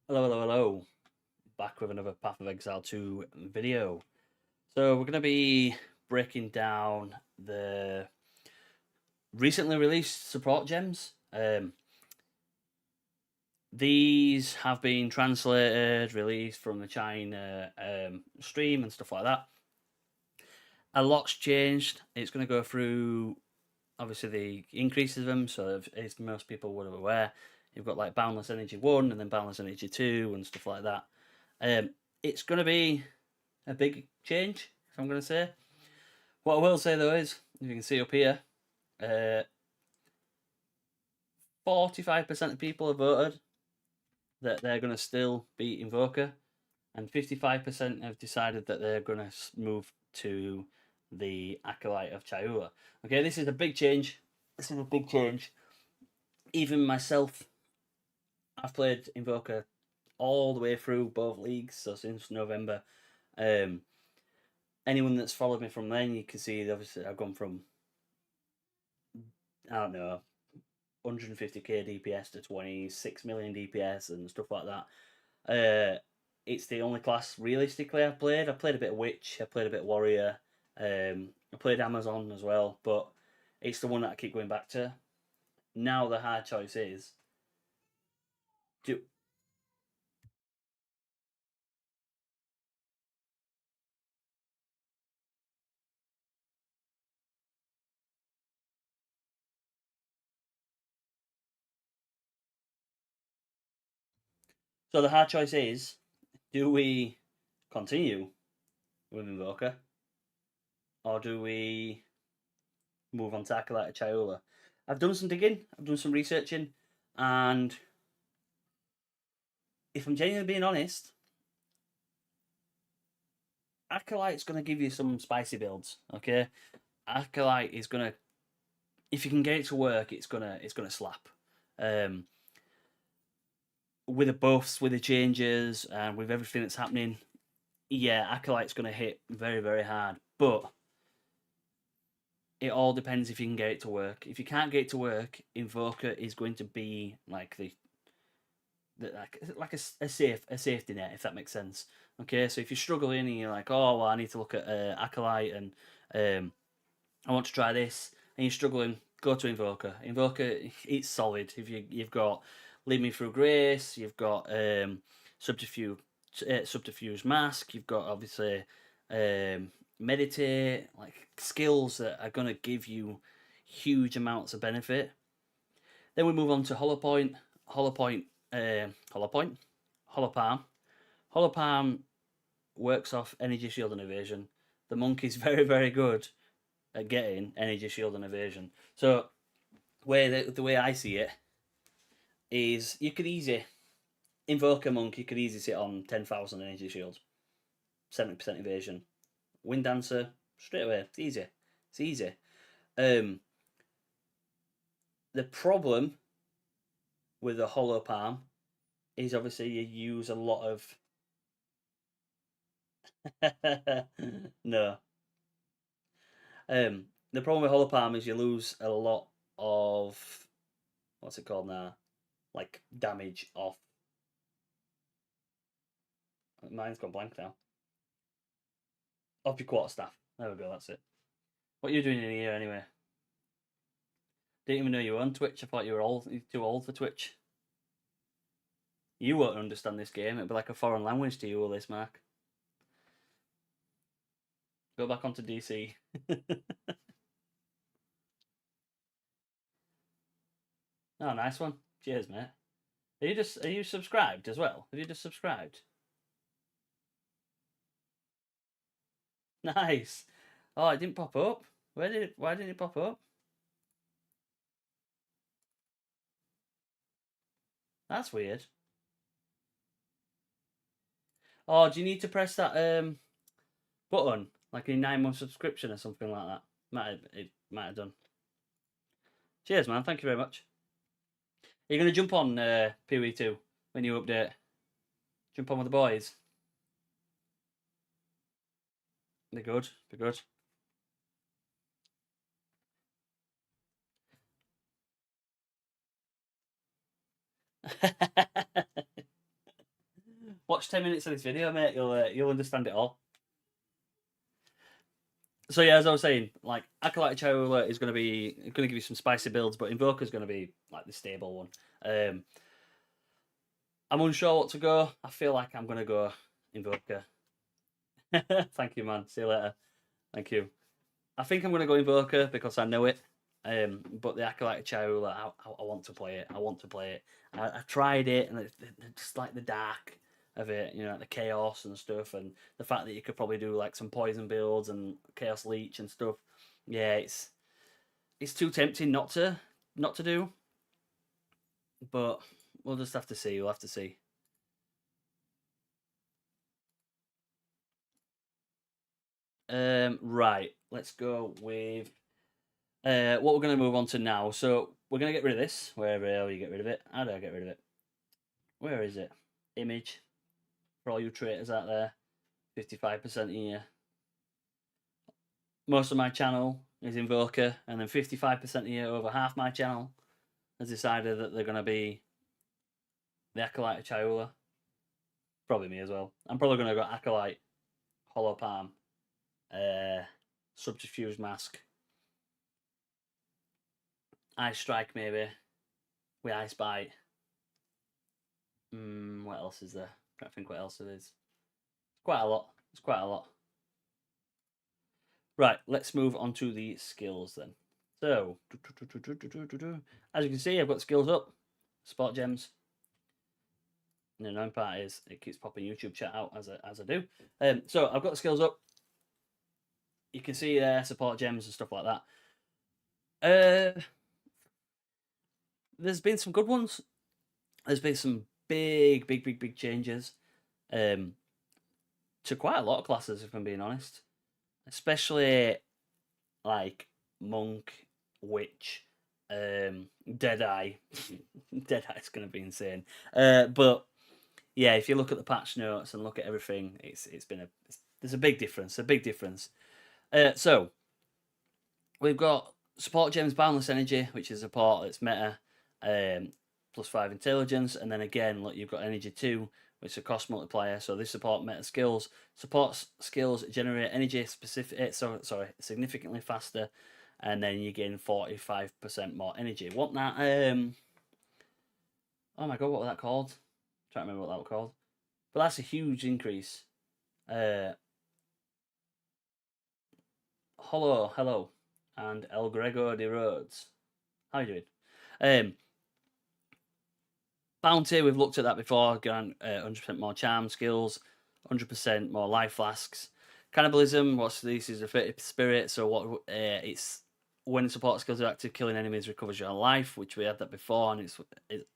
Hello, hello, hello. Back with another Path of Exile 2 video. So we're going to be breaking down the recently released support gems. These have been translated, released from the China stream and stuff like that. A lot's changed. It's going to go through, obviously, the increases of them. So as most people would be aware, you've got like Boundless Energy 1 and then Boundless Energy 2 and stuff like that. It's going to be a big change, if I'm going to say. What I will say though is, if you can see up here, 45% of people have voted that they're going to still beat Invoker, and 55% have decided that they're going to move to the Acolyte of Chaiula. Okay, this is a big change. This is a big change. Even myself, I've played Invoker all the way through both leagues, so since November. Um, Anyone that's followed me from then, you can see obviously I've gone from, I don't know, 150k DPS to 26 million DPS and stuff like that. It's the only class realistically I've played. I played a bit of Witch, I played a bit of Warrior, I played Amazon as well, but it's the one that I keep going back to. Now the hard choice is do so the hard choice is, do we continue with Invoker or do we move on to Acolyte of Chaiula? I've done some digging, I've done some researching, and if I'm genuinely being honest, Acolyte's going to give you some spicy builds. Okay, Acolyte is going to, if you can get it to work, it's gonna slap. Um, with the buffs, with the changes, and with everything that's happening, yeah, Acolyte's going to hit very very hard. But it all depends if you can get it to work. If you can't get it to work, Invoker is going to be like like a safety net, if that makes sense. Okay, so if you're struggling and you're like, oh well, I need to look at Acolyte and I want to try this, and you're struggling, go to Invoker. Invoker, it's solid. If you've got Lead Me Through Grace, you've got Subterfuge Mask, you've got obviously Meditate, like skills that are going to give you huge amounts of benefit. Then we move on to Hollow Point. Hollow Point, Hollow Point, Hollow Palm. Hollow Palm works off Energy Shield and Evasion. The monk is very, very good at getting Energy Shield and Evasion. So, the way I see it is, you could easy invoke a monk. You could easily sit on 10,000 Energy Shields, 70% Evasion. Wind Dancer straight away. It's easy. It's easy. The problem with the Hollow Palm is obviously you use a lot of. No. The problem with Hollow Palm is you lose a lot of, what's it called now? Like damage off. Mine's gone blank now. Off your quarterstaff. There we go. That's it. What are you doing in here anyway? Didn't even know you were on Twitch. I thought you were old. You're too old for Twitch. You won't understand this game. It'll be like a foreign language to you, all this, Mark. Go back onto DC. Oh, nice one. Cheers, mate. Are you subscribed as well? Have you just subscribed? Nice. Oh, it didn't pop up. Why didn't it pop up? That's weird. Oh, do you need to press that button like a 9-month subscription or something like that? It might have done. Cheers, man. Thank you very much. Are you going to jump on PoE2 when you update? Jump on with the boys. They're good. They're good. watch 10 minutes of this video, mate. You'll understand it all. So yeah, as I was saying, like Acolyte Chowler is going to give you some spicy builds, but Invoker is going to be like the stable one. I'm unsure what to go. I feel like I'm going to go Invoker. Thank you, man. See you later. Thank you. I think I'm going to go Invoker because I know it. But the Acolyte Chowler, I want to play it. I want to play it. I tried it, and it's just like the dark of it, you know, like the chaos and stuff, and the fact that you could probably do like some poison builds and chaos leech and stuff. Yeah, it's too tempting not to do. But we'll just have to see. We'll have to see. Right, let's go with what we're going to move on to now. So we're going to get rid of this. Wherever you get rid of it. How do I get rid of it? Where is it? Image. For all you traders out there, 55% here. Most of my channel is Invoker, and then 55% here, over half my channel has decided that they're going to be the Acolyte Chowler. Probably me as well. I'm probably going to go Acolyte, Hollow Palm, Subterfuge Mask, Ice Strike maybe, with Ice Bite. What else is there? Can't think what else it is. Quite a lot. It's quite a lot. Right, let's move on to the skills then. So, as you can see, I've got skills up, sport gems. And the annoying part is it keeps popping YouTube chat out as I do. So I've got the skills up. You can see there support gems and stuff like that. There's been some good ones. There's been some big changes to quite a lot of classes, if I'm being honest. Especially like Monk, Witch, Deadeye. Deadeye's going to be insane. But yeah, if you look at the patch notes and look at everything, there's a big difference. So we've got support gems, boundless energy, which is a support that's meta, +5 intelligence, and then again, look, you've got energy 2, which is a cost multiplier. So this support meta skills. Support skills generate energy significantly faster, and then you gain 45% more energy. What that? Oh my god, what was that called? I'm trying to remember what that was called. But that's a huge increase. Hello, and El Grego de Rhodes. How you doing? Bounty, we've looked at that before. Grant 100% more charm skills, 100% more life flasks. Cannibalism, what's this? Is a fit spirit. So what? It's when support skills are active, killing enemies recovers your life, which we had that before, and it's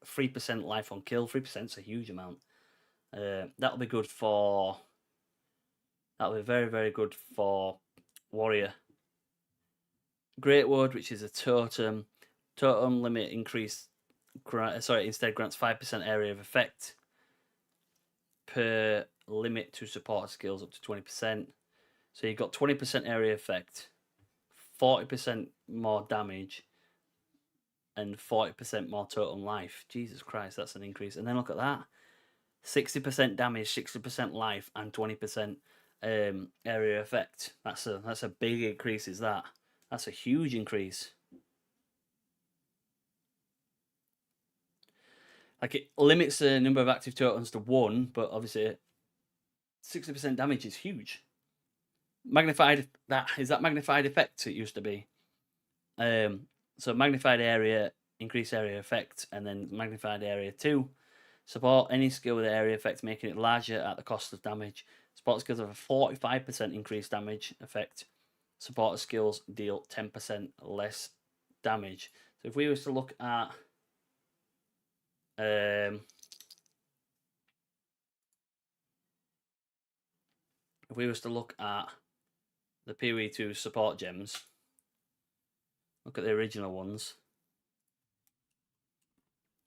3% life on kill. 3% is a huge amount. That'll be good for. That'll be very good for warrior. Great Word, which is a totem. Totem limit increase. Instead grants 5% area of effect per limit to support skills up to 20%. So you've got 20% area effect, 40% more damage, and 40% more totem life. Jesus Christ, that's an increase. And then look at that. 60% damage, 60% life, and 20% area effect. That's a big increase, is that? That's a huge increase. Like, it limits the number of active totems to 1, but obviously 60% damage is huge. Magnified, that magnified effect it used to be. So magnified area, increased area effect, and then magnified area 2. Support any skill with area effect, making it larger at the cost of damage. Support skills have a 45% increased damage effect. Support skills deal 10% less damage. So if we was to look at if we was to look at the PoE2 support gems, look at the original ones.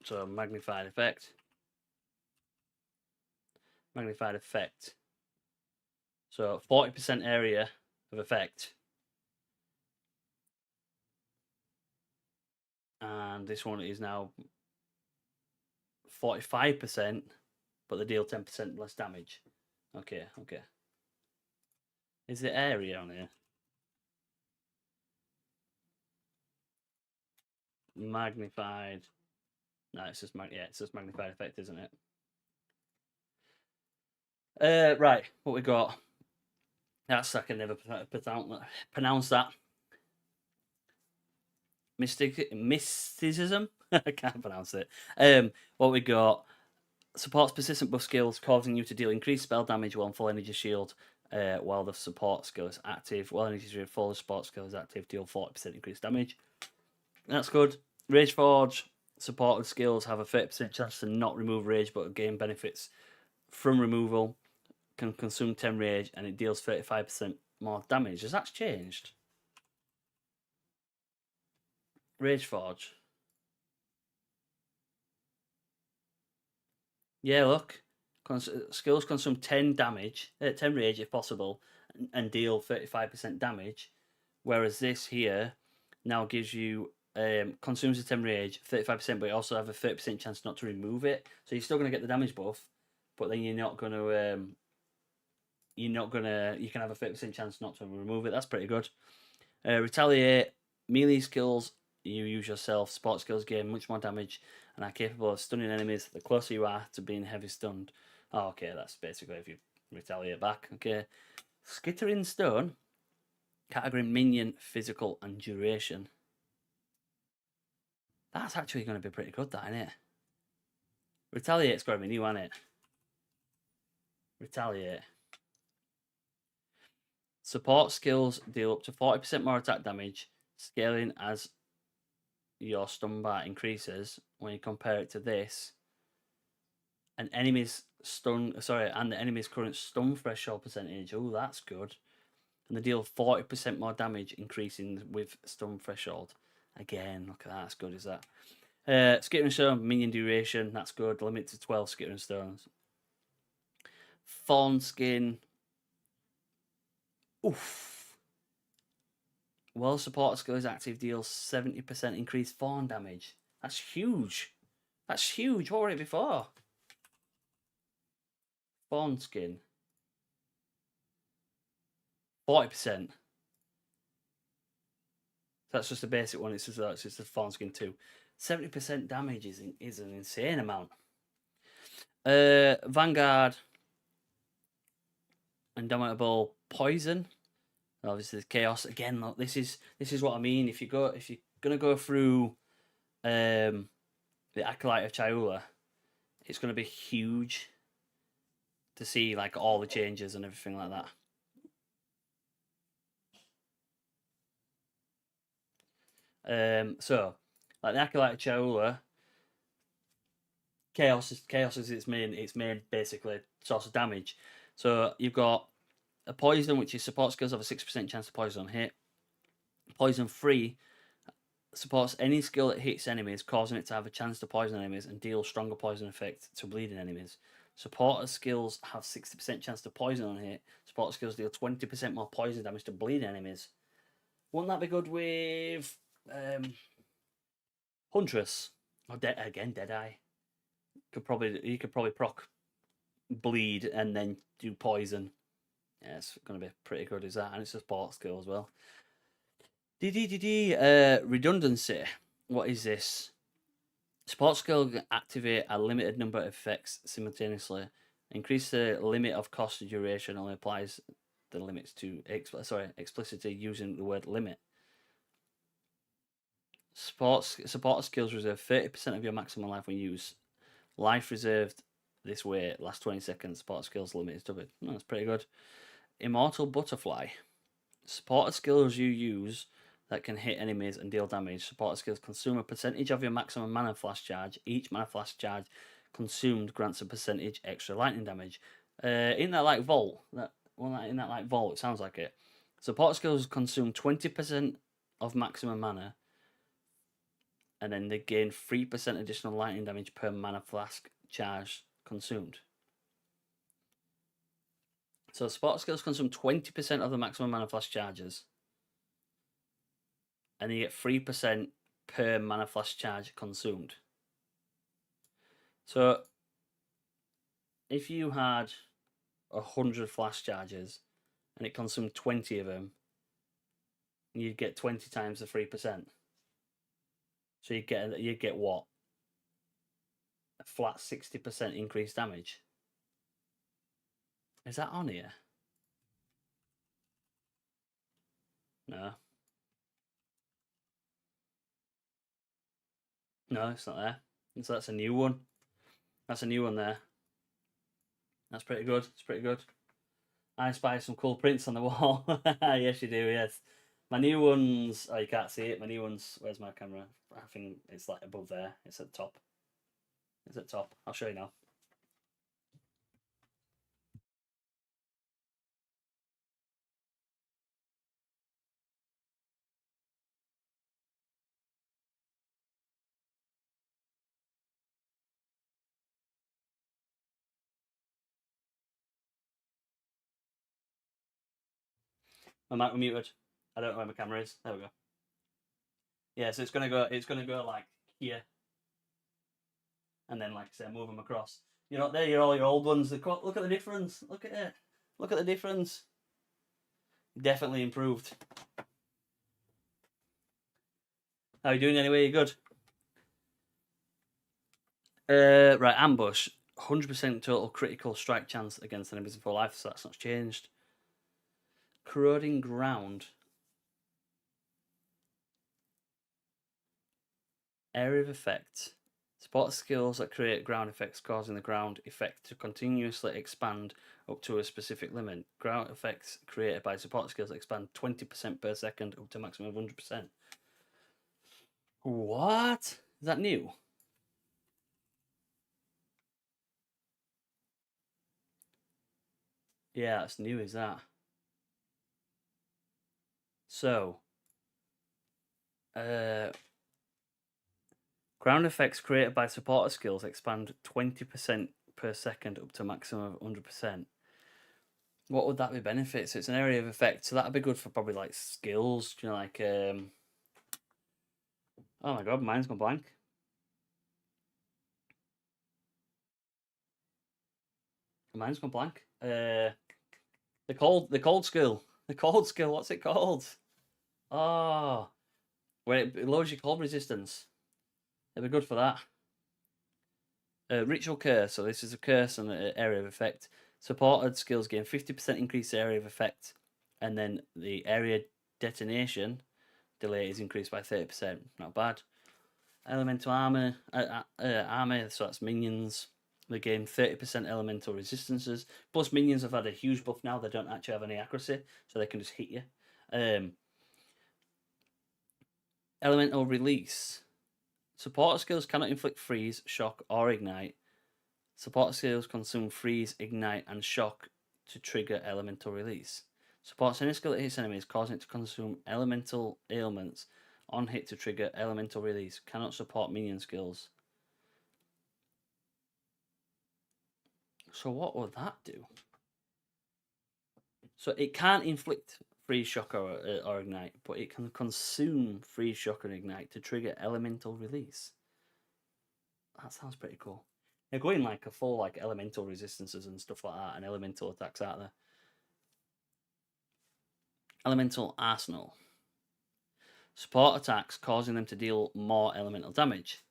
So magnified effect. So 40% area of effect. And this one is now 45%. but they deal 10% less damage. Okay, okay. Is it area on here? Magnified. No, it's just it's just magnified effect, isn't it? Right, what we got? That's I can never pronounce that. Mysticism. I can't pronounce it. What we got? Supports persistent buff skills, causing you to deal increased spell damage while on full energy shield. While the support skill is active, while energy shield full support skill is active, deal 40% increased damage. That's good. Rage Forge supported skills have a 30% chance to not remove rage, but gain benefits from removal. Can consume 10 rage, and it deals 35% more damage. Has that changed? Rage Forge. Yeah, look. Skills consume 10 damage, 10 rage if possible, and deal 35% damage. Whereas this here now gives you consumes a 10 rage, 35%, but you also have a 30% chance not to remove it. So you're still going to get the damage buff, but then you're not going to. You can have a 30% chance not to remove it. That's pretty good. Retaliate, melee skills you use yourself, support skills gain much more damage and are capable of stunning enemies the closer you are to being heavy stunned. Oh, okay, that's basically if you retaliate back. Okay. Skittering Stone, category minion, physical, and duration. That's actually going to be pretty good, that, isn't it? Retaliate's got to be new, isn't it? Retaliate. Support skills deal up to 40% more attack damage, scaling as your stun bar increases. When you compare it to this, and the enemy's current stun threshold percentage. Oh, that's good. And they deal 40% more damage, increasing with stun threshold. Again, look at that. That's good, is that? Skittering Stone, minion duration. That's good. Limit to 12 Skittering Stones. Fawn Skin. Oof. While support skill is active, deals 70% increased fawn damage. That's huge. That's huge. What were it before? Fawn Skin. 40%. That's just a basic one. It's just a Fawn Skin 2. 70% damage is an insane amount. Vanguard. Indomitable Poison. Obviously, the Chaos again. Look, this is what I mean. If you're gonna go through the Acolyte of Chaiula, it's gonna be huge to see like all the changes and everything like that. So like the Acolyte of Chaiula, Chaos is its main basically source of damage. So you've got a poison, which is support skills have a 6% chance to poison on hit. Poison free supports any skill that hits enemies, causing it to have a chance to poison enemies and deal stronger poison effect to bleeding enemies. Supporter skills have 60% chance to poison on hit. Supporter skills deal 20% more poison damage to bleeding enemies. Wouldn't that be good with Huntress? Or Deadeye. You could probably proc bleed and then do poison. Yeah, it's going to be pretty good, is that? And it's a support skill as well. Redundancy. What is this? Support skill can activate a limited number of effects simultaneously. Increase the limit of cost duration only applies the limits to explicitly using the word limit. Support skills reserve 30% of your maximum life when used. Life reserved this way lasts 20 seconds. Support skills limit is doubled. Oh, that's pretty good. Immortal Butterfly. Supporter skills you use that can hit enemies and deal damage. Supporter skills consume a percentage of your maximum mana flash charge. Each mana flash charge consumed grants a percentage extra lightning damage. In that like Vault, it sounds like it. Supporter skills consume 20% of maximum mana, and then they gain 3% additional lightning damage per mana flask charge consumed. So support skills consume 20% of the maximum mana flash charges, and you get 3% per mana flash charge consumed. So if you had 100 flash charges and it consumed 20 of them, you'd get 20 times the 3%. So you'd get what? A flat 60% increased damage. Is that on here? No. No, it's not there. So that's a new one. That's a new one there. That's pretty good. It's pretty good. I spy some cool prints on the wall. Yes, you do. Yes. My new ones. Oh, you can't see it. My new ones. Where's my camera? I think it's like above there. It's at the top. It's at the top. I'll show you now. My mic was muted. I don't know where my camera is. There we go. Yeah, so it's gonna go. It's gonna go like here, and then like I say, move them across. You know, there you're all your old ones. Look at the difference. Look at it. Look at the difference. Definitely improved. How are you doing anyway? You good? Right, ambush. 100% total critical strike chance against enemies in full life, so that's not changed. Corroding ground. Area of effect. Support skills that create ground effects, causing the ground effect to continuously expand up to a specific limit. Ground effects created by support skills expand 20% per second up to a maximum of 100%. What? Is that new? Yeah, that's new, is that? So, ground effects created by supporter skills expand 20% per second up to a maximum of 100%. What would that be benefits? It's an area of effect, so that'd be good for probably like skills, you know, like oh my god, mine's gone blank. Mine's gone blank. The cold skill. The cold skill, what's it called? Oh, where it lowers your cold resistance. It'd be good for that. Ritual curse. So this is a curse and an area of effect. Supported skills gain 50% increased area of effect, and then the area detonation delay is increased by 30%. Not bad. Elemental armor, armor. So that's minions. They gain 30% elemental resistances. Plus, minions have had a huge buff now. They don't actually have any accuracy, so they can just hit you. Elemental release. Supporter skills cannot inflict freeze, shock, or ignite. Supporter skills consume freeze, ignite, and shock to trigger elemental release. Supports any skill that hits enemies, causing it to consume elemental ailments on hit to trigger elemental release. Cannot support minion skills. So what would that do? So it can't inflict freeze, shock, or ignite, but it can consume freeze, shock, and ignite to trigger elemental release. That sounds pretty cool. They're going like a full like elemental resistances and stuff like that, and elemental attacks out there. Elemental arsenal. Support attacks causing them to deal more elemental damage.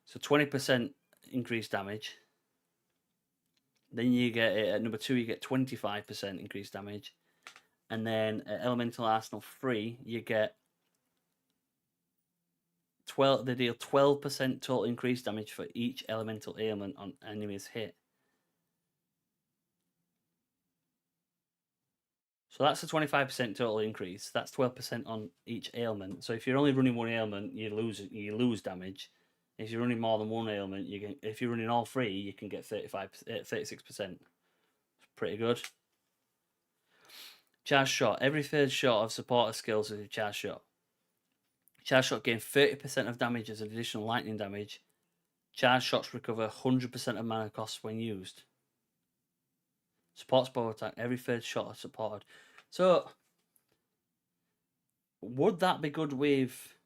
So 20% increased damage. Then you get at number 2, you get 25% increased damage. And then at Elemental Arsenal 3, you get 12. They deal 12% total increased damage for each elemental ailment on enemies hit. So that's a 25% total increase. That's 12% on each ailment. So if you're only running one ailment, you lose damage. If you're running more than one ailment, if you're running all 3, you can get 36%. Pretty good. Charge shot. Every third shot of supporter skills is a charge shot. Charge shot gain 30% of damage as an additional lightning damage. Charge shots recover 100% of mana costs when used. Supports bow attack. Every third shot is supported. So, would that be good with...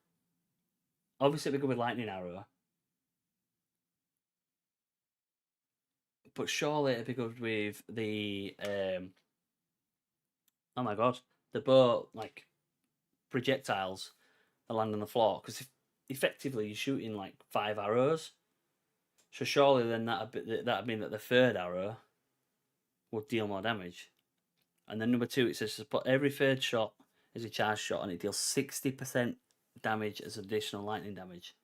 Obviously, it'd be good with lightning arrow. but surely it'd be good with the oh my god, the bow like projectiles that land on the floor, because effectively you're shooting like 5 arrows. So surely then that'd mean that the third arrow would deal more damage. And then number 2, it says to put every third shot as a charge shot, and it deals 60% damage as additional lightning damage.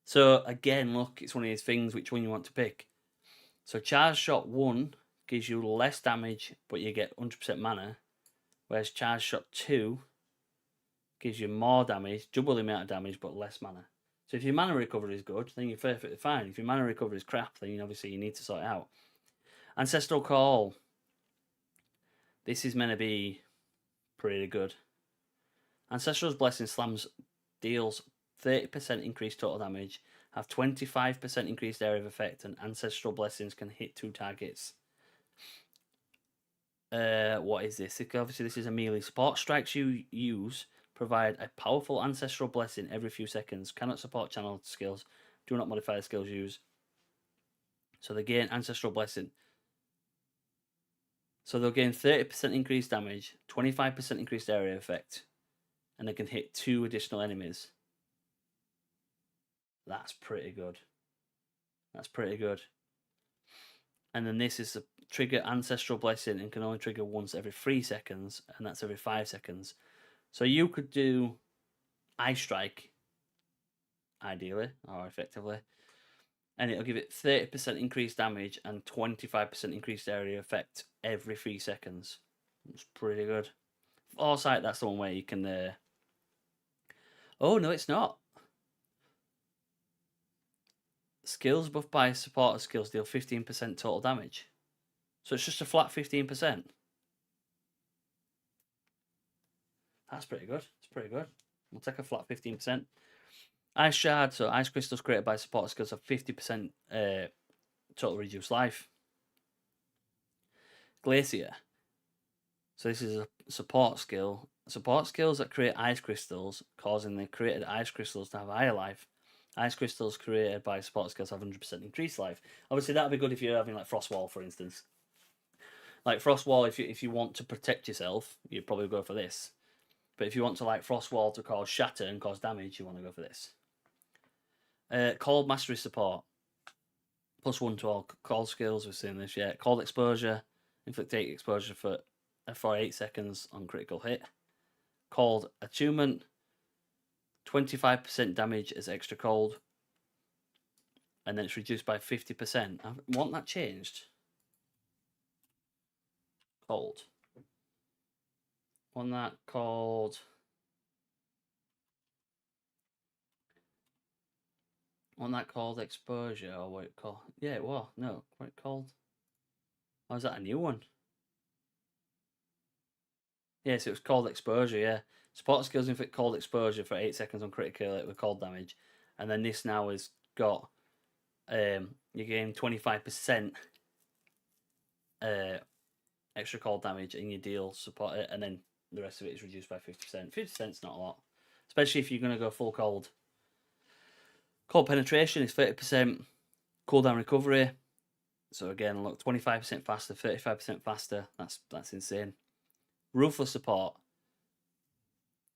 So again, look, it's one of these things. Which one you want to pick? So charge shot 1 gives you less damage, but you get 100% mana, whereas charge shot 2 gives you more damage, double the amount of damage, but less mana. So if your mana recovery is good, then you're perfectly fine. If your mana recovery is crap, then obviously you need to sort it out. Ancestral Call. This is meant to be pretty good. Ancestral's Blessing slams deals 30% increased total damage, have 25% increased area of effect, and Ancestral Blessings can hit 2 targets. What is this? Obviously, this is a melee support. Strikes you use provide a powerful Ancestral Blessing every few seconds. Cannot support channel skills. Do not modify the skills used. So they gain Ancestral Blessing. So they'll gain 30% increased damage, 25% increased area effect, and they can hit 2 additional enemies. That's pretty good. That's pretty good. And then this is a trigger Ancestral Blessing and can only trigger once every 3 seconds, and that's every 5 seconds. So you could do Eye Strike, ideally, or effectively, and it'll give it 30% increased damage and 25% increased area effect every 3 seconds. It's pretty good. Foresight, that's the one where you can... Oh, no, it's not. Skills buffed by supporter skills deal 15% total damage. So it's just a flat 15%. That's pretty good. It's pretty good. We'll take a flat 15%. Ice Shard, so ice crystals created by supporter skills have 50% total reduced life. Glacier. So this is a support skill. Support skills that create ice crystals, causing the created ice crystals to have higher life. Ice crystals created by support skills have 100% increased life. Obviously, that would be good if you're having like Frost Wall, for instance. Like Frost Wall, if you want to protect yourself, you'd probably go for this. But if you want to like Frost Wall to cause shatter and cause damage, you want to go for this. Cold Mastery Support. +1 to all cold skills. We've seen this, yeah. Cold Exposure. Inflict 8 exposure for 8 seconds on critical hit. Cold Attunement. 25% damage as extra cold. And then it's reduced by 50%. I want that changed. Cold. Want that called... Want that called Exposure, or what it called? Yeah, it was. No, what it called? Or is that a new one? Yes, it was called Exposure, yeah. Support skills inflict cold exposure for 8 seconds on critical hit with cold damage. And then this now has got you gain 25% extra cold damage and you deal support it, and then the rest of it is reduced by 50%. 50% is not a lot. Especially if you're going to go full cold. Cold penetration is 30% cooldown recovery. So again, look, 25% faster, 35% faster. That's insane. Ruthless support.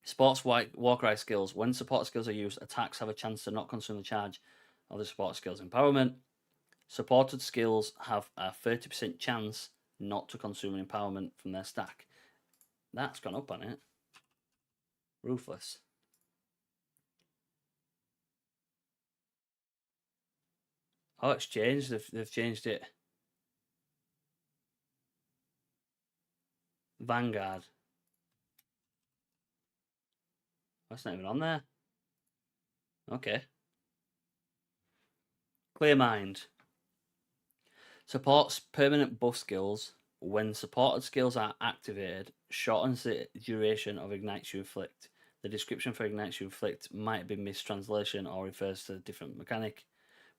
Sports Warcry skills. When support skills are used, attacks have a chance to not consume the charge of the support skills. Empowerment. Supported skills have a 30% chance not to consume an empowerment from their stack. That's gone up on it. Ruthless. Oh, it's changed. They've changed it. Vanguard. That's not even on there. Okay. Clear Mind. Supports permanent buff skills. When supported skills are activated, shortens the duration of Ignites You Inflict. The description for Ignites You Inflict might be mistranslation or refers to a different mechanic.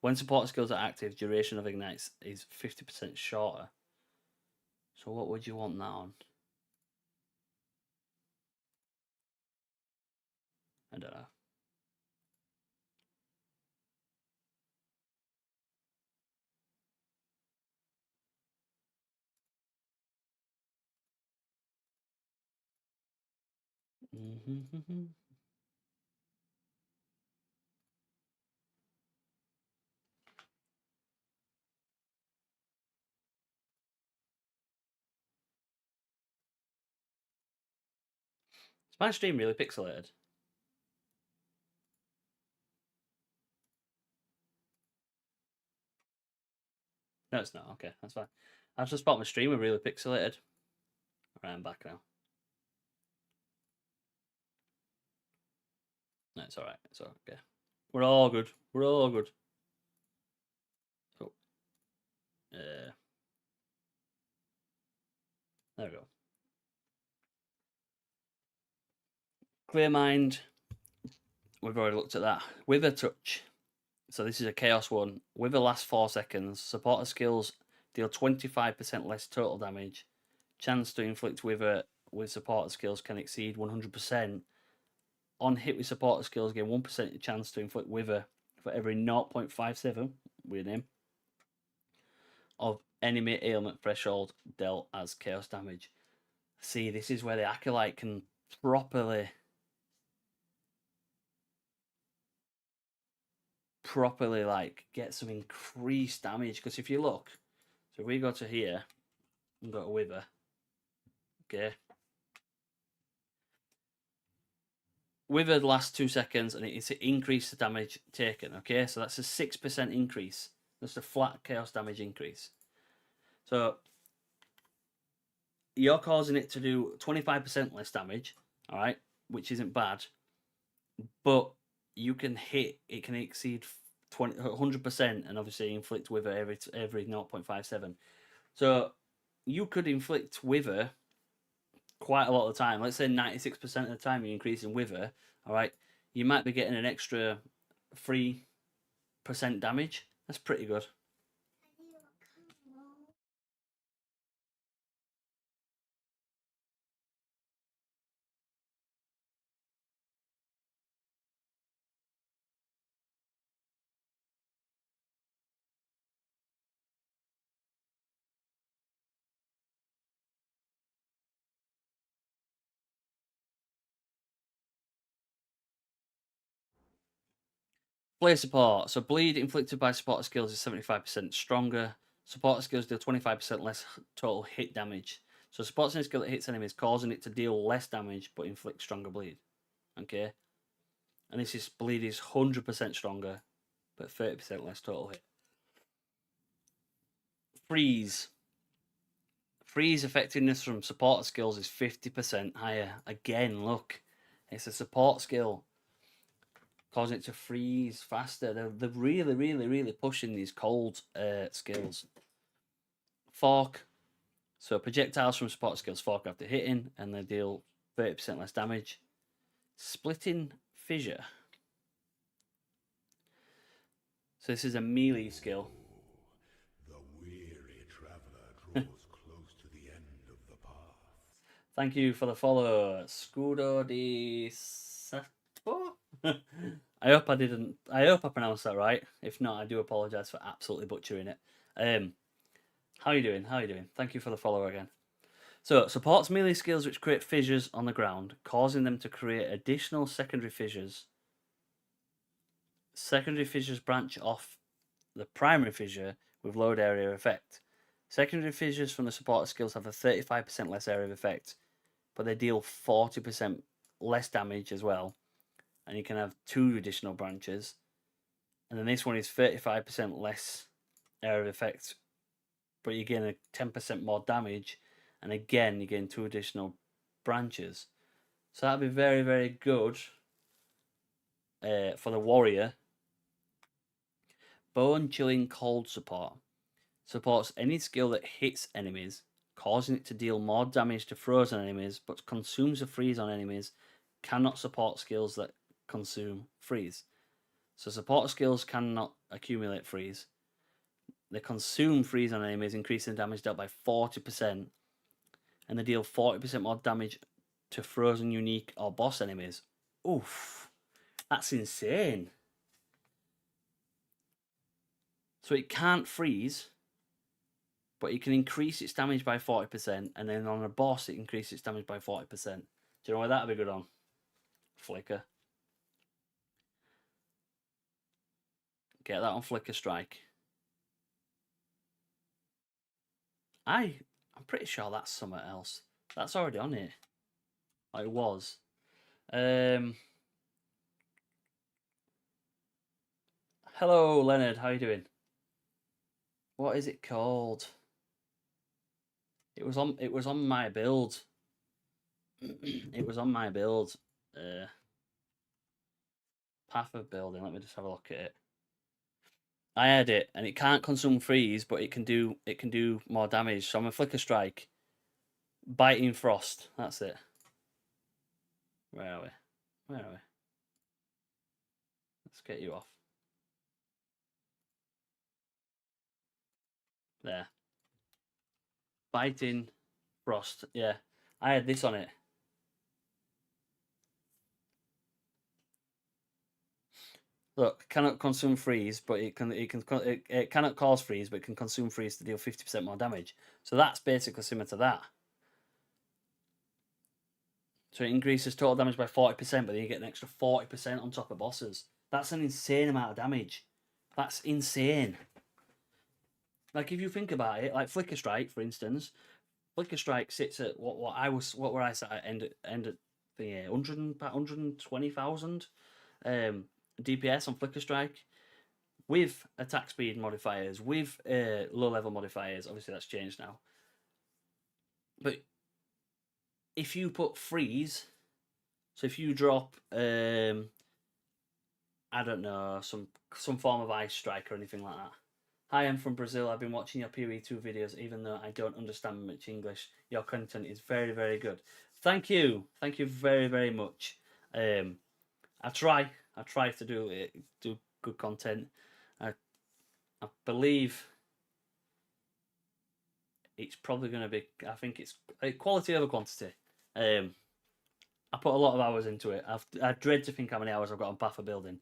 When supported skills are active, duration of Ignites is 50% shorter. So what would you want that on? I don't know. Is my stream really pixelated? No, it's not. Okay, that's fine. I just thought my stream was really pixelated. Right, I'm back now. No, it's alright. It's all okay. We're all good. We're all good. Oh. There we go. Clear mind. We've already looked at that. Wither touch. So this is a chaos one. Wither lasts 4 seconds. Supporter skills deal 25% less total damage. Chance to inflict wither with supporter skills can exceed 100%. On hit with supporter skills, gain 1% chance to inflict wither for every 0.57, weird name, of enemy ailment threshold dealt as chaos damage. See, this is where the Acolyte can properly like get some increased damage. Because if you look, so if we go to here and go to wither, okay, wither lasts 2 seconds and it's increase the damage taken. Okay, so that's a 6% increase. That's a flat chaos damage increase. So you're causing it to do 25% less damage, all right, which isn't bad, but you can hit, it can exceed 100% and obviously inflict wither every 0.57. So you could inflict wither quite a lot of the time. Let's say 96% of the time you're increasing wither, all right, you might be getting an extra 3% damage. That's pretty good. Player support. So bleed inflicted by supporter skills is 75% stronger. Supporter skills deal 25% less total hit damage. So support's any skill that hits enemies, causing it to deal less damage but inflict stronger bleed. Okay? And this is bleed is 100% stronger, but 30% less total hit. Freeze. Freeze effectiveness from supporter skills is 50% higher. Again, look, it's a support skill, causing it to freeze faster. They're really, really, really pushing these cold skills. Fork. So projectiles from support skills fork after hitting, and they deal 30% less damage. Splitting fissure. So this is a melee skill. The weary traveler draws close to the end of the path. Thank you for the follow, Scudo di Sato. I hope I pronounced that right. If not, I do apologize for absolutely butchering it. How are you doing? Thank you for the follow again. So, supports melee skills which create fissures on the ground, causing them to create additional secondary fissures. Secondary fissures branch off the primary fissure with lowered area of effect. Secondary fissures from the supporter skills have a 35% less area of effect, but they deal 40% less damage as well. And you can have 2 additional branches. And then this one is 35% less area of effect, but you gain a 10% more damage. And again, you gain 2 additional branches. So that'd be very, very good for the warrior. Bone chilling cold support. Supports any skill that hits enemies, causing it to deal more damage to frozen enemies, but consumes a freeze on enemies. Cannot support skills that consume freeze. So supporter skills cannot accumulate freeze. They consume freeze on enemies, increasing damage dealt by 40%. And they deal 40% more damage to frozen, unique, or boss enemies. Oof. That's insane. So it can't freeze, but it can increase its damage by 40%, and then on a boss, it increases its damage by 40%. Do you know why that would be good on? Flicker. Get that on Flicker Strike. I'm pretty sure that's somewhere else. That's already on it. Oh, it was. Hello, Leonard. How you doing? What is it called? It was on. It was on my build. It was on my build. Path of building. Let me just have a look at it. I had it, and it can't consume freeze, but it can do more damage. So I'm a Flicker Strike, biting frost. That's it. Where are we? Where are we? Let's get you off. There. Biting frost. Yeah, I had this on it. Look, cannot consume freeze, but it cannot cause freeze, but it can consume freeze to deal 50% more damage. So that's basically similar to that. So it increases total damage by 40%, but then you get an extra 40% on top of bosses. That's an insane amount of damage. That's insane. Like if you think about it, like Flicker Strike, for instance, Flicker Strike sits at what were I sat at end at the 120,000 DPS on Flicker Strike with attack speed modifiers, with low level modifiers. Obviously that's changed now. But if you put freeze, so if you drop I don't know, some form of ice strike or anything like that. Hi, I'm from Brazil. I've been watching your PoE2 videos, even though I don't understand much English. Your content is very, very good. Thank you very, very much. I try to do good content. I believe it's probably going to be. I think it's quality over quantity. I put a lot of hours into it. I dread to think how many hours I've got on Path of building.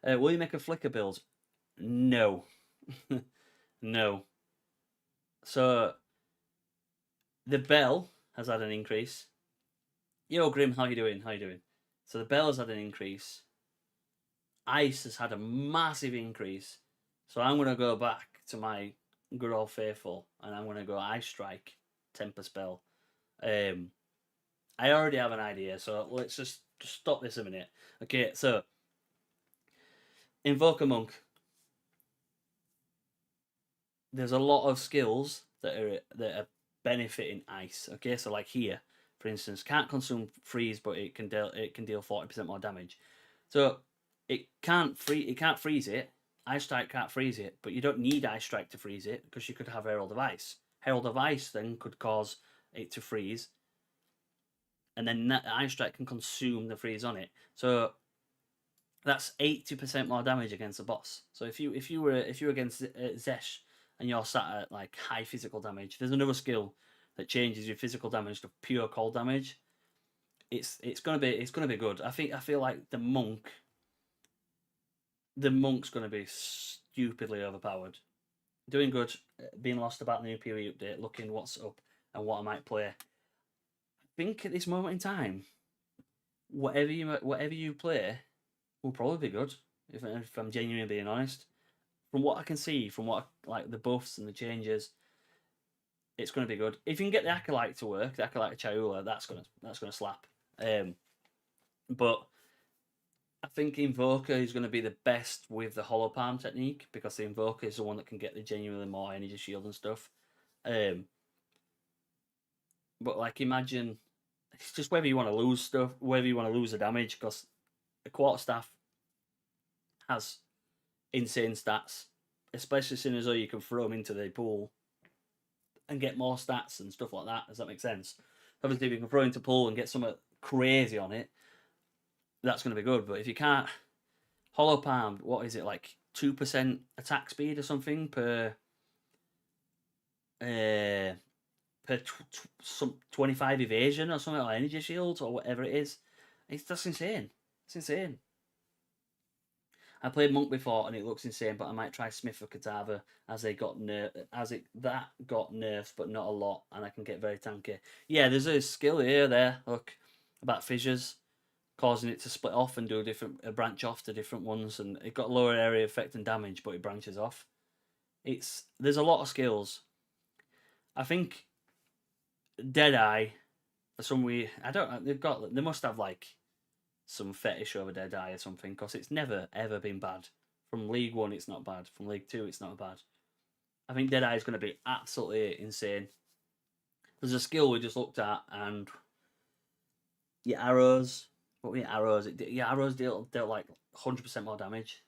Will you make a Flicker build? No. No. So the bell has had an increase. Yo, Grim, how you doing? How you doing? So the bell has had an increase. Ice has had a massive increase. So I'm going to go back to my good old faithful, and I'm going to go Ice Strike, Temper Spell. I already have an idea, so let's just stop this a minute. Okay, so Invoker Monk. There's a lot of skills that are benefiting ice. Okay, so like here, for instance, can't consume freeze, but it can deal 40% more damage. So it can't freeze it. Ice Strike can't freeze it, but you don't need Ice Strike to freeze it because you could have Herald of Ice. Herald of Ice then could cause it to freeze, and then that Ice Strike can consume the freeze on it. So that's 80% more damage against a boss. So if you were against Zesh and you're sat at like high physical damage, there's another skill that changes your physical damage to pure cold damage. It's gonna be good. I feel like the monk's gonna be stupidly overpowered. Doing good, being lost about the new PoE update, looking what's up and what I might play. I think at this moment in time, whatever you play will probably be good. If I'm genuinely being honest, from what I can see, from what like the buffs and the changes, it's going to be good. If you can get the Acolyte to work, the Acolyte Chaula, that's gonna slap. But I think Invoker is going to be the best with the Hollow Palm technique because the Invoker is the one that can get the genuinely more energy shield and stuff. But like imagine it's just whether you want to lose stuff, whether you want to lose the damage, because the Quarterstaff has insane stats, especially soon as though you can throw them into the pool and get more stats and stuff like that. Does that make sense? Obviously, if you can throw into pool and get something crazy on it, that's going to be good. But if you can't, Hollow Palm, what is it, like 2% attack speed or something per some 25 evasion or something, or energy shields or whatever it is. That's insane. It's insane. I played Monk before and it looks insane, but I might try Smith or Katava as that got nerfed, but not a lot, and I can get very tanky. Yeah, there's a skill here there. Look about fissures. causing it to split off and do a branch off to different ones, and it got lower area effect and damage, but it branches off. There's a lot of skills. I think Deadeye, for some way, I don't. They must have like some fetish over Deadeye or something, because it's never ever been bad. From League 1, it's not bad. From League 2, it's not bad. I think Deadeye is going to be absolutely insane. There's a skill we just looked at, and your arrows. What were your arrows? Your arrows deal like 100% more damage.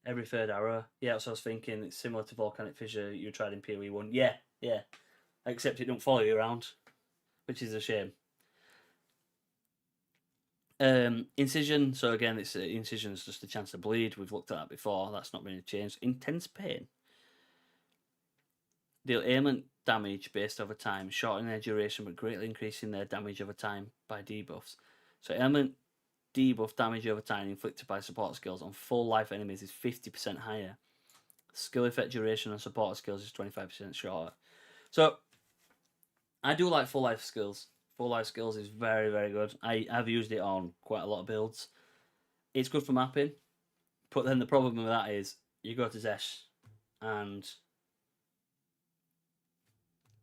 Every third arrow. Yeah, that's what I was thinking. It's similar to Volcanic Fissure you tried in PoE 1. Yeah. Except it don't follow you around, which is a shame. Incision. So again, it's incision is just a chance to bleed. We've looked at that before. That's not really changed. Intense pain. Deal ailment damage based over time, shortening their duration but greatly increasing their damage over time by debuffs. So ailment debuff damage over time inflicted by support skills on full life enemies is 50% higher. Skill effect duration on support skills is 25% shorter. So I do like full life skills. Full life skills is very, very good. I've used it on quite a lot of builds. It's good for mapping, but then the problem with that is you go to Zesh and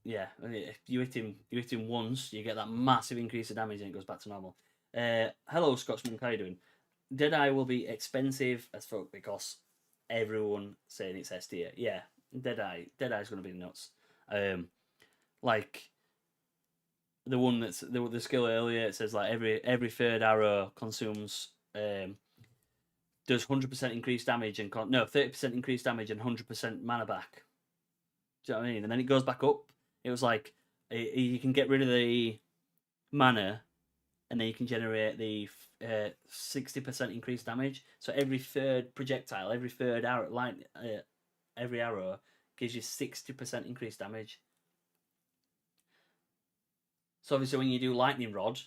yeah, if you hit him once, you get that massive increase of damage and it goes back to normal. Hello, Scotsman, how you doing? Deadeye will be expensive as fuck because everyone saying it's S tier. Yeah, Deadeye's going to be nuts. Like the one that's the skill earlier, it says like every third arrow consumes does 100% increased damage and 30% increased damage and 100% mana back. Do you know what I mean? And then it goes back up. It was like you can get rid of the mana, and then you can generate the 60% increased damage. So every third projectile, every third arrow, every arrow gives you 60% increased damage. So obviously, when you do lightning rod,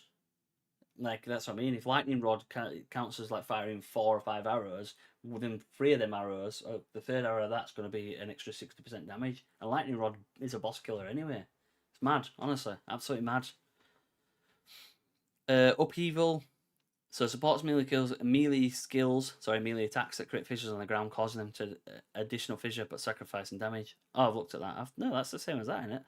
like that's what I mean. If lightning rod counts as like firing 4 or 5 arrows, within 3 of them arrows, the third arrow that's going to be an extra 60% damage. And lightning rod is a boss killer anyway. It's mad, honestly, absolutely mad. Upheaval. So supports melee attacks that crit fissures on the ground, causing them to additional fissure but sacrificing damage. Oh, I've looked at that. No, that's the same as that, isn't it?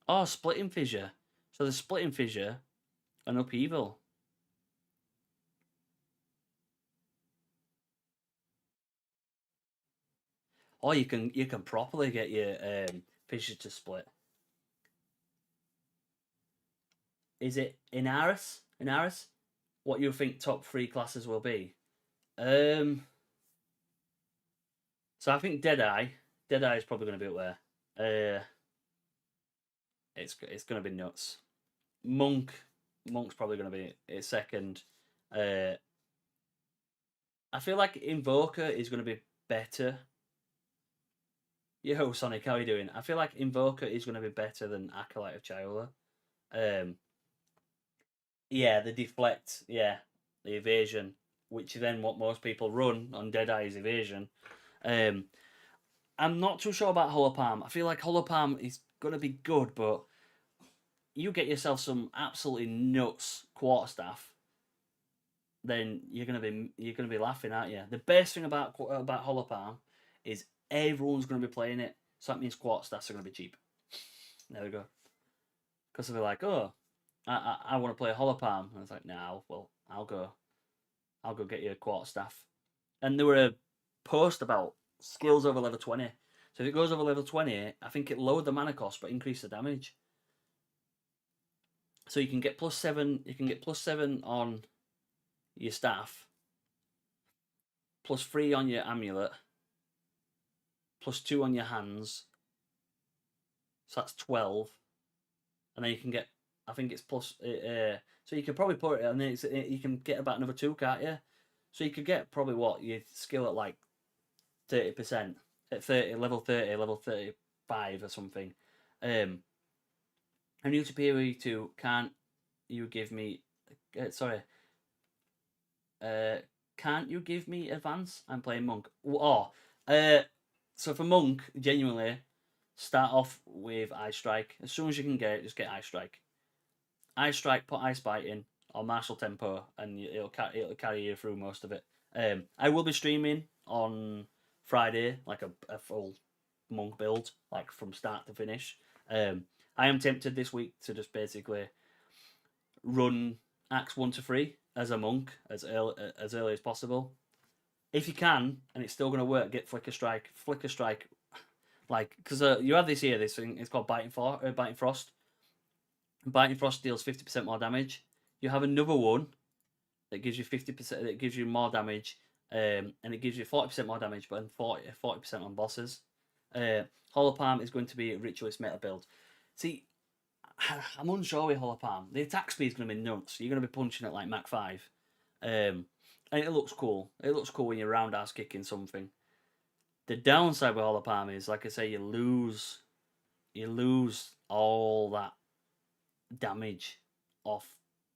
Oh, splitting fissure. So the splitting fissure and upheaval. Oh, you can properly get your fissure to split. Is it Inaris? What you think top 3 classes will be? So I think Deadeye is probably going to be up there. It's going to be nuts. Monk's probably going to be second. I feel like Invoker is going to be better. Yo, Sonic, how are you doing? I feel like Invoker is going to be better than Acolyte of Chiola. Yeah, the deflect, the evasion, which then what most people run on Deadeye is evasion. I'm not too sure about Holopalm. I feel like Holopalm is going to be good, but you get yourself some absolutely nuts quarterstaff, then you're gonna be laughing, aren't you? The best thing about Holopalm is everyone's gonna be playing it, so that means quarterstaffs are gonna be cheap. There we go. Because they'll be like, oh, I want to play Holopalm, and it's like, no, well, I'll go get you a quarterstaff. And there were a post about skills over level 20. So if it goes over level 20, I think it lowered the mana cost but increased the damage. So you can get +7. You can get +7 on your staff, +3 on your amulet, +2 on your hands. So that's 12, and then you can get. I think it's plus. So you could probably put it, and then you can get about another 2, can't you? So you could get probably what your skill at like 30% at level 30, level 35 or something. I'm new to PoE 2. Can't you give me? Sorry. Can't you give me advance? I'm playing Monk. So for Monk, genuinely, start off with Eye Strike. As soon as you can get it, just get Eye Strike. Ice Strike, put Ice Bite in, or Martial Tempo, and it'll carry you through most of it. I will be streaming on Friday, like a full monk build, like from start to finish. I am tempted this week to just basically run Acts 1 to 3 as a monk as early as possible. If you can, and it's still going to work, get Flicker Strike. Flicker Strike, like, because you have this here, this thing, it's called Biting Frost. Biting Frost deals 50% more damage. You have another one that gives you 50%, that gives you more damage, and it gives you 40% more damage, but 40% on bosses. Hollow Palm is going to be a Ritualist meta build. See, I'm unsure with Hollow Palm. The attack speed is going to be nuts. You're going to be punching at like Mach 5. And it looks cool. It looks cool when you're roundhouse kicking something. The downside with Hollow Palm is, like I say, you lose all that damage off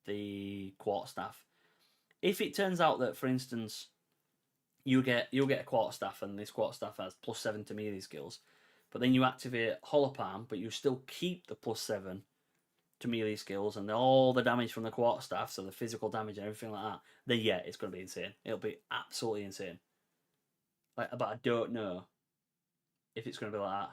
the quarterstaff. If it turns out that, for instance, you'll get a quarterstaff and this quarterstaff has +7 to melee skills, but then you activate Hollow Palm, but you still keep the +7 to melee skills and all the damage from the quarterstaff, so the physical damage and everything like that, then yeah, it's going to be insane. It'll be absolutely insane. Like, but I don't know if it's going to be like that.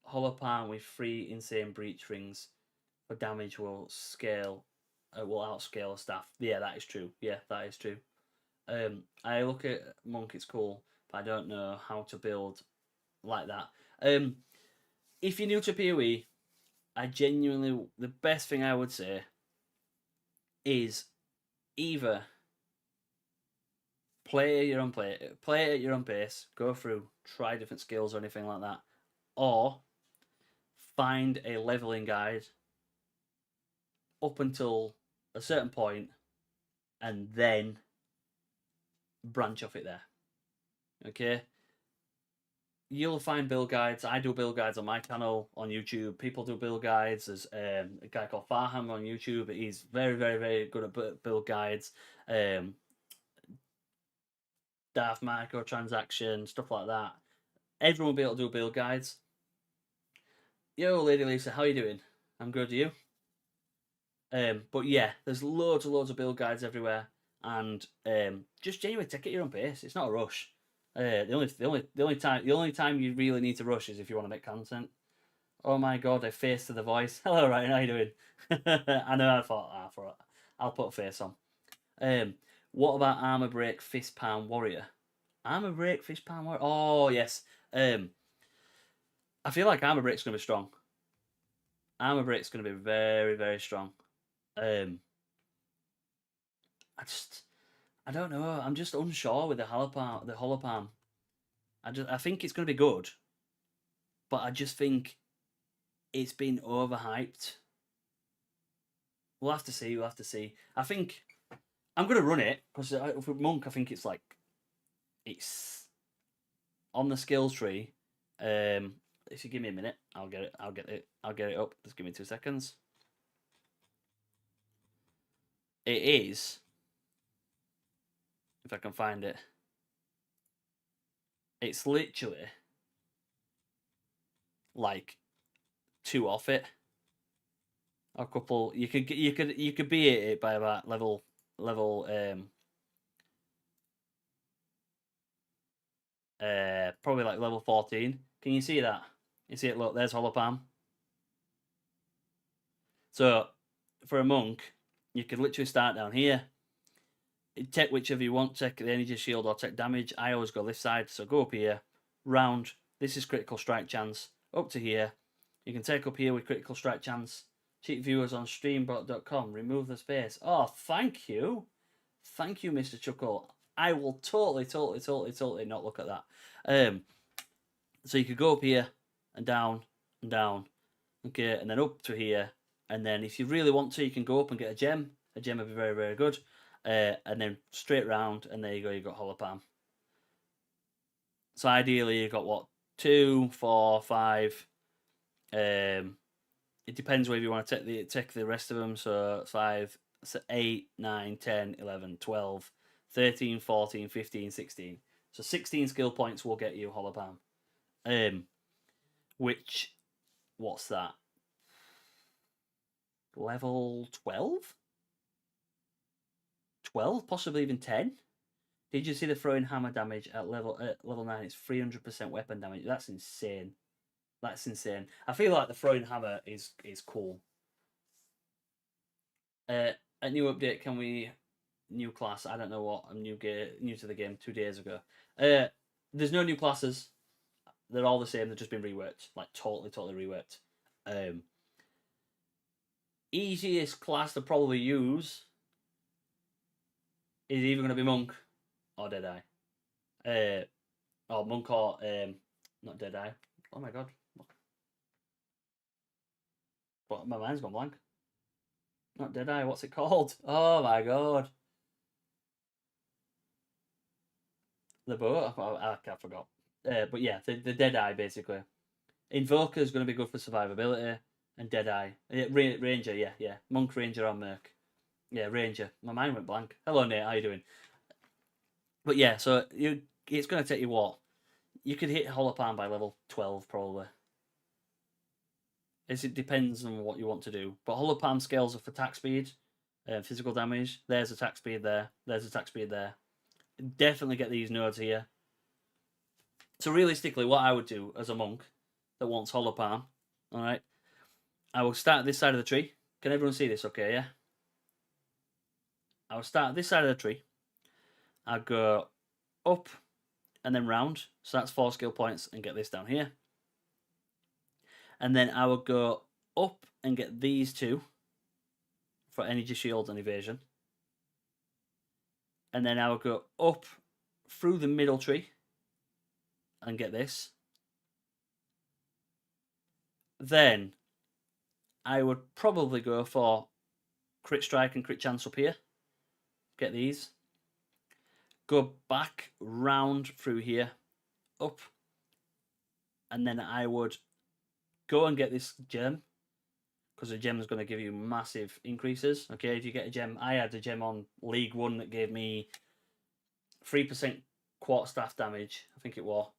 Hollow Palm with 3 insane breach rings for damage will outscale a staff. Yeah, that is true. Yeah, that is true. I look at monk, it's cool, but I don't know how to build like that. If you're new to PoE, the best thing I would say is either play at your own pace, go through, try different skills or anything like that, or find a leveling guide up until a certain point, and then branch off it there. Okay. You'll find build guides. I do build guides on my channel on YouTube. People do build guides. There's a guy called Farham on YouTube. He's very, very, very good at build guides. Daft microtransaction, stuff like that. Everyone will be able to do build guides. Yo, Lady Lisa, how you doing? I'm good, you? But yeah, there's loads and loads of build guides everywhere, and just genuinely take it at your own pace. It's not a rush. The only time you really need to rush is if you want to make content. Oh my god, I face to the voice. Hello, Ryan, how you doing? I know. I thought I'll put a face on. What about Armor Break Fist Palm Warrior? Armor Break Fist Palm Warrior. Oh yes. I feel like Armor Break's gonna be strong. Armor Break's gonna be very, very strong. I don't know. I'm just unsure with the Hollow Palm. I think it's gonna be good, but I just think it's been overhyped. We'll have to see. I think I'm gonna run it because for monk, I think it's on the skills tree. If you give me a minute, I'll get it up. Just give me 2 seconds. It is, if I can find it. It's literally like 2 off it. A couple. You could be at it by about level. Probably like level 14. Can you see that? You see it? Look, there's Hollow Palm. So for a monk, you could literally start down here. Take whichever you want. Take the energy shield or take damage. I always go this side. So go up here, round. This is critical strike chance. Up to here. You can take up here with critical strike chance. Cheat viewers on streambot.com. Remove the space. Oh, thank you. Thank you, Mr. Chuckle. I will totally not look at that. So you could go up here and down and down. Okay, and then up to here. And then if you really want to, you can go up and get a gem. A gem would be very, very good. And then straight round, and there you go, you got Hollow Palm. So ideally, you got what? 2, 4, 5. It depends whether you want to take the rest of them. So 5, 8, 9, 10, 11, 12, 13, 14, 15, 16. So 16 skill points will get you Hollow Palm. which, what's that? Level 12? 12, possibly even 10. Did you see the throwing hammer damage at level 9? It's 300% weapon damage. That's insane. That's insane. I feel like the throwing hammer is cool. A new update. Can we new class? I don't know what. I'm new to the game 2 days ago. There's no new classes. They're all the same. They've just been reworked, like totally reworked. Easiest class to probably use is either going to be monk or Deadeye. Or monk or not Deadeye. Oh my god. But my mind's gone blank. Not Deadeye, what's it called? Oh my god. The boat? I forgot. But yeah, the Deadeye basically. Invoker is going to be good for survivability, and Deadeye. Ranger, yeah. Monk, Ranger, or Merc. Yeah, Ranger. My mind went blank. Hello, Nate, how you doing? But yeah, so it's going to take you what? You could hit Hollow Palm by level 12, probably. It depends on what you want to do. But Hollow Palm scales up attack speed, physical damage. There's attack speed there. There's attack speed there. Definitely get these nodes here. So realistically, what I would do as a monk that wants Hollow Palm, all right, I will start at this side of the tree. Can everyone see this okay, yeah? I will start at this side of the tree. I'll go up and then round. So that's 4 skill points and get this down here. And then I will go up and get these 2 for energy shield and evasion. And then I will go up through the middle tree and get this. Then I would probably go for crit strike and crit chance up here. Get these. Go back round through here, up. And then I would go and get this gem, because the gem is going to give you massive increases. Okay, if you get a gem, I had a gem on League 1 that gave me 3% quarterstaff damage, I think it was.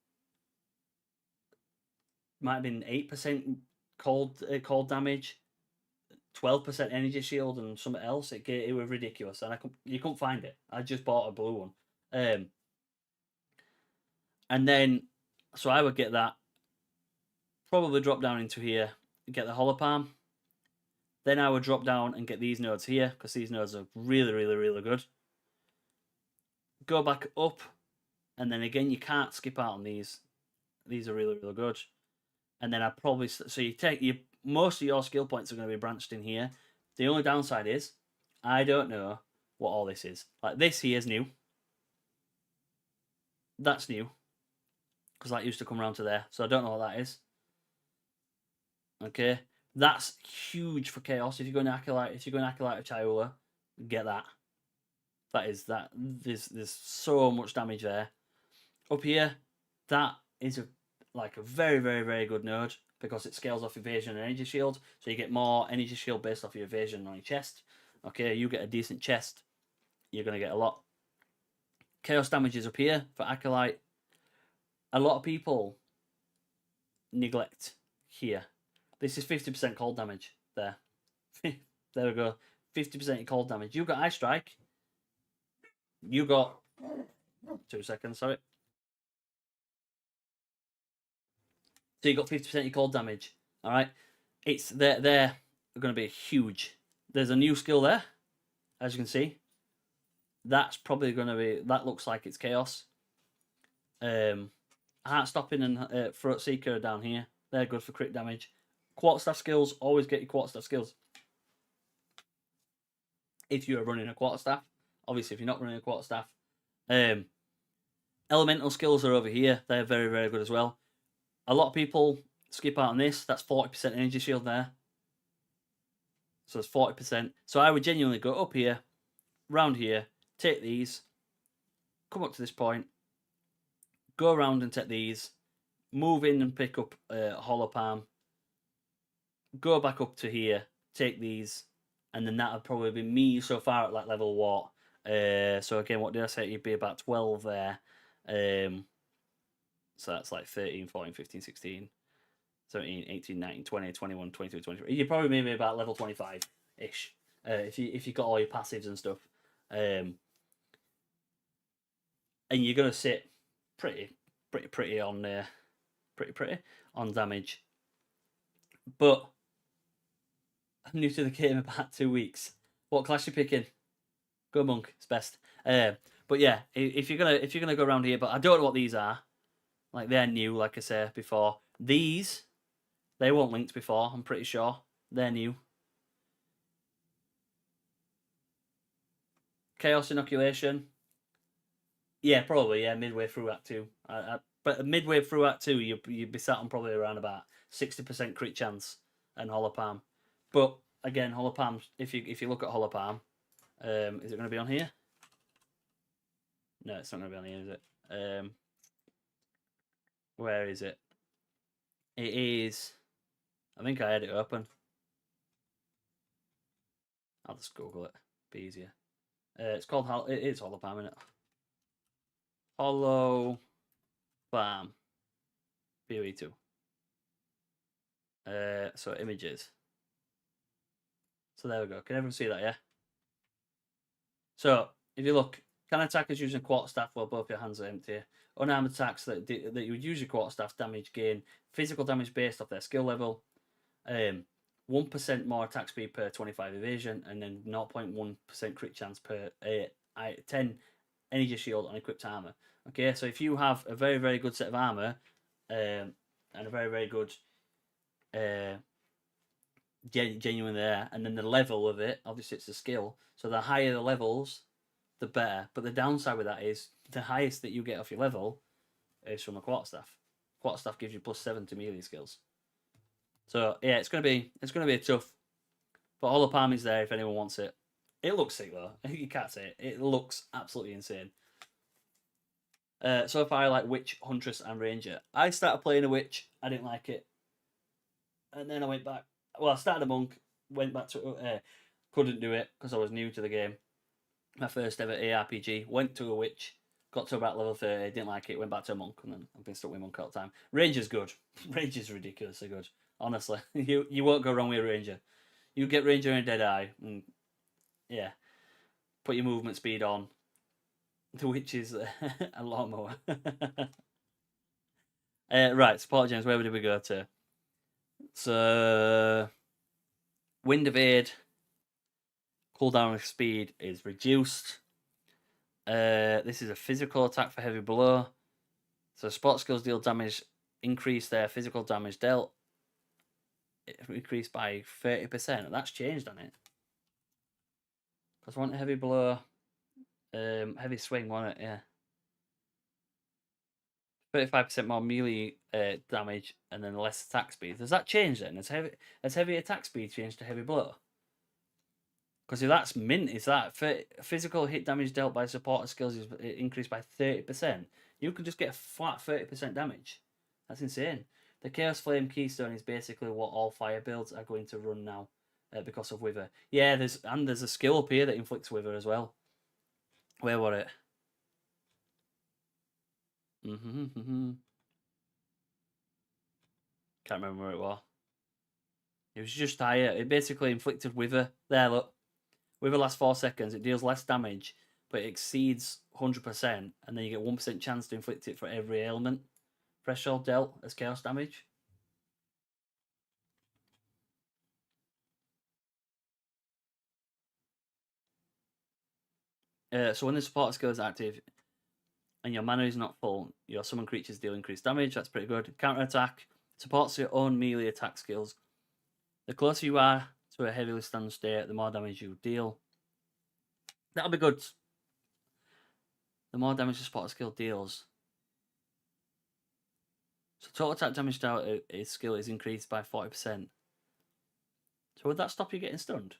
Might have been 8% cold damage, 12% energy shield, and something else. It was ridiculous, and you couldn't find it. I just bought a blue one. And then, so I would get that, probably drop down into here, get the Hollow Palm. Then I would drop down and get these nodes here, because these nodes are really good. Go back up, and then again, you can't skip out on these. These are really good. And then I probably, so you take most of your skill points are going to be branched in here. The only downside is, I don't know what all this is. Like this here is new. That's new, because that used to come around to there. So I don't know what that is. Okay, that's huge for chaos. If you're going to Acolyte, of Chaiula, get that. That is that. There's so much damage there. Up here, that is like a very good node, because it scales off evasion and energy shield. So you get more energy shield based off your evasion on your chest. Okay, you get a decent chest, you're going to get a lot. Chaos damage is up here for Acolyte. A lot of people neglect here. This is 50% cold damage there. There we go. 50% cold damage. You got Ice Strike. You got 2 seconds, sorry. So you got 50% cold damage. Alright. It's they're going to be huge. There's a new skill there, as you can see. That's probably going to be, that looks like it's chaos. Heart Stopping and Throat Seeker are down here. They're good for crit damage. Quarterstaff skills, always get your quarterstaff skills if you are running a quarterstaff. Obviously, if you're not running a quarterstaff. Elemental skills are over here. They're very good as well. A lot of people skip out on this. That's 40% energy shield there. So it's 40%. So I would genuinely go up here, round here, take these, come up to this point, go around and take these, move in and pick up Hollow Palm, go back up to here, take these, and then that would probably be me so far at like level what? So again, what did I say? You'd be about 12 there. So that's like 13, 14, 15, 16, 17, 18, 19, 20, 21, 22, 23. You're probably maybe about level 25-ish if you got all your passives and stuff. And you're going to sit pretty on pretty on damage. But I'm new to the game about 2 weeks. What class you picking? Go monk, it's best. But yeah, if you're gonna go around here, but I don't know what these are. Like they're new, like I said before. These they weren't linked before. I'm pretty sure they're new. Chaos inoculation. Yeah, probably. Yeah, midway through Act 2. But midway through Act 2, you'd be sat on probably around about 60% crit chance and hollow palm. But again, hollow palm. If you look at hollow palm, is it going to be on here? No, it's not going to be on here, is it? Where is it? It is. I think I had it open. I'll just Google it. Be easier. It's called. It is hollow palm, isn't it? Hollow palm. PoE2. So images. So there we go. Can everyone see that? Yeah. So if you look, can attackers using quarterstaff while both your hands are empty? Unarmed attacks that you would use your quarterstaff damage gain physical damage based off their skill level. 1% more attack speed per 25 evasion, and then 0.1% crit chance per 10 energy shield on equipped armor. Okay, so if you have a very, very good set of armor and a very, very good genuine there, and then the level of it, obviously it's a skill, so the higher the levels, the better. But the downside with that is the highest that you get off your level is from a quarterstaff. Quarterstaff gives you +7 to melee skills. So yeah, it's gonna be a tough. But hollow palm is there if anyone wants it. It looks sick though. You can't say it. It looks absolutely insane. So far I like witch, huntress, and ranger. I started playing a witch. I didn't like it, and then I went back. Well, I started a monk. Went back to couldn't do it because I was new to the game. My first ever ARPG. Went to a witch. Got to about level 30. Didn't like it. Went back to a monk, and then I've been stuck with monk all the time. Ranger's good. Ranger's ridiculously good. Honestly, you won't go wrong with a ranger. You get ranger and dead eye, and yeah, put your movement speed on. The witch is a lot more. Right, support gens. Where did we go to? So, Wind of Aid. Cooldown of speed is reduced. This is a physical attack for heavy blow. So spot skills deal damage, increase their physical damage dealt. It increased by 30%. That's changed on it. Because I want a heavy blow, heavy swing, wasn't it? Yeah. 35% more melee damage and then less attack speed. Does that change then? Has heavy attack speed changed to heavy blow? Because if that's mint, is that physical hit damage dealt by supporter skills is increased by 30%? You can just get a flat 30% damage. That's insane. The Chaos Flame Keystone is basically what all fire builds are going to run now because of Wither. Yeah, there's a skill up here that inflicts Wither as well. Where was it? Can't remember where it was. It was just higher. It basically inflicted Wither. There, look. Wither lasts 4 seconds. It deals less damage, but it exceeds 100%, and then you get 1% chance to inflict it for every ailment threshold dealt as chaos damage. So when the supporter skill is active and your mana is not full, your summon creatures deal increased damage. That's pretty good. Counter attack supports your own melee attack skills. The closer you are to a heavily stunned state, the more damage you deal. That'll be good. The more damage the supporter skill deals. So total attack damage to his skill is increased by 40%. So would that stop you getting stunned?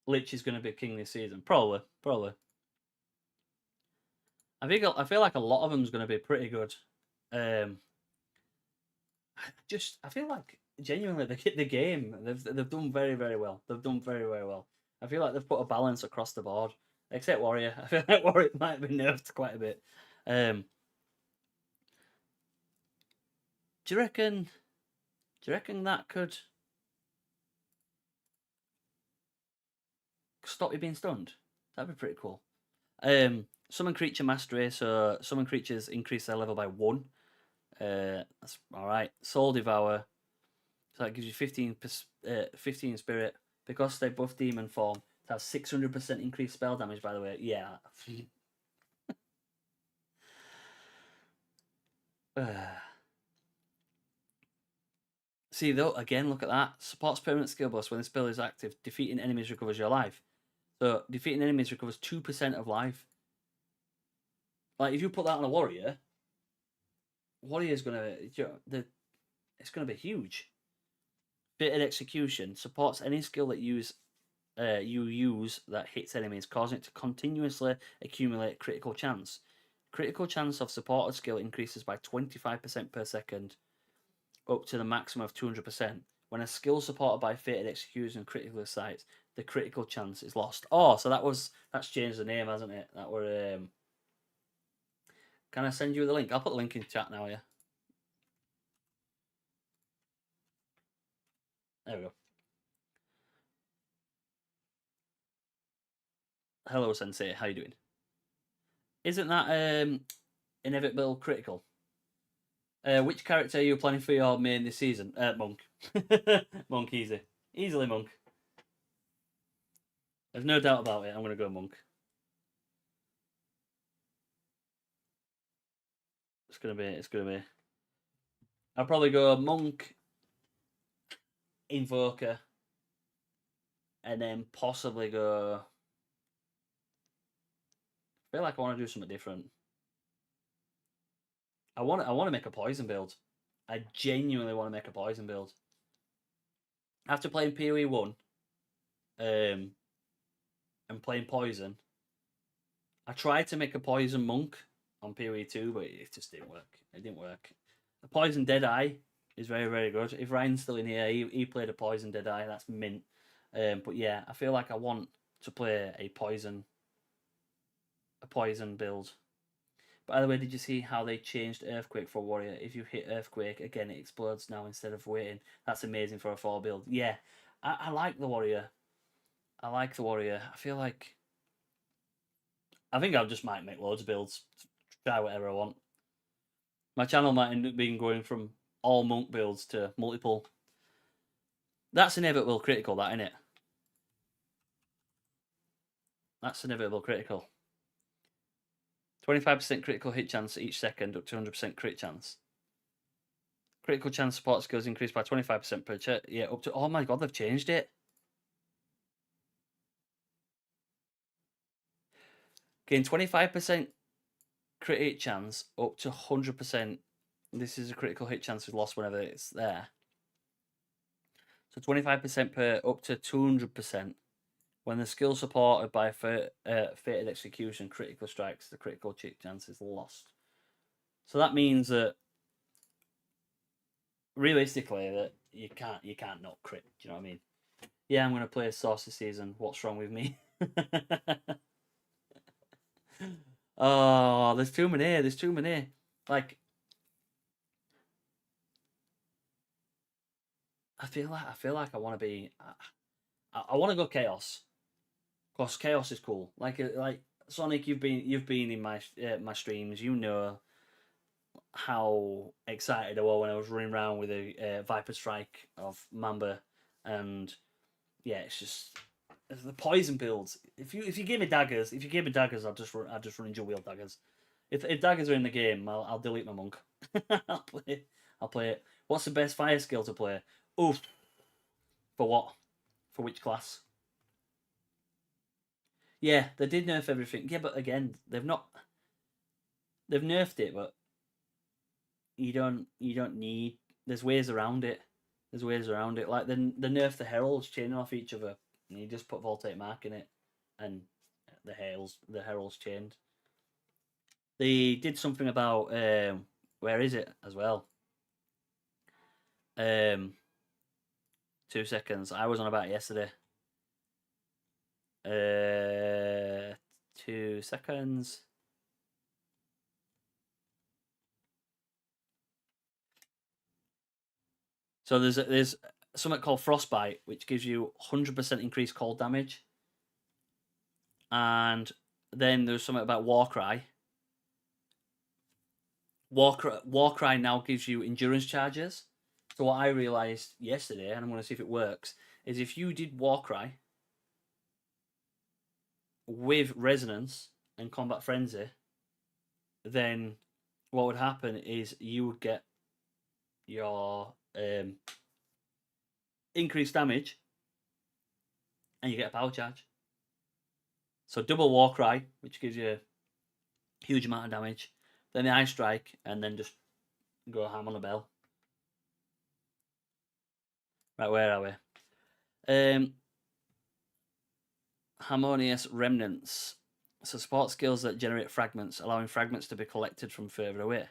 Lich is going to be king this season. Probably. I feel like a lot of them is going to be pretty good. I feel like genuinely the game they've done very, very well. They've done very, very well. I feel like they've put a balance across the board. Except Warrior. I feel like Warrior might have been nerfed quite a bit. Do you reckon? Do you reckon that could stop you being stunned? That'd be pretty cool. Summon creature mastery, so summon creatures increase their level by 1. That's all right. Soul Devour, so that gives you 15 spirit. Because they buff demon form, it has 600% increased spell damage, by the way. Yeah. See, though, again, look at that. Supports permanent skill boost when the spell is active. Defeating enemies recovers your life. So, defeating enemies recovers 2% of life. Like, if you put that on a warrior, warrior's going to... It's going to be huge. Fated Execution supports any skill that you use that hits enemies, causing it to continuously accumulate critical chance. Critical chance of supported skill increases by 25% per second, up to the maximum of 200%. When a skill supported by Fated Execution critical sites, the critical chance is lost. Oh, so that's changed the name, hasn't it? That were. Can I send you the link? I'll put the link in chat now. Yeah. There we go. Hello, Sensei. How you doing? Isn't that inevitable critical? Which character are you planning for your main this season? Monk. Monk, easily Monk. There's no doubt about it. I'm gonna go Monk. It's gonna be. I'll probably go Monk, Invoker, and then possibly go. I feel like I want to do something different. I want to make a poison build. I genuinely want to make a poison build. After playing PoE 1, and playing poison, I tried to make a poison monk on PoE 2, but it just didn't work. It didn't work. The poison Deadeye is very, very good. If Ryan's still in here, he played a poison Deadeye. That's mint. But yeah, I feel like I want to play a poison build. By the way, did you see how they changed Earthquake for Warrior? If you hit Earthquake, again, it explodes now instead of waiting. That's amazing for a 4 build. Yeah, I like the Warrior. I feel like... I think I just might make loads of builds. Try whatever I want. My channel might end up being going from all monk builds to multiple. That's inevitable critical, that, isn't it? That's inevitable critical. 25% critical hit chance each second, up to 100% crit chance. Critical chance support skills increased by 25% per check. Yeah, up to... Oh my god, they've changed it. Gain 25% crit hit chance, up to 100%. This is a critical hit chance with loss whenever it's there. So 25% per up to 200%. When the skill supported by fated execution critical strikes, the critical hit chance is lost. So that means that realistically that you can't not crit. Do you know what I mean? Yeah, I'm gonna play Source this season. What's wrong with me? Oh, there's too many. There's too many. Like, I feel like I want to be. I want to go Chaos. Cause Chaos is cool. Like Sonic, you've been in my streams. You know how excited I was when I was running around with a Viper Strike of Mamba, and yeah, it's just the poison builds. If you give me daggers, I'll just run dual wield daggers. If daggers are in the game, I'll delete my monk. I'll play it. What's the best fire skill to play? Oof. For what? For which class? Yeah, they did nerf everything. Yeah, but again, they've nerfed it, but you don't need. There's ways around it. Like the nerf the heralds chaining off each other, and you just put voltaic mark in it, and the heralds chained. They did something about where is it as well? 2 seconds. I was on about it yesterday. 2 seconds. So there's something called Frostbite, which gives you 100% increased cold damage. And then there's something about Warcry. Warcry now gives you endurance charges. So what I realised yesterday, and I'm going to see if it works, is if you did Warcry with Resonance and Combat Frenzy, then what would happen is you would get your increased damage and you get a power charge. So double Warcry, which gives you a huge amount of damage, then the Ice Strike, and then just go ham on the bell. Right, where are we? Harmonious Remnants. So support skills that generate fragments, allowing fragments to be collected from further away.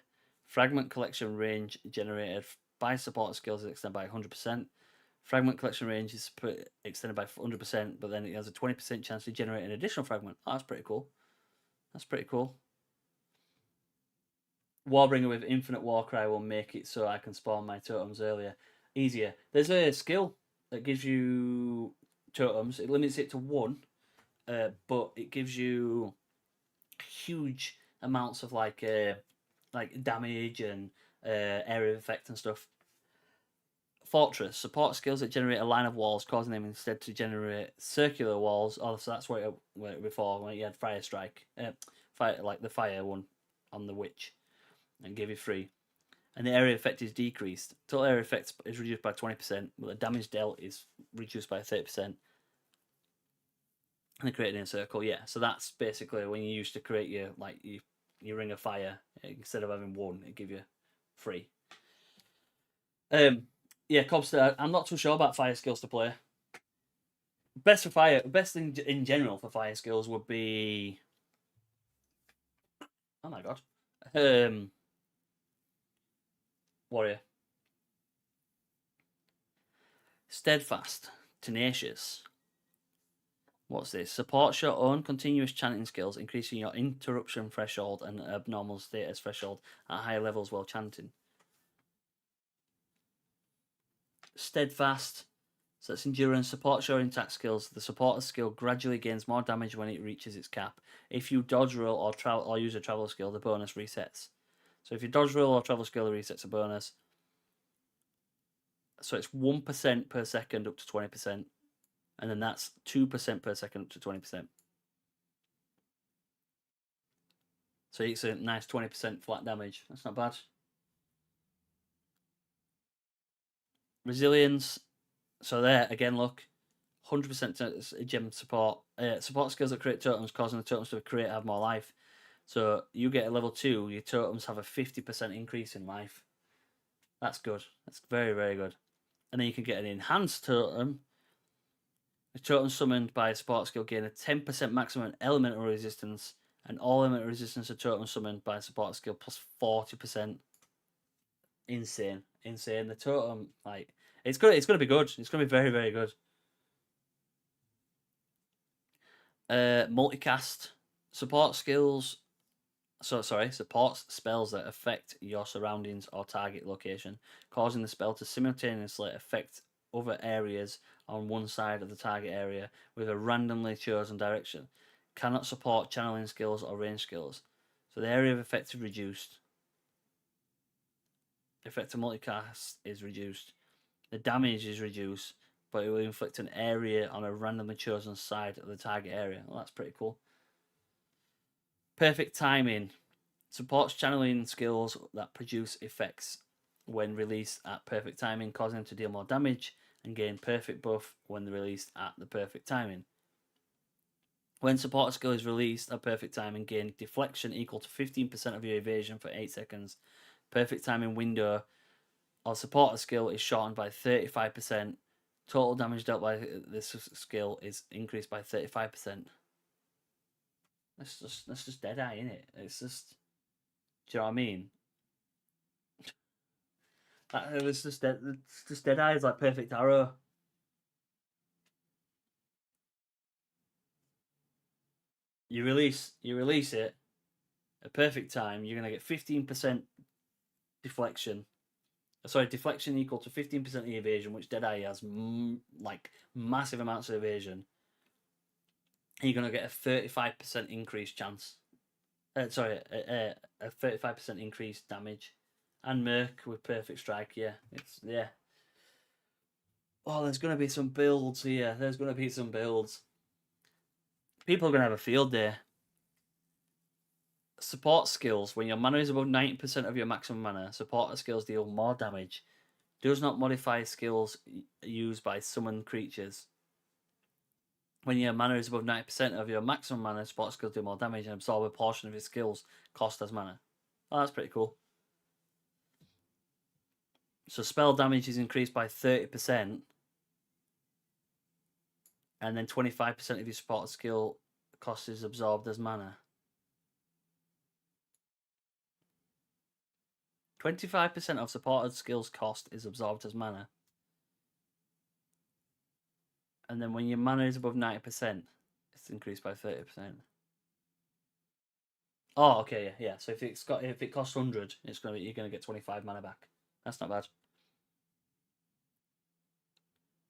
Fragment collection range generated by support skills is extended by 100%. Fragment collection range is extended by 100%, but then it has a 20% chance to generate an additional fragment. Oh, that's pretty cool. That's pretty cool. Warbringer with Infinite Warcry will make it so I can spawn my totems easier. There's a skill that gives you totems. It limits it to 1, but it gives you huge amounts of like damage and area of effect and stuff. Fortress support skills that generate a line of walls, causing them instead to generate circular walls. Oh, so that's where it before when you had Fire Strike, fire like the fire one on the witch, and give you 3. And the area effect is decreased. Total area effect is reduced by 20%, but the damage dealt is reduced by 30%. And they created in a circle, yeah. So that's basically when you used to create your ring of fire. Instead of having 1, it give you 3. Yeah, Cobster. I'm not too sure about fire skills to play. Best thing in general for fire skills would be. Oh my god. Warrior. Steadfast, tenacious. What's this? Supports your own continuous chanting skills, increasing your interruption threshold and abnormal status threshold at higher levels while chanting. Steadfast. So that's endurance. Supports your intact skills. The supporter skill gradually gains more damage when it reaches its cap. If you dodge roll or use a travel skill, the bonus resets. So if you dodge roll or travel skill, it resets a bonus. So it's 1% per second up to 20%. And then that's 2% per second up to 20%. So it's a nice 20% flat damage. That's not bad. Resilience. So there, again, look. 100% gem support. Support skills that create totems, causing the totems to create have more life. So you get a level 2, your totems have a 50% increase in life. That's good. That's very, very good. And then you can get an enhanced totem. A totem summoned by a support skill gain a 10% maximum elemental resistance, and all elemental resistance to totem summoned by a support skill plus 40%. Insane. The totem, like, it's good. It's going to be good. It's going to be very, very good. Multicast support skills. Supports spells that affect your surroundings or target location, causing the spell to simultaneously affect other areas on one side of the target area with a randomly chosen direction. Cannot support channeling skills or range skills. So the area of effect is reduced. Effect of multicast is reduced. The damage is reduced, but it will inflict an area on a randomly chosen side of the target area. Well, that's pretty cool. Perfect timing. Supports channeling skills that produce effects when released at perfect timing, causing them to deal more damage and gain perfect buff when released at the perfect timing. When support skill is released at perfect timing, gain deflection equal to 15% of your evasion for 8 seconds. Perfect timing window or supporter skill is shortened by 35%. Total damage dealt by this skill is increased by 35%. That's just Deadeye, innit? It's just, do you know what I mean? It's just Deadeye is like perfect arrow. You release it at perfect time. You're gonna get 15% deflection. Sorry, deflection equal to 15% of the evasion, which Deadeye has like massive amounts of evasion. And you're gonna get a 35% increased chance. A 35% increased damage. And Merc with perfect strike. Yeah, yeah. Oh, there's gonna be some builds here. There's gonna be some builds. People are gonna have a field day. Support skills. When your mana is above 90% of your maximum mana, supporter skills deal more damage. Does not modify skills used by summoned creatures. When your mana is above 90% of your maximum mana, support skills do more damage and absorb a portion of your skills cost as mana. Oh, that's pretty cool. So spell damage is increased by 30%, and then 25% of your support skill cost is absorbed as mana. 25% of supported skills cost is absorbed as mana. And then when your mana is above 90%, it's increased by 30%. Oh, okay, yeah. So if it costs 100, you're gonna get 25 mana back. That's not bad.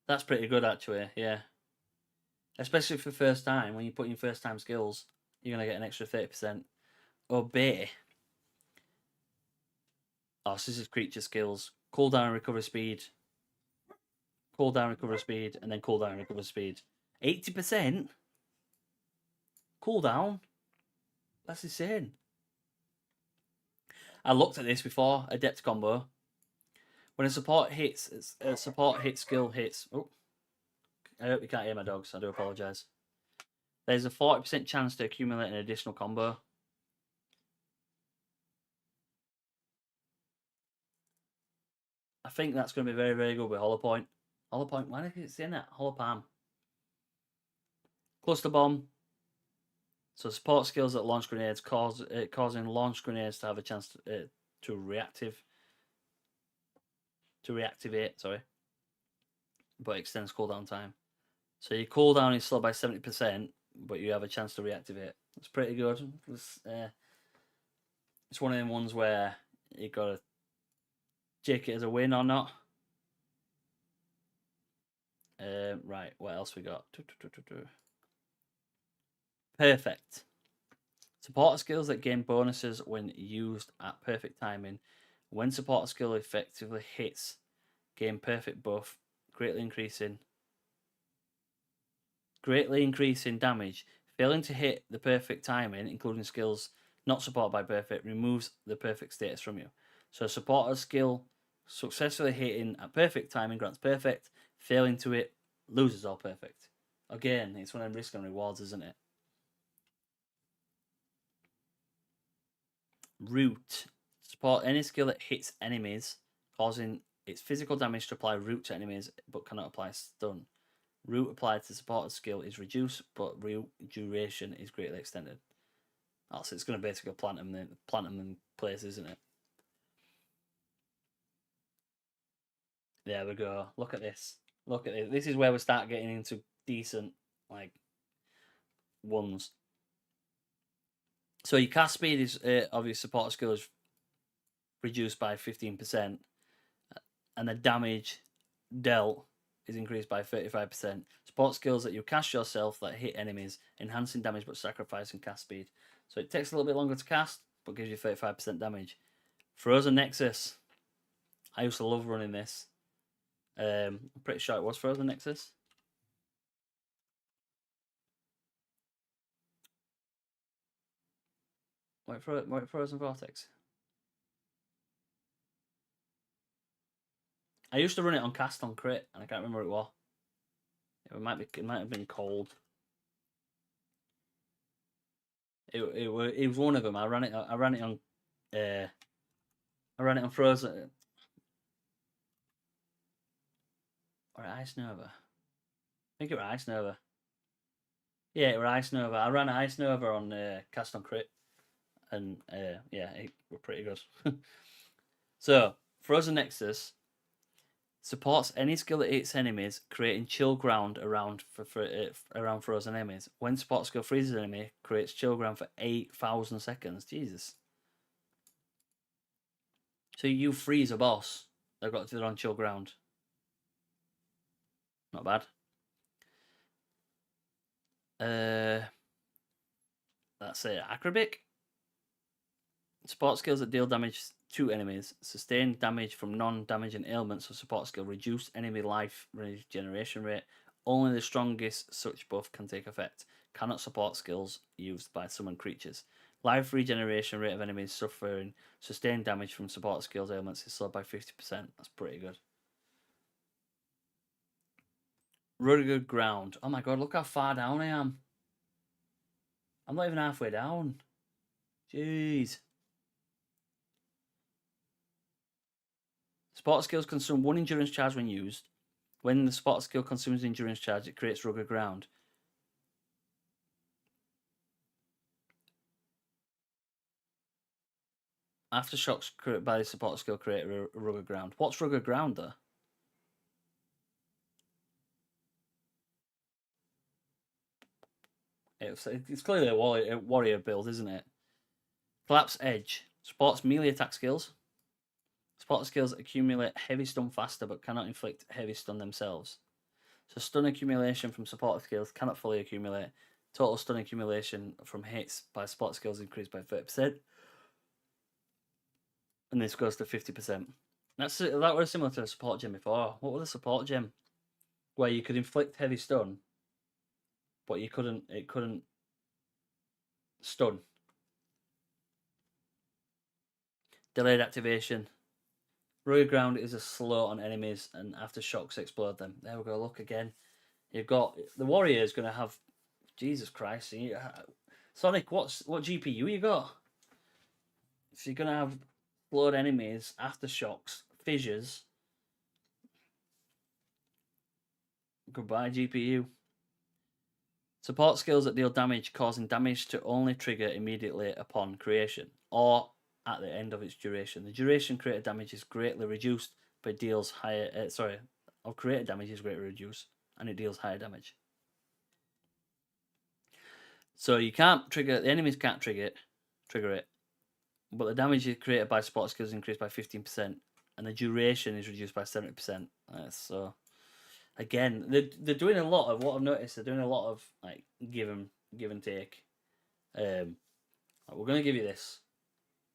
That's pretty good actually, yeah. Especially for first time, when you put in first time skills, you're gonna get an extra 30%. Obey. Oh, so this is creature skills. Cooldown, recover speed. Cooldown, recover speed, and then cooldown, recover speed. 80%? Cooldown? That's insane. I looked at this before, Adept combo. When a support skill hits. Oh, I hope you can't hear my dogs. I do apologise. There's a 40% chance to accumulate an additional combo. I think that's going to be very, very good with Hollow Point. Hollow Point, why did it say that? Hollow Palm. Cluster Bomb. So support skills that launch grenades causing launch grenades to have a chance to reactivate. Sorry, but extends cooldown time. So your cooldown is slowed by 70%, but you have a chance to reactivate. It's pretty good. It's one of them ones where you gotta take it as a win or not. Right, what else we got? Perfect. Supporter skills that gain bonuses when used at perfect timing. When supporter skill effectively hits, gain perfect buff, greatly increasing damage. Failing to hit the perfect timing, including skills not supported by perfect, removes the perfect status from you. So supporter skill successfully hitting at perfect timing grants perfect. Failing to it loses all perfect. Again, it's one of them risk and rewards, isn't it? Root. Support any skill that hits enemies, causing its physical damage to apply root to enemies, but cannot apply stun. Root applied to supported skill is reduced, but root duration is greatly extended. Oh, so it's going to basically plant them in place, isn't it? There we go. Look at this. Look at this. This is where we start getting into decent, like, ones. So your cast speed is of your support skill is reduced by 15%, and the damage dealt is increased by 35%. Support skills that you cast yourself that hit enemies, enhancing damage but sacrificing cast speed. So it takes a little bit longer to cast, but gives you 35% damage. Frozen Nexus. I used to love running this. I'm pretty sure it was Frozen Nexus. Wait, Frozen Vortex. I used to run it on cast on crit, and I can't remember what it was. It might have been cold. It was one of them. I ran it on Frozen or Ice Nova. I think it was Ice Nova. Yeah, it was Ice Nova. I ran Ice Nova on cast on crit, and yeah, it were pretty good. So Frozen Nexus, Supports any skill that hits enemies, creating chill ground around frozen enemies. When support skill freezes an enemy, creates chill ground for 8,000 seconds. Jesus. So you freeze a boss, they've got to do it on chill ground. Not bad. That's it. Acrobic. Support skills that deal damage to enemies. Sustain damage from non-damaging ailments of support skill. Reduce enemy life regeneration rate. Only the strongest such buff can take effect. Cannot support skills used by summoned creatures. Life regeneration rate of enemies suffering sustained damage from support skills ailments is slowed by 50%. That's pretty good. Rugged ground. Oh my god, look how far down I am. I'm not even halfway down. Jeez. Support skills consume 1 endurance charge when used. When the support skill consumes endurance charge, it creates rugged ground. Aftershocks created by the support skill create rugged ground. What's rugged ground, though? It's clearly a warrior build, isn't it? Collapse Edge. Supports melee attack skills. Support skills accumulate heavy stun faster but cannot inflict heavy stun themselves. So stun accumulation from support skills cannot fully accumulate. Total stun accumulation from hits by support skills increased by 30%. And this goes to 50%. That was similar to a support gem before. What was the support gem? Where you could inflict heavy stun, but it couldn't stun. Delayed activation. Rugged ground is a slow on enemies, and aftershocks explode them. There we go. Look again. You've got the warrior is going to have. Jesus Christ, Sonic. What GPU you got? So you're going to have explode enemies, aftershocks, fissures. Goodbye GPU. Support skills that deal damage, causing damage to only trigger immediately upon creation or at the end of its duration. The duration created damage is greatly reduced, but deals higher. Created damage is greatly reduced, and it deals higher damage. So you can't trigger. The enemies can't trigger it, but the damage created by support skills is increased by 15%, and the duration is reduced by 70%. So again, they're doing a lot of what I've noticed. They're doing a lot of like give and take. We're going to give you this,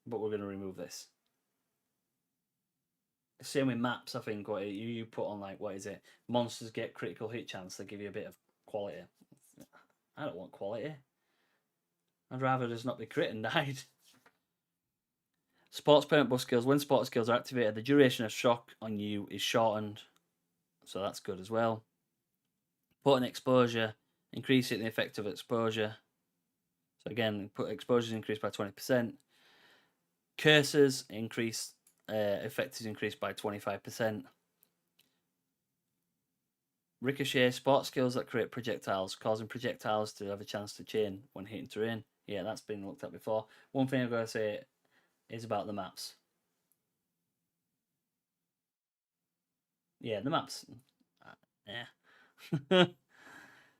but we're going to remove this. Same with maps, I think. What you put on, like, what is it? Monsters get critical hit chance. They give you a bit of quality. I don't want quality. I'd rather just not be crit and died. Sports parent buff skills. When sports skills are activated, the duration of shock on you is shortened. So that's good as well. Put an exposure. Increase it the effect of exposure. So again, put exposures increased by 20%. Curses increase. Effect is increased by 25%. Ricochet, sport skills that create projectiles, causing projectiles to have a chance to chain when hitting terrain. Yeah, that's been looked at before. One thing I've got to say is about the maps. Yeah, the maps. Yeah.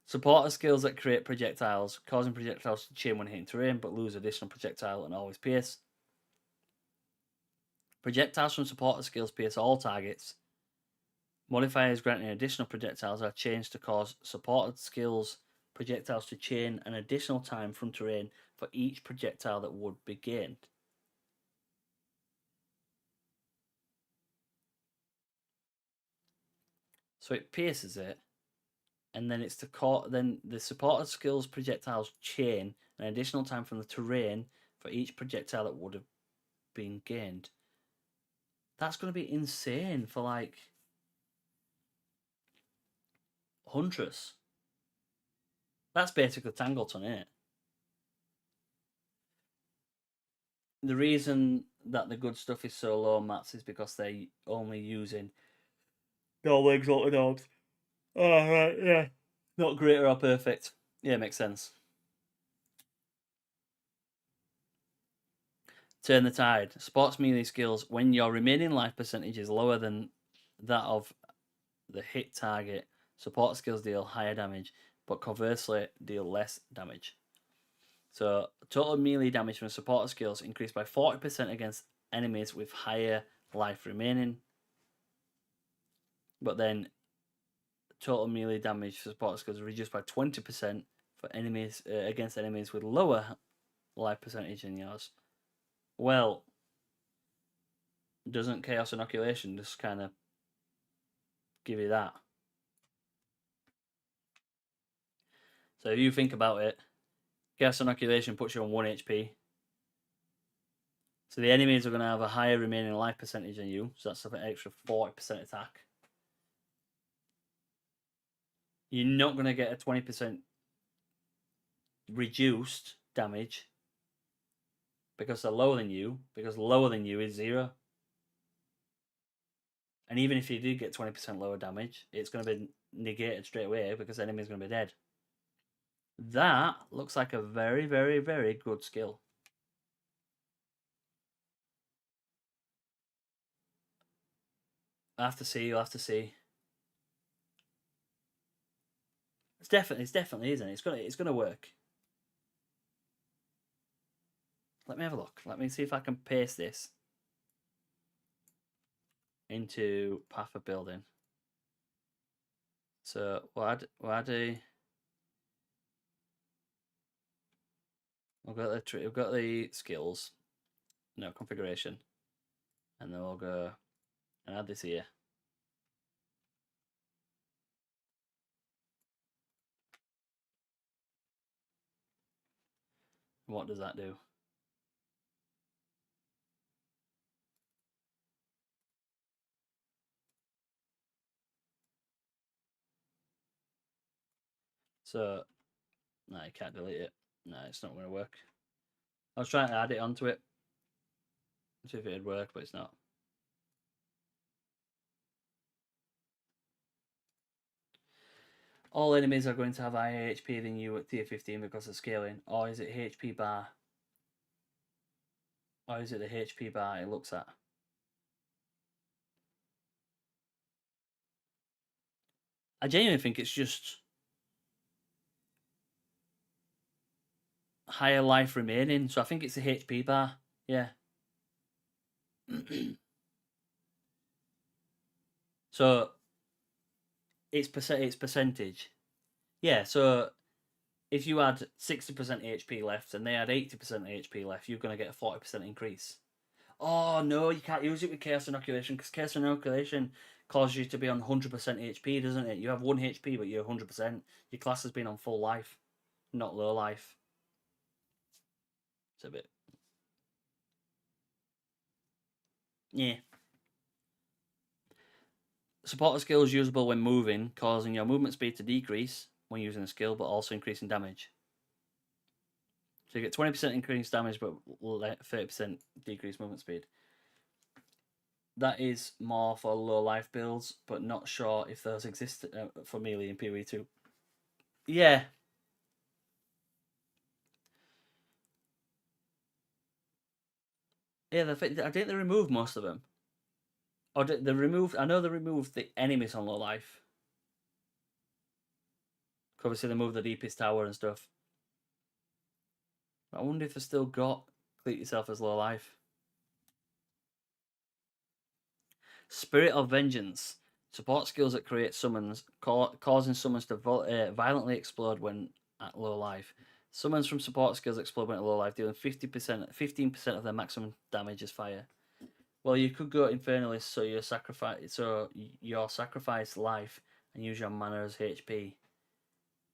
Supporter skills that create projectiles, causing projectiles to chain when hitting terrain, but lose additional projectile and always pierce. Projectiles from supporter skills pierce all targets. Modifiers granting additional projectiles are changed to cause supported skills projectiles to chain an additional time from terrain for each projectile that would be gained. So it pierces it, and then it's then the supported skills projectiles chain an additional time from the terrain for each projectile that would have been gained. That's going to be insane for like Huntress. That's basically Tangleton, isn't it? The reason that the good stuff is so low on mats is because they're only using normal exalted orbs. Oh, right, yeah. Not greater or perfect. Yeah, makes sense. Turn the tide. Sports melee skills when your remaining life percentage is lower than that of the hit target. Support skills deal higher damage, but conversely deal less damage. So total melee damage from support skills increased by 40% against enemies with higher life remaining. But then total melee damage for support skills reduced by 20% for enemies against enemies with lower life percentage than yours. Well, doesn't Chaos Inoculation just kind of give you that? So if you think about it, Chaos Inoculation puts you on 1 HP. So the enemies are going to have a higher remaining life percentage than you. So that's an extra 40% attack. You're not going to get a 20% reduced damage because they're lower than you, because lower than you is 0. And even if you do get 20% lower damage, it's going to be negated straight away because the enemy's going to be dead. That looks like a very, very, very good skill. I'll have to see, you'll have to see. It's definitely, isn't it? It's gonna work. Let me have a look. Let me see if I can paste this into Path of Building. So we'll do? We've got the skills, no configuration, and then we'll go and add this here. What does that do? So no, you can't delete it. No, it's not going to work. I was trying to add it onto it, see if it'd work, but it's not. All enemies are going to have higher HP than you at tier 15 because of scaling, or is it HP bar? Or is it the HP bar it looks at? I genuinely think it's just higher life remaining, so I think it's the HP bar. Yeah. So it's percentage. Yeah, so if you had 60% HP left and they had 80% HP left, you're going to get a 40% increase. Oh, no, you can't use it with Chaos Inoculation because Chaos Inoculation causes you to be on 100% HP, doesn't it? You have 1 HP, but you're 100%. Your class has been on full life, not low life. It's a bit. Yeah. Supporter skill is usable when moving, causing your movement speed to decrease when using a skill, but also increasing damage. So you get 20% increased damage, but 30% decreased movement speed. That is more for low life builds, but not sure if those exist for melee in PoE 2. Yeah. Yeah, I think they removed most of them. Or they removed? I know they removed the enemies on low life. Obviously, they moved the deepest tower and stuff. I wonder if they still got Cleat Yourself as low life. Spirit of Vengeance. Support skills that create summons, causing summons to violently explode when at low life. Summons from support skills explode when at low life, dealing 15% of their maximum damage as fire. Well, you could go Infernalist, so your sacrifice life and use your mana as HP.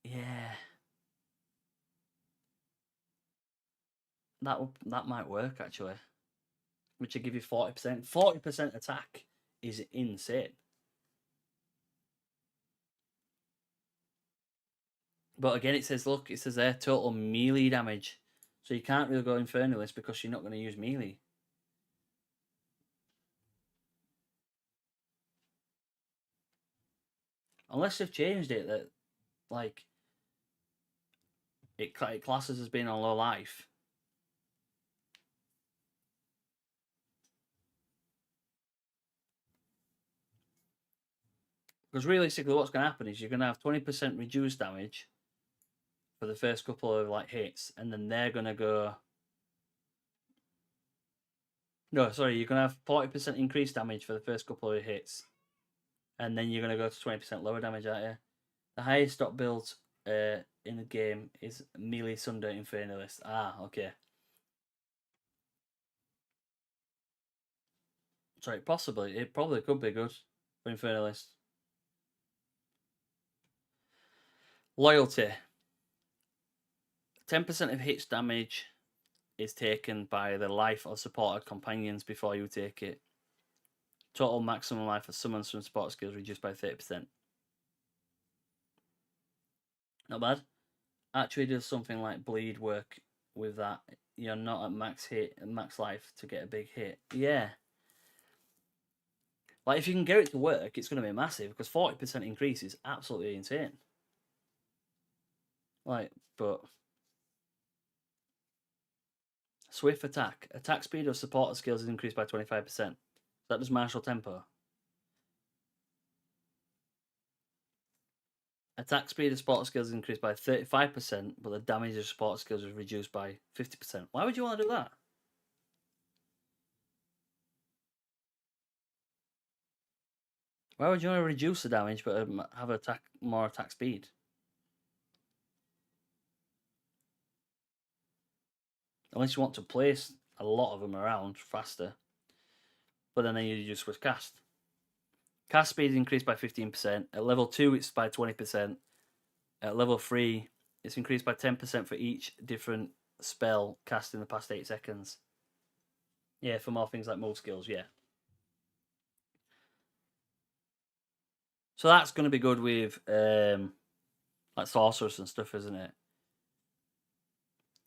Yeah, that might work actually. Which would give you 40%. 40% attack is insane. But again, it says there total melee damage. So you can't really go Infernalist because you're not going to use melee. Unless they've changed it that, like, it classes as being on low life. Because realistically, what's going to happen is you're going to have 20% reduced damage for the first couple of like hits, and then they're going to go. No, sorry, you're going to have 40% increased damage for the first couple of hits, and then you're going to go to 20% lower damage, aren't you? The highest stock build in the game is Melee Sunder Infernalist. Ah, okay. Sorry, possibly. It probably could be good for Infernalist. Loyalty. 10% of hits damage is taken by the life of supported companions before you take it. Total maximum life of summons from support skills reduced by 30%. Not bad. Actually does something like bleed work with that. You're not at max life to get a big hit. Yeah. Like, if you can get it to work, it's going to be massive, because 40% increase is absolutely insane. Like, but... Swift attack. Attack speed of supporter skills is increased by 25%. That does martial tempo. Attack speed of supporter skills is increased by 35%, but the damage of supporter skills is reduced by 50%. Why would you want to do that? Why would you want to reduce the damage but have more attack speed? Unless you want to place a lot of them around faster. But then you just switch cast. Cast speed is increased by 15%. At level 2, it's by 20%. At level 3, it's increased by 10% for each different spell cast in the past 8 seconds. Yeah, for more things like move skills, yeah. So that's going to be good with like sorcerers and stuff, isn't it?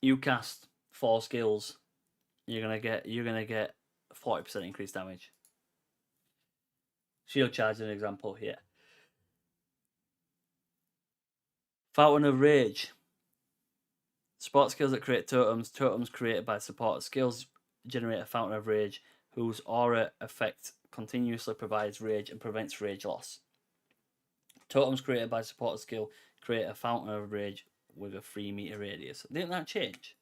You cast 4 skills, you're gonna get 40% increased damage. Shield charge is an example here. Fountain of Rage. Support skills that create totems. Totems created by supported skills generate a Fountain of Rage, whose aura effect continuously provides rage and prevents rage loss. Totems created by supported skill create a Fountain of Rage with a 3-meter radius. Didn't that change?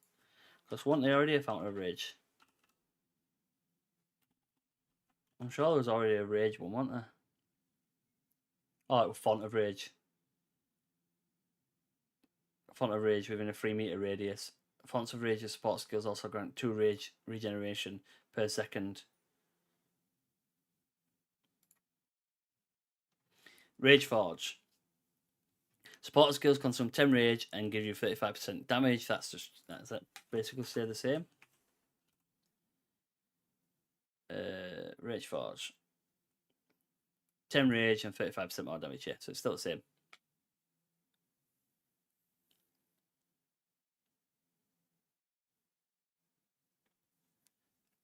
Because wasn't there already a Fountain of Rage? I'm sure there was already a Rage one, wasn't there? Oh, it was Font of Rage. Font of Rage within a 3-meter radius. Fonts of Rage's support skills also grant 2 rage regeneration per second. Rage Forge. Supporter skills consume 10 rage and give you 35% damage. That's basically stay the same. Rage Forge. 10 rage and 35% more damage, yeah, so it's still the same.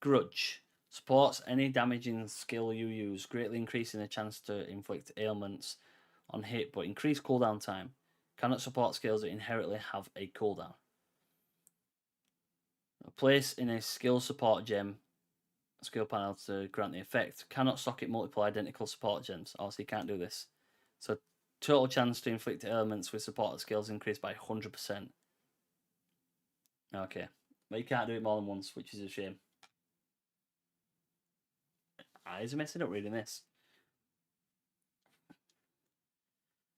Grudge. Supports any damaging skill you use, greatly increasing the chance to inflict ailments on hit, but increase cooldown time. Cannot support skills that inherently have a cooldown. Place in a skill support gem skill panel to grant the effect. Cannot socket multiple identical support gems. Obviously, you can't do this. So, total chance to inflict ailments with supported skills increased by 100%. Okay. But you can't do it more than once, which is a shame. Eyes are messing up reading this.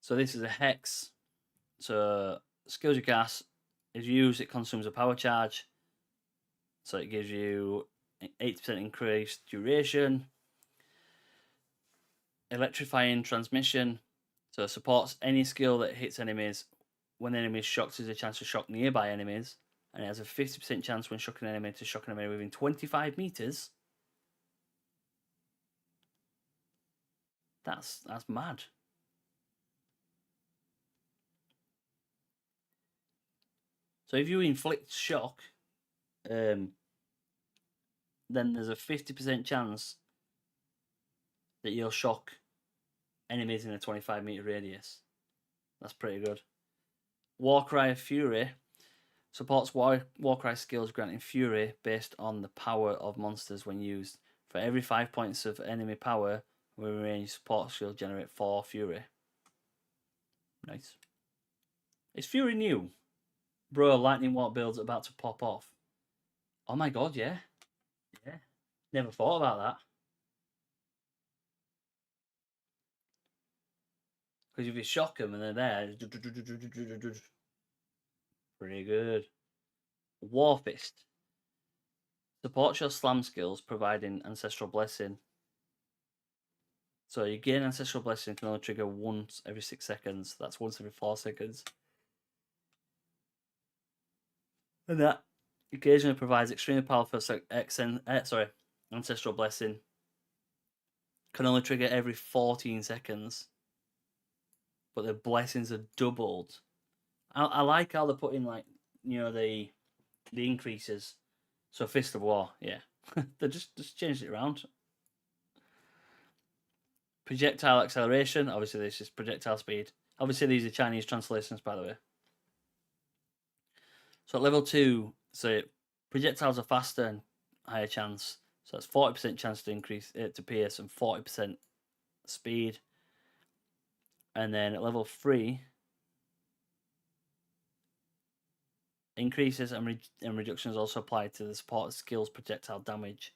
So this is a hex. So skills you cast, if you use it, consumes a power charge. So it gives you 80% increased duration. Electrifying transmission. So it supports any skill that hits enemies. When the enemy is shocked, there's a chance to shock nearby enemies. And it has a 50% chance when shocking an enemy to shock an enemy within 25 meters. That's mad. So if you inflict shock, then there's a 50% chance that you'll shock enemies in a 25-meter radius. That's pretty good. Warcry of Fury supports Warcry skills granting Fury based on the power of monsters when used. For every 5 points of enemy power When range, support skill generate 4 Fury. Nice. Is Fury new? Bro, Lightning Warp build's about to pop off. Oh my god, yeah. Yeah. Never thought about that. Because if you shock them and they're there, pretty good. War Fist. Supports your slam skills, providing Ancestral Blessing. So you gain Ancestral Blessing can only trigger once every 6 seconds. That's once every 4 seconds. And that occasionally provides extremely powerful Ancestral Blessing. Can only trigger every 14 seconds. But the blessings are doubled. I like how they're putting, like, you know, the increases. So Fist of War, yeah. They just changed it around. Projectile acceleration. Obviously, this is projectile speed. Obviously, these are Chinese translations, by the way. So at level 2, so projectiles are faster and higher chance. So that's 40% chance to increase it to pierce and 40% speed. And then at level 3, increases and reductions also apply to the support skills projectile damage.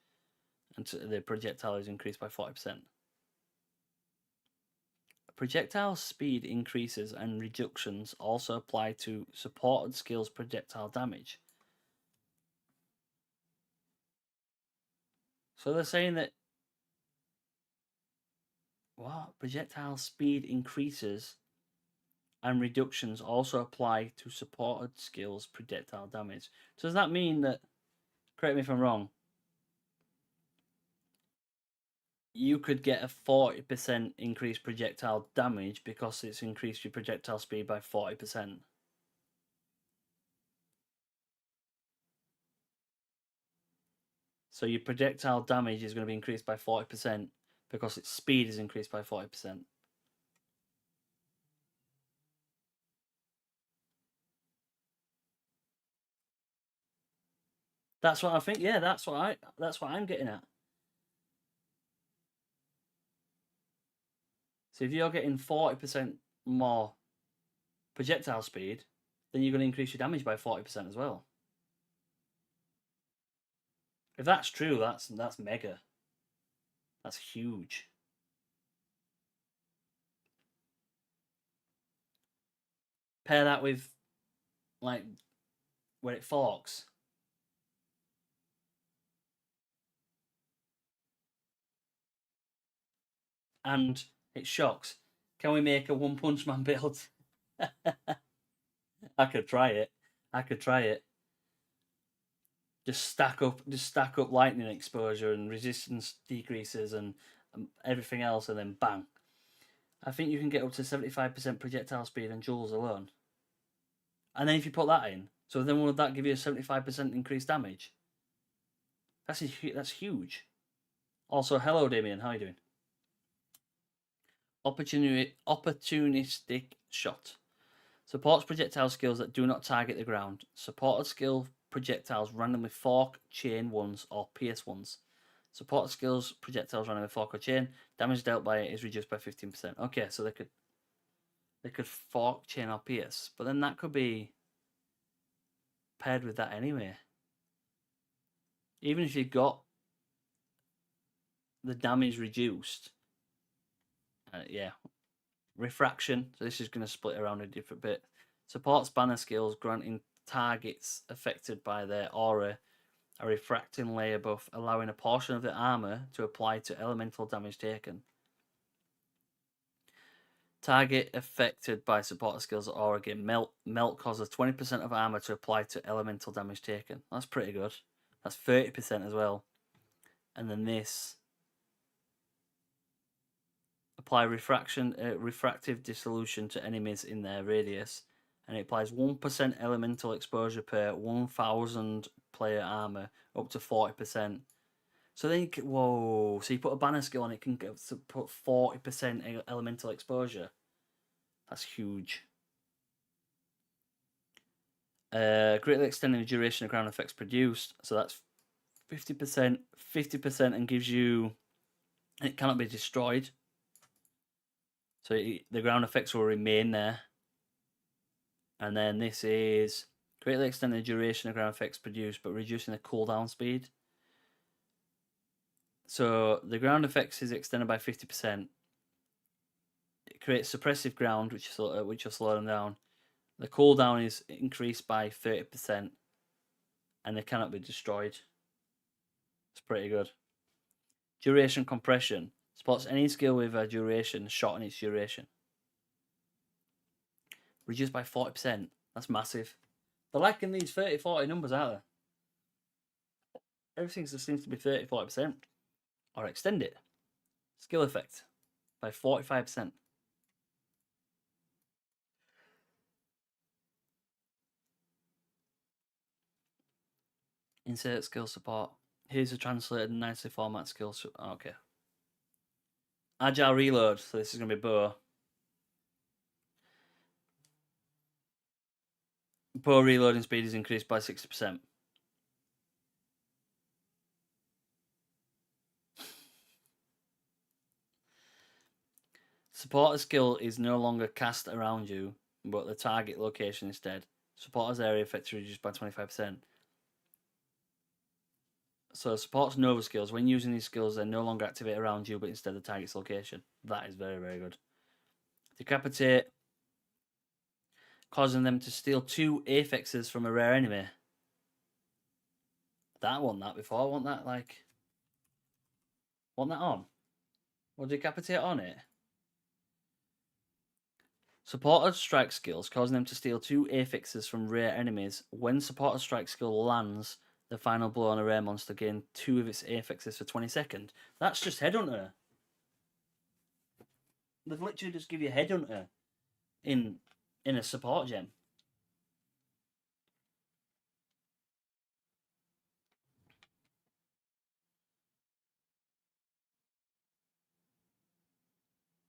And the projectile is increased by 40%. Projectile speed increases and reductions also apply to supported skills projectile damage. So they're saying that what? Projectile speed increases and reductions also apply to supported skills projectile damage. So does that mean that, correct me if I'm wrong, you could get a 40% increased projectile damage because it's increased your projectile speed by 40%? So your projectile damage is going to be increased by 40% because its speed is increased by 40%. That's what I think. Yeah, that's what I'm getting at. So if you're getting 40% more projectile speed, then you're going to increase your damage by 40% as well. If that's true, that's mega. That's huge. Pair that with, like, where it forks. And it shocks. Can we make a One Punch Man build? I could try it. Just stack up lightning exposure and resistance decreases and everything else, and then bang. I think you can get up to 75% projectile speed on Jules alone. And then if you put that in, so then would that give you a 75% increased damage? That's huge. Also, hello Damien, how are you doing? Opportunistic shot. Supports projectile skills that do not target the ground. Supported skill projectiles randomly fork, chain ones, or pierce ones. Supported skills projectiles randomly fork or chain. Damage dealt by it is reduced by 15%. Okay, so they could fork, chain, or pierce, but then that could be paired with that anyway. Even if you got the damage reduced, yeah. Refraction, so this is going to split around a different bit. Supports banner skills, granting targets affected by their aura a refracting layer buff, allowing a portion of the armor to apply to elemental damage taken. Target affected by supporter skills or aura gain melt causes 20% of armor to apply to elemental damage taken. That's pretty good. That's 30% as well. And then this, apply refractive dissolution to enemies in their radius, and it applies 1% elemental exposure per 1,000 player armor up to 40%. So then whoa, so you put a banner skill on it, can get to put 40% elemental exposure. That's huge. Greatly extending the duration of ground effects produced. So that's 50%, and gives you and it cannot be destroyed. So the ground effects will remain there. And then this is greatly extend the duration of ground effects produced, but reducing the cooldown speed. So the ground effects is extended by 50%. It creates suppressive ground, which will slow them down. The cooldown is increased by 30%, and they cannot be destroyed. It's pretty good. Duration compression supports any skill with a duration shorten its duration. Reduced by 40%. That's massive. They're liking these 30-40 numbers, aren't they? Everything just seems to be 30-40%. Or extend it. Skill effect by 45%. Insert skill support. Here's a translated nicely formatted skill. Okay. Agile reload. So this is going to be bow. Bow reloading speed is increased by 60%. Supporter skill is no longer cast around you, but the target location instead. Supporter's area effect reduced by 25%. So support's Nova skills, when using these skills, they no longer activate around you, but instead the target's location. That is very, very good. Decapitate, causing them to steal 2 affixes from a rare enemy. I want that before. I want that, want that on. Or decapitate on it. Supporter strike skills, causing them to steal 2 affixes from rare enemies. When supporter strike skill lands, the final blow on a rare monster gain 2 of its affixes for 20 seconds. That's just Headhunter. They've literally just give you Headhunter in a support gem.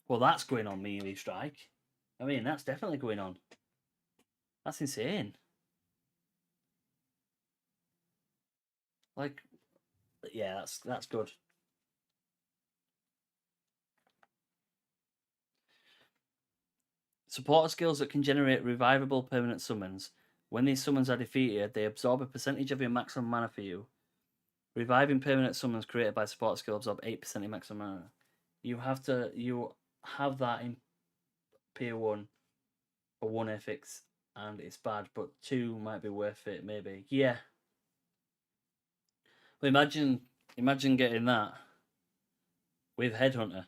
Well, that's going on melee strike. I mean, that's definitely going on. That's insane. Like, yeah, that's good. Supporter skills that can generate revivable permanent summons. When these summons are defeated, they absorb a percentage of your maximum mana for you. Reviving permanent summons created by support skill absorb 8% of maximum mana. You have that in Pier 1 for 1 FX, and it's bad, but 2 might be worth it, maybe. Yeah. Well, imagine getting that with Headhunter.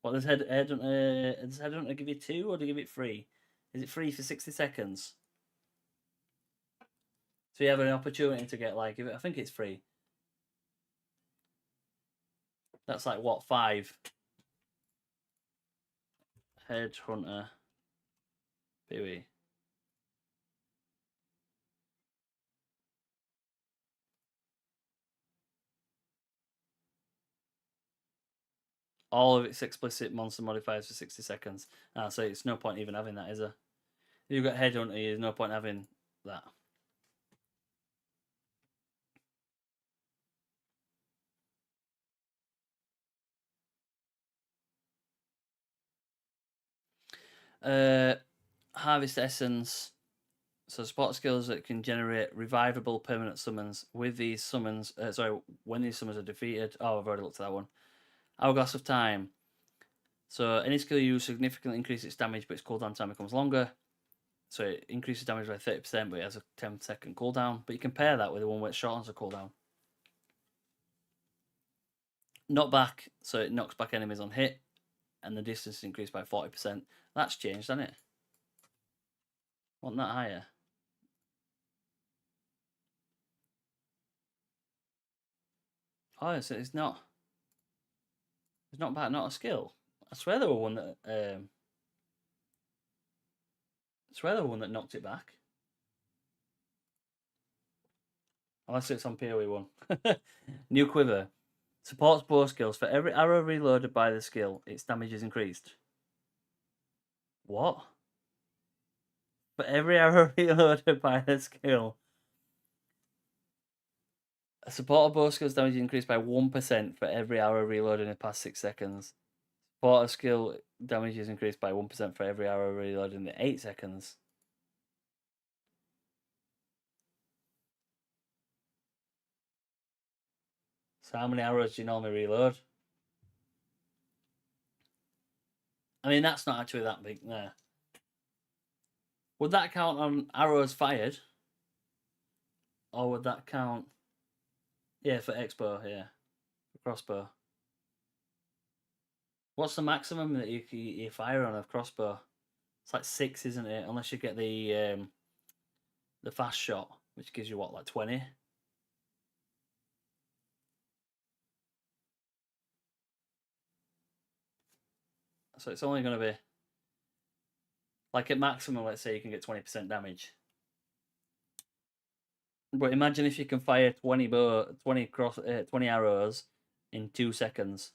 What does Headhunter give you 2 or do you give it 3? Is it free for 60 seconds? So you have an opportunity to get I think it's free. That's like what, 5? Headhunter. Pee-wee. All of its explicit monster modifiers for 60 seconds. So it's no point even having that, is there? If you've got Headhunter, there's no point having that. Harvest Essence. So support skills that can generate revivable permanent summons. With these summons, when these summons are defeated. Oh, I've already looked at that one. Hourglass of Time. So any skill you use significantly increases its damage, but its cooldown time becomes longer. So it increases damage by 30%, but it has a 10-second cooldown. But you can pair that with the one where it shortens the cooldown. Knock back, so it knocks back enemies on hit, and the distance is increased by 40%. That's changed, hasn't it? Want that higher? Oh, so it's not. It's not bad, not a skill. I swear there were one that. I swear there were one that knocked it back. Unless it's on PoE 1. New quiver. Supports bow skills. For every arrow reloaded by the skill, its damage is increased. What? For every arrow reloaded by the skill. A supporter bow skill's damage increased by 1% for every hour reload in the past 6 seconds. Supporter skill damage is increased by 1% for every hour reload in the 8 seconds. So how many arrows do you normally reload? I mean, that's not actually that big there. Would that count on arrows fired? Or would that count... Yeah, for Expo, yeah. For crossbow. What's the maximum that you fire on a crossbow? It's like 6, isn't it? Unless you get the fast shot, which gives you what, like 20? So it's only going to be like at maximum. Let's say you can get 20% damage. But imagine if you can fire 20 arrows in 2 seconds.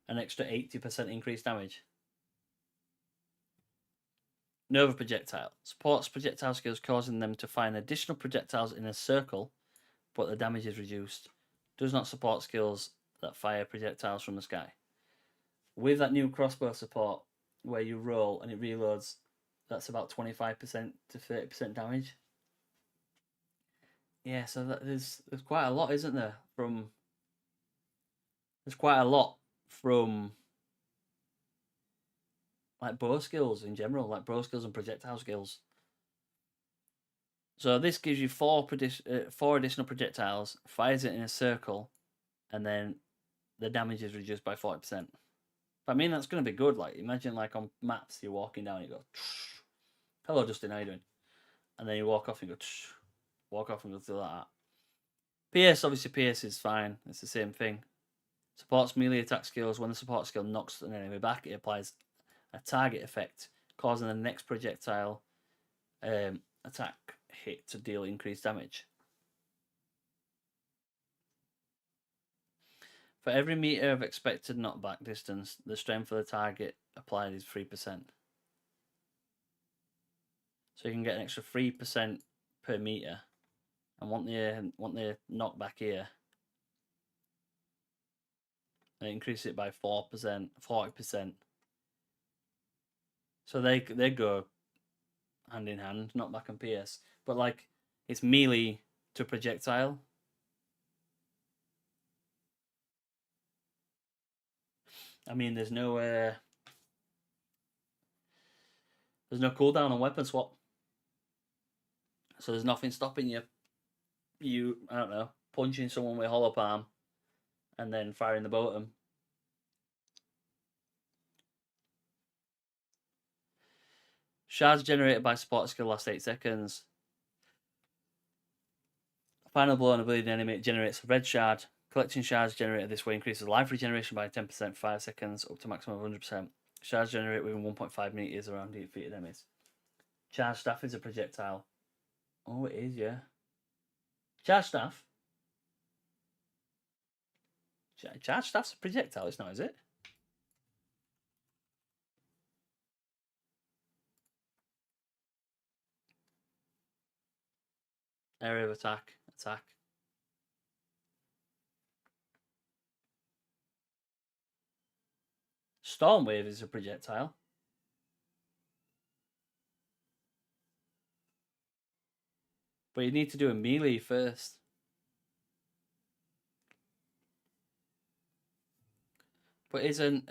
An extra 80% increased damage. Nova projectile supports projectile skills, causing them to fire additional projectiles in a circle, but the damage is reduced. Does not support skills that fire projectiles from the sky. With that new crossbow support, where you roll and it reloads, that's about 25% to 30% damage. Yeah, so there's quite a lot, isn't there? There's quite a lot from like bow skills in general, like bow skills and projectile skills. So this gives you four additional projectiles, fires it in a circle, and then the damage is reduced by 40%. But I mean, that's going to be good. Like, imagine like on maps, you're walking down, you go, hello, Justin, how you doing? And then you walk off and go, walk off and go through that. PS, obviously, PS is fine. It's the same thing. Supports melee attack skills. When the support skill knocks an enemy back, it applies a target effect, causing the next projectile attack hit to deal increased damage. For every meter of expected knockback distance, the strength of the target applied is 3%. So you can get an extra 3% per meter. And want the knockback here. They increase it by 4%, 40%. So they go hand in hand, knockback and PS. But like it's melee to projectile. I mean, there's no cooldown on weapon swap, so there's nothing stopping you I don't know, punching someone with hollow palm, and then firing the bow at them. Shards generated by support skill last 8 seconds. Final blow on a bleeding enemy generates a red shard. Collecting shards generated this way increases life regeneration by 10% for 5 seconds, up to maximum of 100%. Shards generate within 1.5 meters around defeated enemies. Charge staff is a projectile. Oh, it is, yeah. Charge staff? Charge staff's a projectile, it's not, is it? Area of attack. Attack. Storm wave is a projectile. But you need to do a melee first. But isn't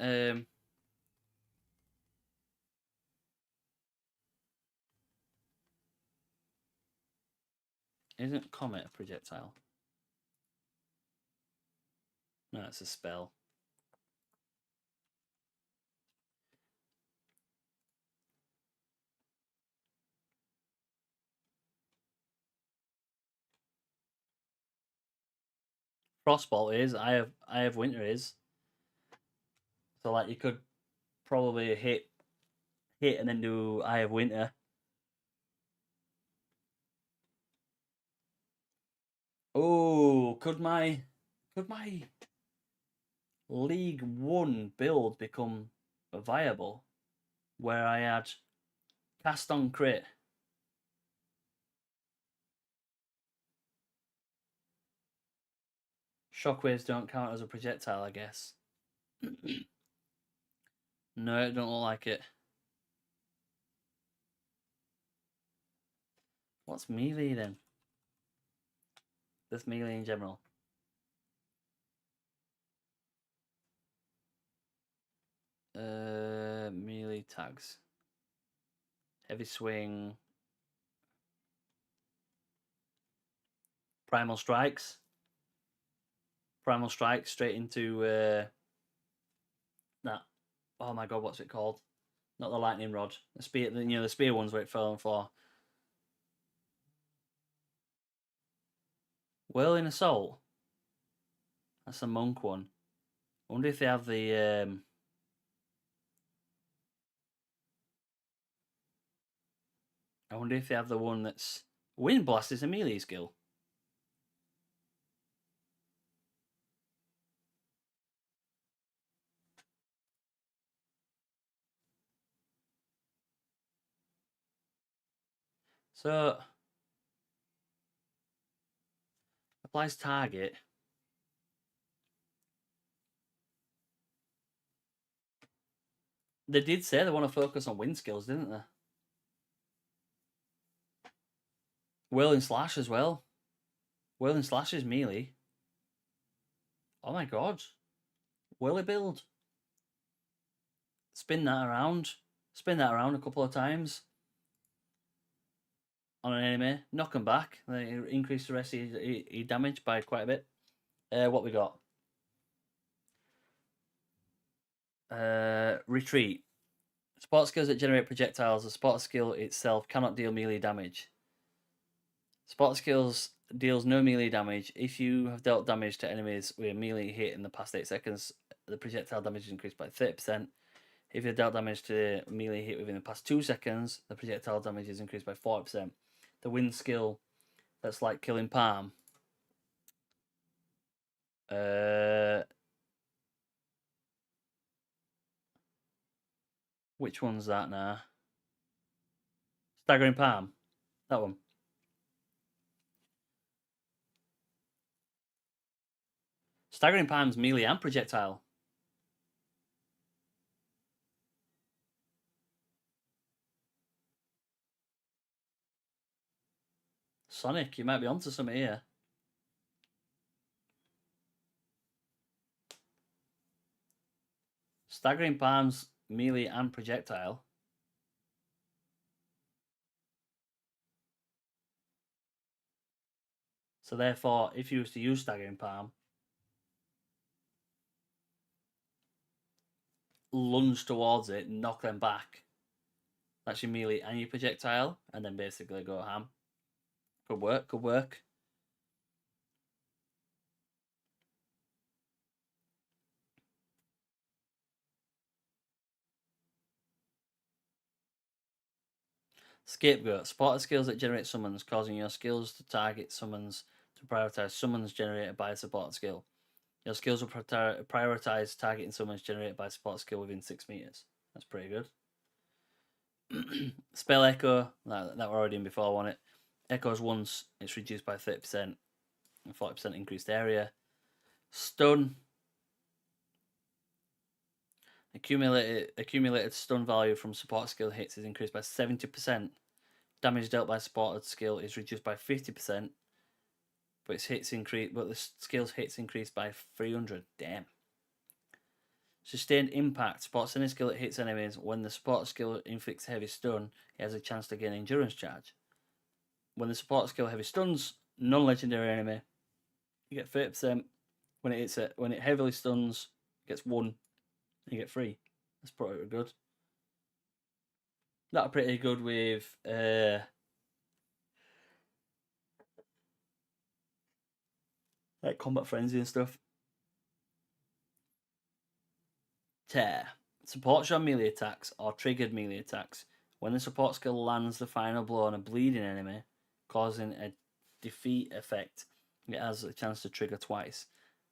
Comet a projectile? No, it's a spell. Frostbolt is. I have winter is. So like you could probably hit and then do Eye of Winter. Oh, could my League 1 build become viable? Where I had cast on crit, Shockwaves don't count as a projectile, I guess. No, it don't look like it. What's melee then? This melee in general. Melee tags. Heavy swing. Primal strikes. Primal strikes straight into that. Oh my god, what's it called? Not the lightning rod. The spear. The spear ones where it fell on the floor. Whirling assault. That's a monk one. I wonder if they have the. I wonder if they have the one that's wind blast is a melee skill. So applies target. They did say they want to focus on wind skills, didn't they? Whirling slash as well. Whirling slash is melee. Oh my god. Whirly build. Spin that around. Spin that around a couple of times on an enemy. Knock them back. They increase the rest of your damage by quite a bit. What we got? Retreat. Support skills that generate projectiles. The support skill itself cannot deal melee damage. Support skills deals no melee damage. If you have dealt damage to enemies with a melee hit in the past 8 seconds, the projectile damage is increased by 30%. If you've dealt damage to a melee hit within the past 2 seconds, the projectile damage is increased by 40%. The wind skill, that's like killing Palm. Which one's that now? Staggering Palm. That one. Staggering Palm's melee and projectile. Sonic, you might be onto something here. Staggering Palm's melee and projectile. So therefore, if you was to use Staggering Palm, lunge towards it, knock them back. That's your melee and your projectile, and then basically go ham. Could work, could work. Scapegoat. Support skills that generate summons, causing your skills to target summons to prioritize summons generated by a support skill. Your skills will prioritize targeting summons generated by a support skill within 6 meters. That's pretty good. Spell Echo, that we're already in before, wasn't it? Echoes once, it's reduced by 30% and 40% increased area. Stun. Accumulated stun value from support skill hits is increased by 70%. Damage dealt by supported skill is reduced by 50%, but the skill's hits increased by 300. Damn. Sustained impact. Supports any skill that hits enemies. When the support skill inflicts heavy stun, it has a chance to gain endurance charge. When the support skill heavy stuns non-legendary enemy, you get 30%. When it heavily stuns, it gets 1. You get 3. That's pretty good. That's pretty good with like combat frenzy and stuff. Tear. Supports your melee attacks or triggered melee attacks. When the support skill lands the final blow on a bleeding enemy, causing a defeat effect, it has a chance to trigger twice.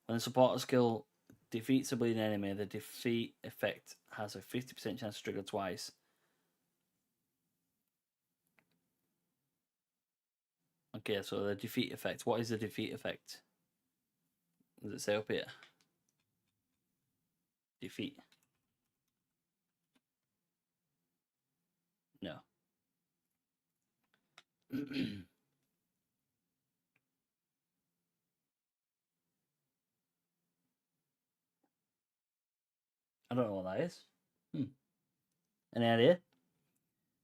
When the support skill defeats a bleeding enemy, the defeat effect has a 50% chance to trigger twice. Okay, so the defeat effect. What is the defeat effect? Does it say up here? Defeat. No. I don't know what that is. Any idea?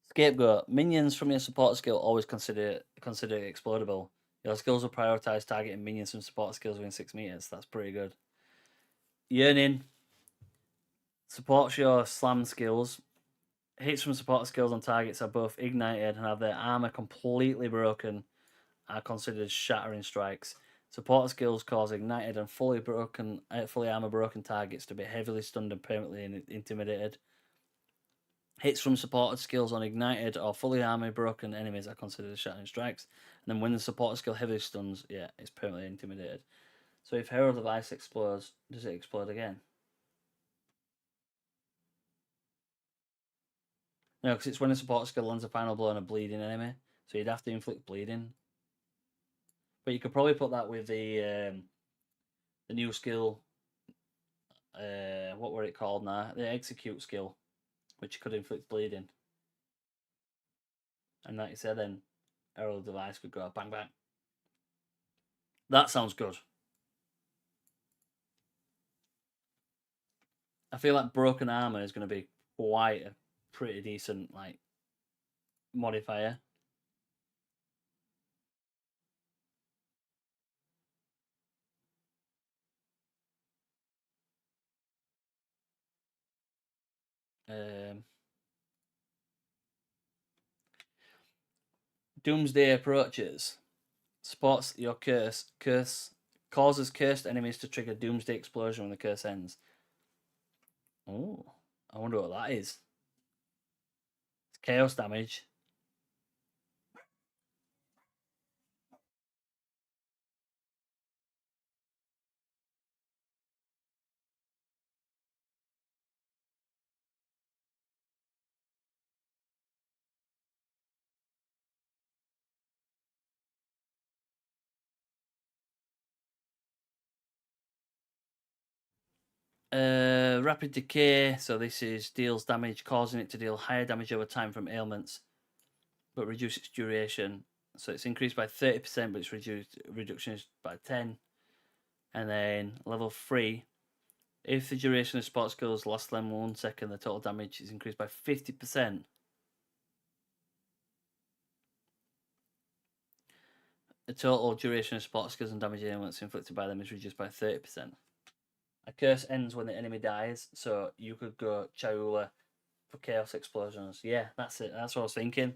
Scapegoat. Minions from your support skill always consider explodable. Your skills will prioritize targeting minions from support skills within 6 meters. That's pretty good. Yearning. Supports your slam skills. Hits from support skills on targets are both ignited and have their armor completely broken are considered shattering strikes. Support skills cause ignited and fully armor broken targets to be heavily stunned and permanently intimidated. Hits from supported skills on ignited or fully armor broken enemies are considered shattering strikes. And then when the supported skill heavily stuns, yeah, it's permanently intimidated. So if Herald of Ice explodes, does it explode again? No, because it's when a support skill lands a final blow on a bleeding enemy. So you'd have to inflict bleeding. But you could probably put that with the new skill. What were it called now? The execute skill, which could inflict bleeding. And like you said, then Herald of Ice could go bang bang. That sounds good. I feel like broken armor is going to be quite a pretty decent like modifier. Doomsday approaches. Supports your curse. Curse causes cursed enemies to trigger Doomsday explosion when the curse ends. Oh, I wonder what that is. It's chaos damage. Rapid decay. So this is deals damage, causing it to deal higher damage over time from ailments, but reduce its duration. So it's increased by 30%, but it's reduction is by 10. And then level 3. If the duration of spot skills lasts than 1 second, the total damage is increased by 50%. The total duration of spot skills and damage ailments inflicted by them is reduced by 30%. A curse ends when the enemy dies, so you could go Chaula for chaos explosions. Yeah, that's it. That's what I was thinking.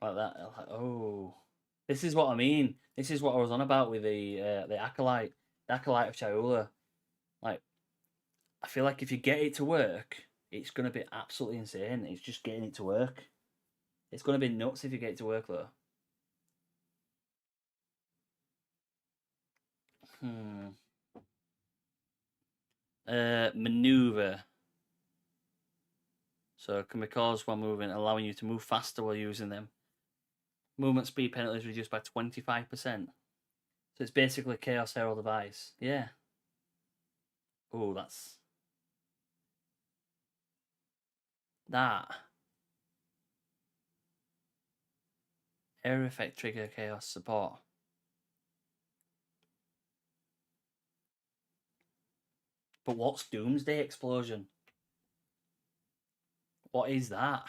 Like that. Oh, this is what I mean. This is what I was on about with the acolyte, the acolyte of Chaula. Like, I feel like if you get it to work, it's gonna be absolutely insane. It's just getting it to work. It's gonna be nuts if you get it to work though. Maneuver. So it can be caused while moving, allowing you to move faster while using them. Movement speed penalty is reduced by 25%. So it's basically Chaos Herald of Ice. Yeah. Oh, that's that. Area effect trigger chaos support. But what's Doomsday Explosion? What is that?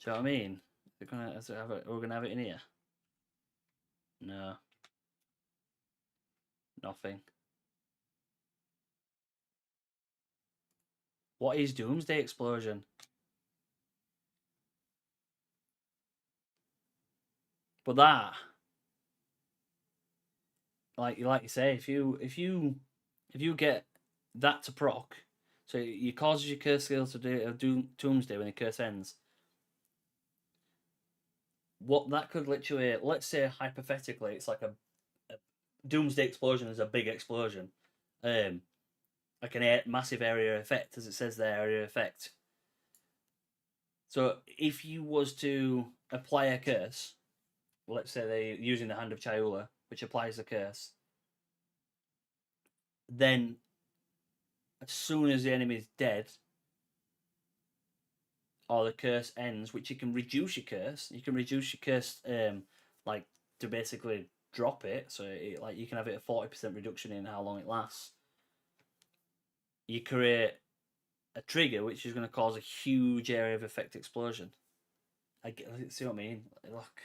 Do you know what I mean? We're gonna have it in here. No. Nothing. What is Doomsday Explosion? But that, like you say, if you get that to proc, so you cause your curse skill to do Doomsday when the curse ends. What that could literally, let's say hypothetically, it's like a Doomsday Explosion is a big explosion, like massive area effect, as it says there, area effect. So if you was to apply a curse, let's say they're using the Hand of Chayula, which applies the curse, then as soon as the enemy is dead or the curse ends, which you can reduce your curse, like to basically drop it, so like you can have it a 40% reduction in how long it lasts. You create a trigger which is going to cause a huge area of effect explosion. See what I mean? Look,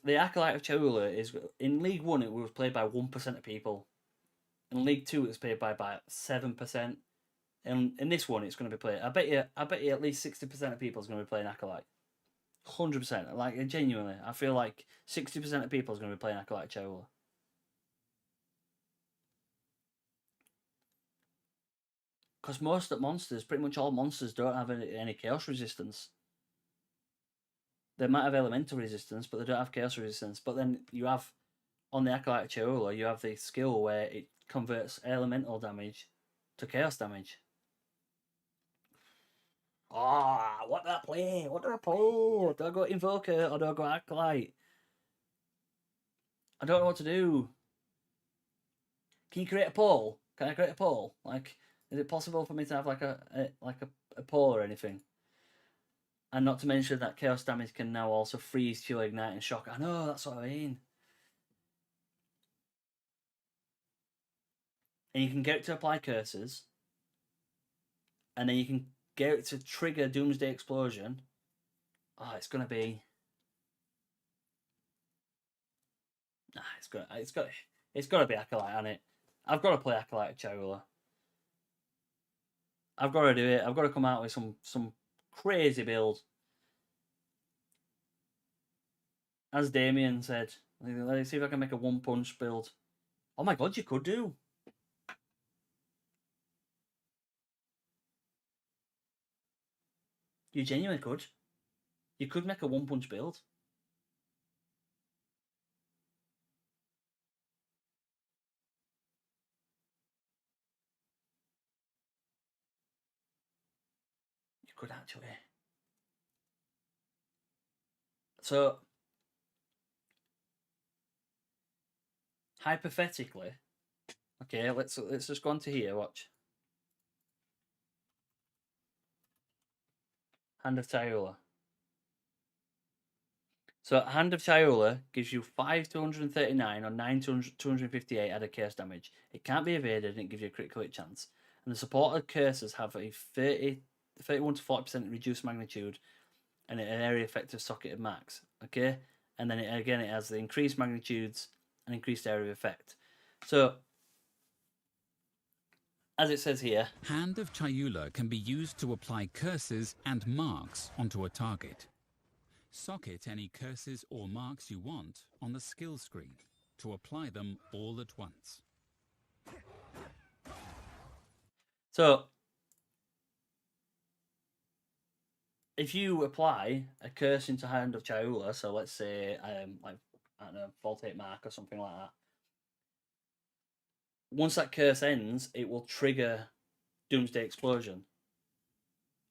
the Acolyte of Cholula is in League One. It was played by 1% of people. In League Two, it's played by about 7%. And in this one, it's going to be played. I bet you, at least 60% of people is going to be playing Acolyte. 100%. Like genuinely, I feel like 60% of people is going to be playing Acolyte Cholula. Because most of the monsters, pretty much all monsters, don't have any chaos resistance. They might have elemental resistance, but they don't have chaos resistance. But then you have, on the Acolyte Cholula, you have the skill where it converts elemental damage to chaos damage. What do I play? What do I play? Do I go Invoker or do I go Acolyte? I don't know what to do. Can you create a poll? Can I create a poll? Like, is it possible for me to have like a poll or anything? And not to mention that chaos damage can now also freeze, chill, ignite, and shock. I know, that's what I mean. And you can get it to apply curses, and then you can get it to trigger Doomsday Explosion. Oh, it's gonna be. It's got to be Acolyte on it. I've got to play Acolyte Cholula. I've got to do it. I've got to come out with some crazy build. As Damien said, let's see if I can make a one punch build. Oh my god, you could do. You genuinely could. You could make a one punch build. You could actually. So, hypothetically, okay, let's just go on to here. Watch. Hand of Tiola. So, Hand of Tiola gives you 5 239 or 9 258 added curse damage. It can't be evaded and it gives you a critical hit chance. And the supported curses have a 31 to 40% reduced magnitude and an area effect of socketed max. Okay? And then it has the increased magnitudes and increased area of effect. So, as it says here, Hand of Chayula can be used to apply curses and marks onto a target. Socket any curses or marks you want on the skill screen to apply them all at once. So, if you apply a curse into Hand of Chayula, so let's say, like, I don't know, Voltaic Mark or something like that, once that curse ends, it will trigger Doomsday Explosion.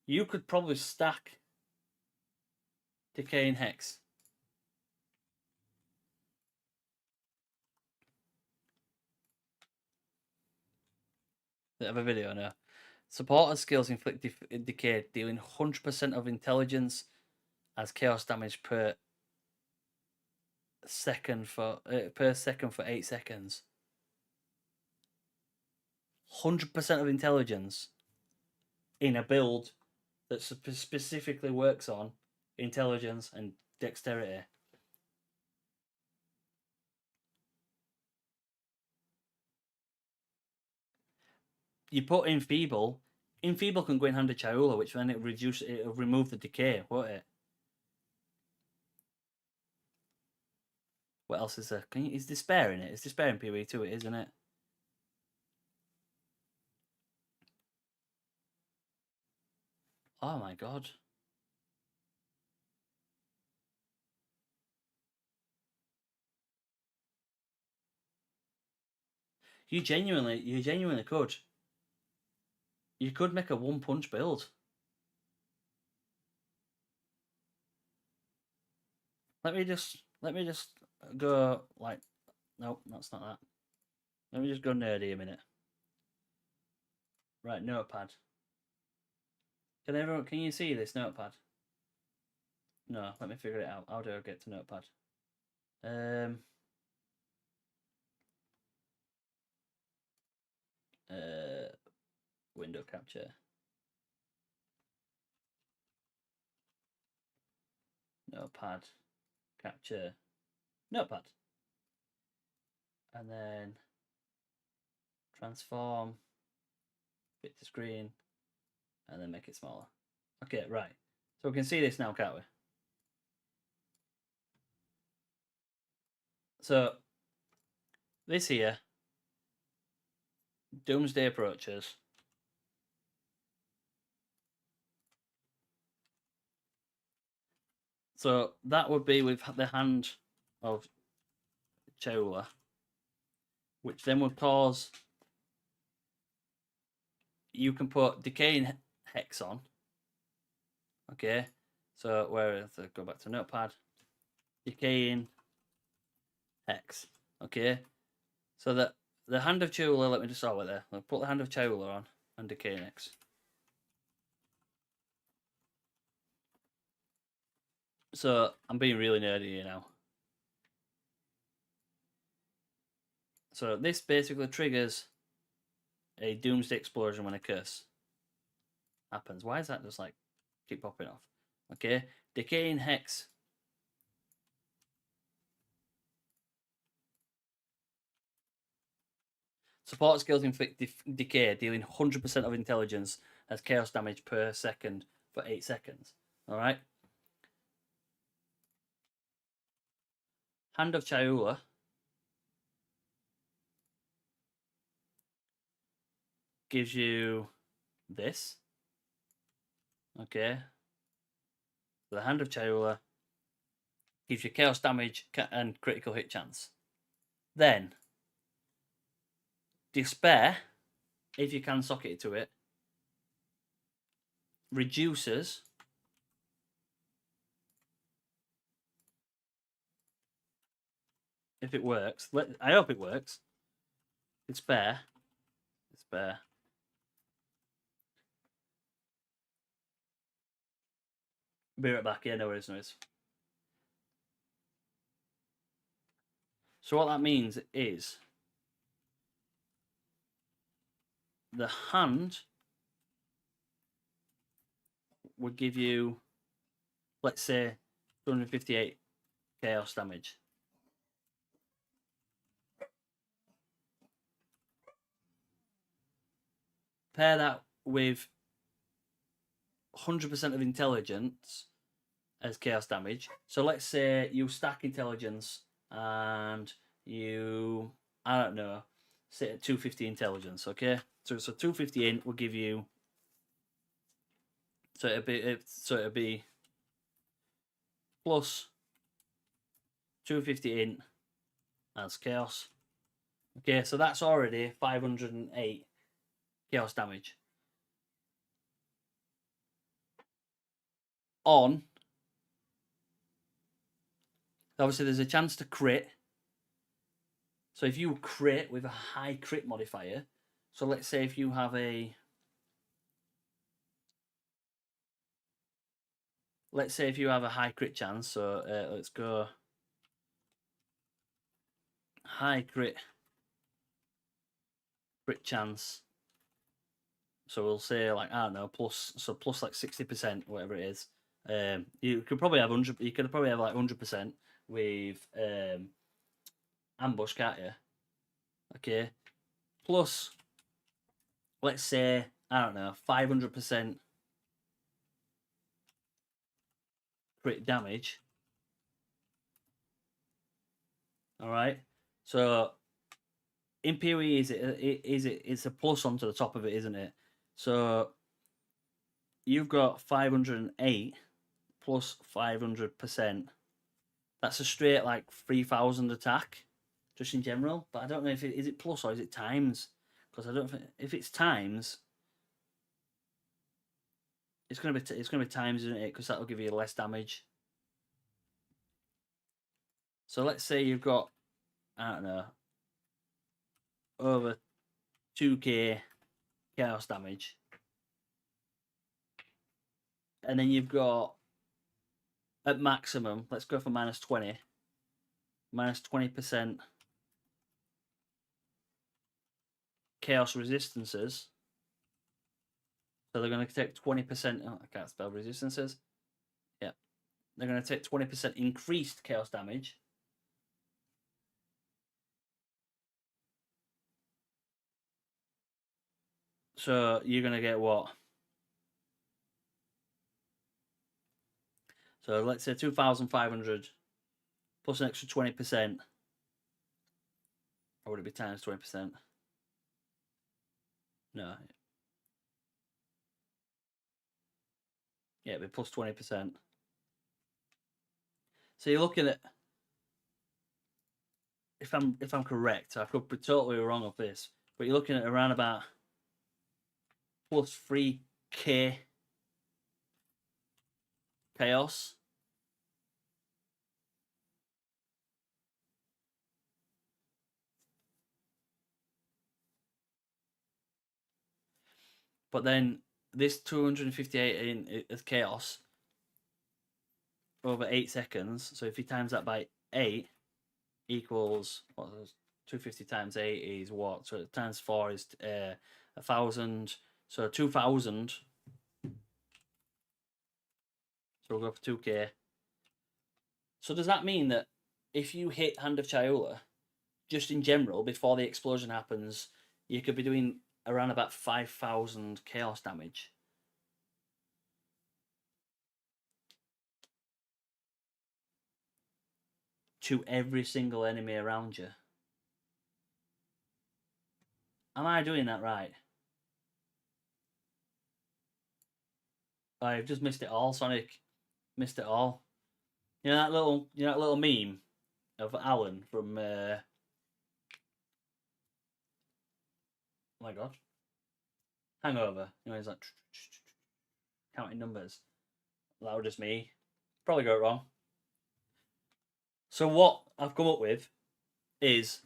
You could probably stack Decaying Hex. I have a video now. Supporter skills inflict decay, dealing 100% of intelligence as chaos damage per second for 8 seconds. 100% of intelligence in a build that specifically works on intelligence and dexterity. You put Enfeeble. Enfeeble can go in Hand of Chayula, which then it'll remove the decay, won't it? What else is there? Is Despair in it? Is Despair in PoE2? It is, isn't it? Oh my god. You genuinely could. You could make a one punch build. Let me just go like, nope, that's not that. Let me just go nerdy a minute. Right, notepad. Can you see this notepad? No, let me figure it out. How do I get to notepad? Window capture. Notepad. Capture. Notepad. And then transform. Fit to screen. And then make it smaller. Okay, right. So we can see this now, can't we? So this here, Doomsday approaches. So that would be with the hand of Chola, which then would cause you can put decaying hex on. Okay, so where go back to notepad, decaying hex. Okay, so that the hand of Chola, let me just start with there. I'll put the hand of Chola on and decaying hex. So I'm being really nerdy here now. So this basically triggers a Doomsday explosion when a curse happens. Why is that just like keep popping off? Okay, decaying hex. Support skills inflict decay, dealing 100% of intelligence as chaos damage per second for 8 seconds. All right. Hand of Chaula gives you this. Okay. The Hand of Chaula gives you chaos damage and critical hit chance. Then, Despair, if you can socket it to it, reduces if it works. I hope it works. Despair. Be right back. Yeah, no worries. So what that means is the hand would give you, let's say, 258 chaos damage. Pair that with 100% of intelligence as chaos damage. So let's say you stack intelligence and you, I don't know, sit at 250 intelligence, okay? So 250 in will give you, so it'd be plus 250 in as chaos. Okay, so that's already 508 chaos damage. On, obviously there's a chance to crit. So if you crit with a high crit modifier, so let's say if you have a, high crit chance, so let's go high crit chance. So we'll say like, I don't know, plus like 60%, whatever it is. You could probably have 100. You could probably have like 100% with ambush, can't you? Okay. Plus, let's say, I don't know, 500% crit damage. All right. So in PoE, it's a plus onto the top of it, isn't it? So you've got 508 plus 500%. That's a straight like 3,000 attack, just in general. But I don't know if is it plus or is it times, because I don't think if it's times, it's gonna be times, isn't it? Because that'll give you less damage. So let's say you've got, I don't know, over 2k chaos damage. And then you've got, at maximum, let's go for minus 20. Minus 20% chaos resistances. So they're going to take 20%. Oh, I can't spell resistances. Yeah. They're going to take 20% increased chaos damage. So you're going to get what? So let's say 2,500 plus an extra 20%. Or would it be times 20%? No. Yeah, it'd be plus 20%. So you're looking at, if I'm correct, I could be totally wrong of this, but you're looking at around about plus 3k chaos. But then this 258 is chaos over 8 seconds. So if you times that by 8 equals, what is 250 times 8 is what? So times 4 is 1,000. So 2,000. So we'll go for 2k. So does that mean that if you hit Hand of Chayula, just in general, before the explosion happens, you could be doing around about 5,000 chaos damage? To every single enemy around you. Am I doing that right? I've just missed it all, Sonic. Missed it all. You know that little meme of Alan from oh my god, Hangover. You know, he's like counting numbers. That was just me. Probably got it wrong. So what I've come up with is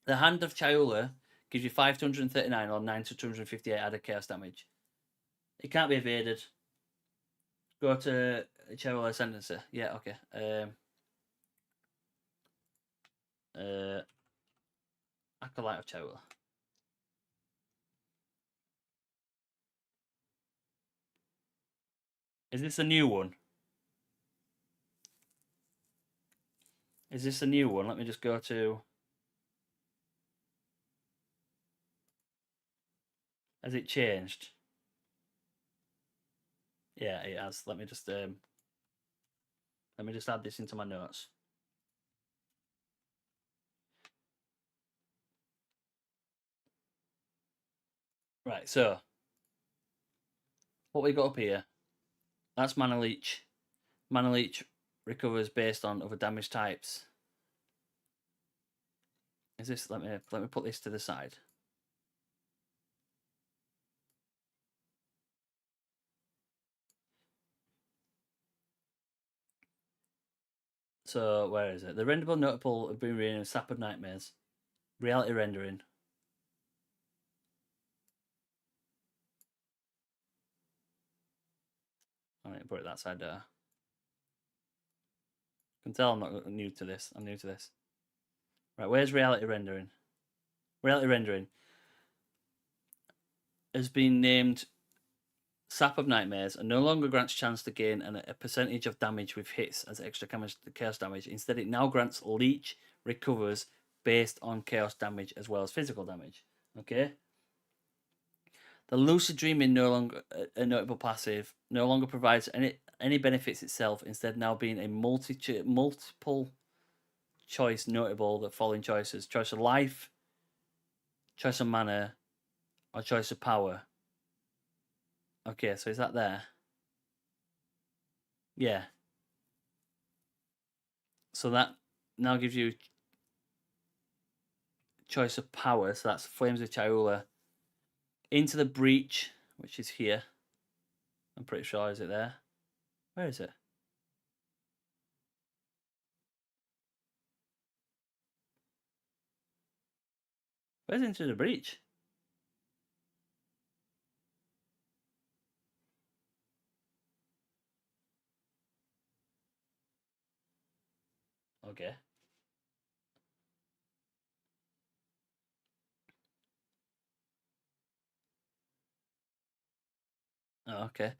the Hand of Chayula gives you 539 or 9 to 258 added chaos damage. It can't be evaded. Go to Chayula Sentencer. Yeah, okay. Acolyte of Chayula. Is this a new one? Is this a new one? Let me just go to... Has it changed? Yeah, it has. Let me just add this into my notes. Right, so what we got up here, that's Mana Leech. Mana Leech recovers based on other damage types. Is this, let me put this to the side. So where is it? The renderable notable have been renamed Sap of Nightmares. Reality rendering. Alright, put it that side there. You can tell I'm not new to this. I'm new to this. Right, where's reality rendering? Reality rendering has been named Sap of Nightmares and no longer grants chance to gain a percentage of damage with hits as extra chaos damage. Instead, it now grants Leech recovers based on chaos damage as well as physical damage. Okay. The Lucid Dreaming, no longer a notable passive, no longer provides any benefits itself. Instead, now being a multiple choice notable. The following choices: choice of life, choice of mana, or choice of power. Okay, so is that there? Yeah. So that now gives you choice of power. So that's Flames of Chayula. Into the Breach, which is here. I'm pretty sure, is it there? Where is it? Where's Into the Breach? Okay. Oh, okay.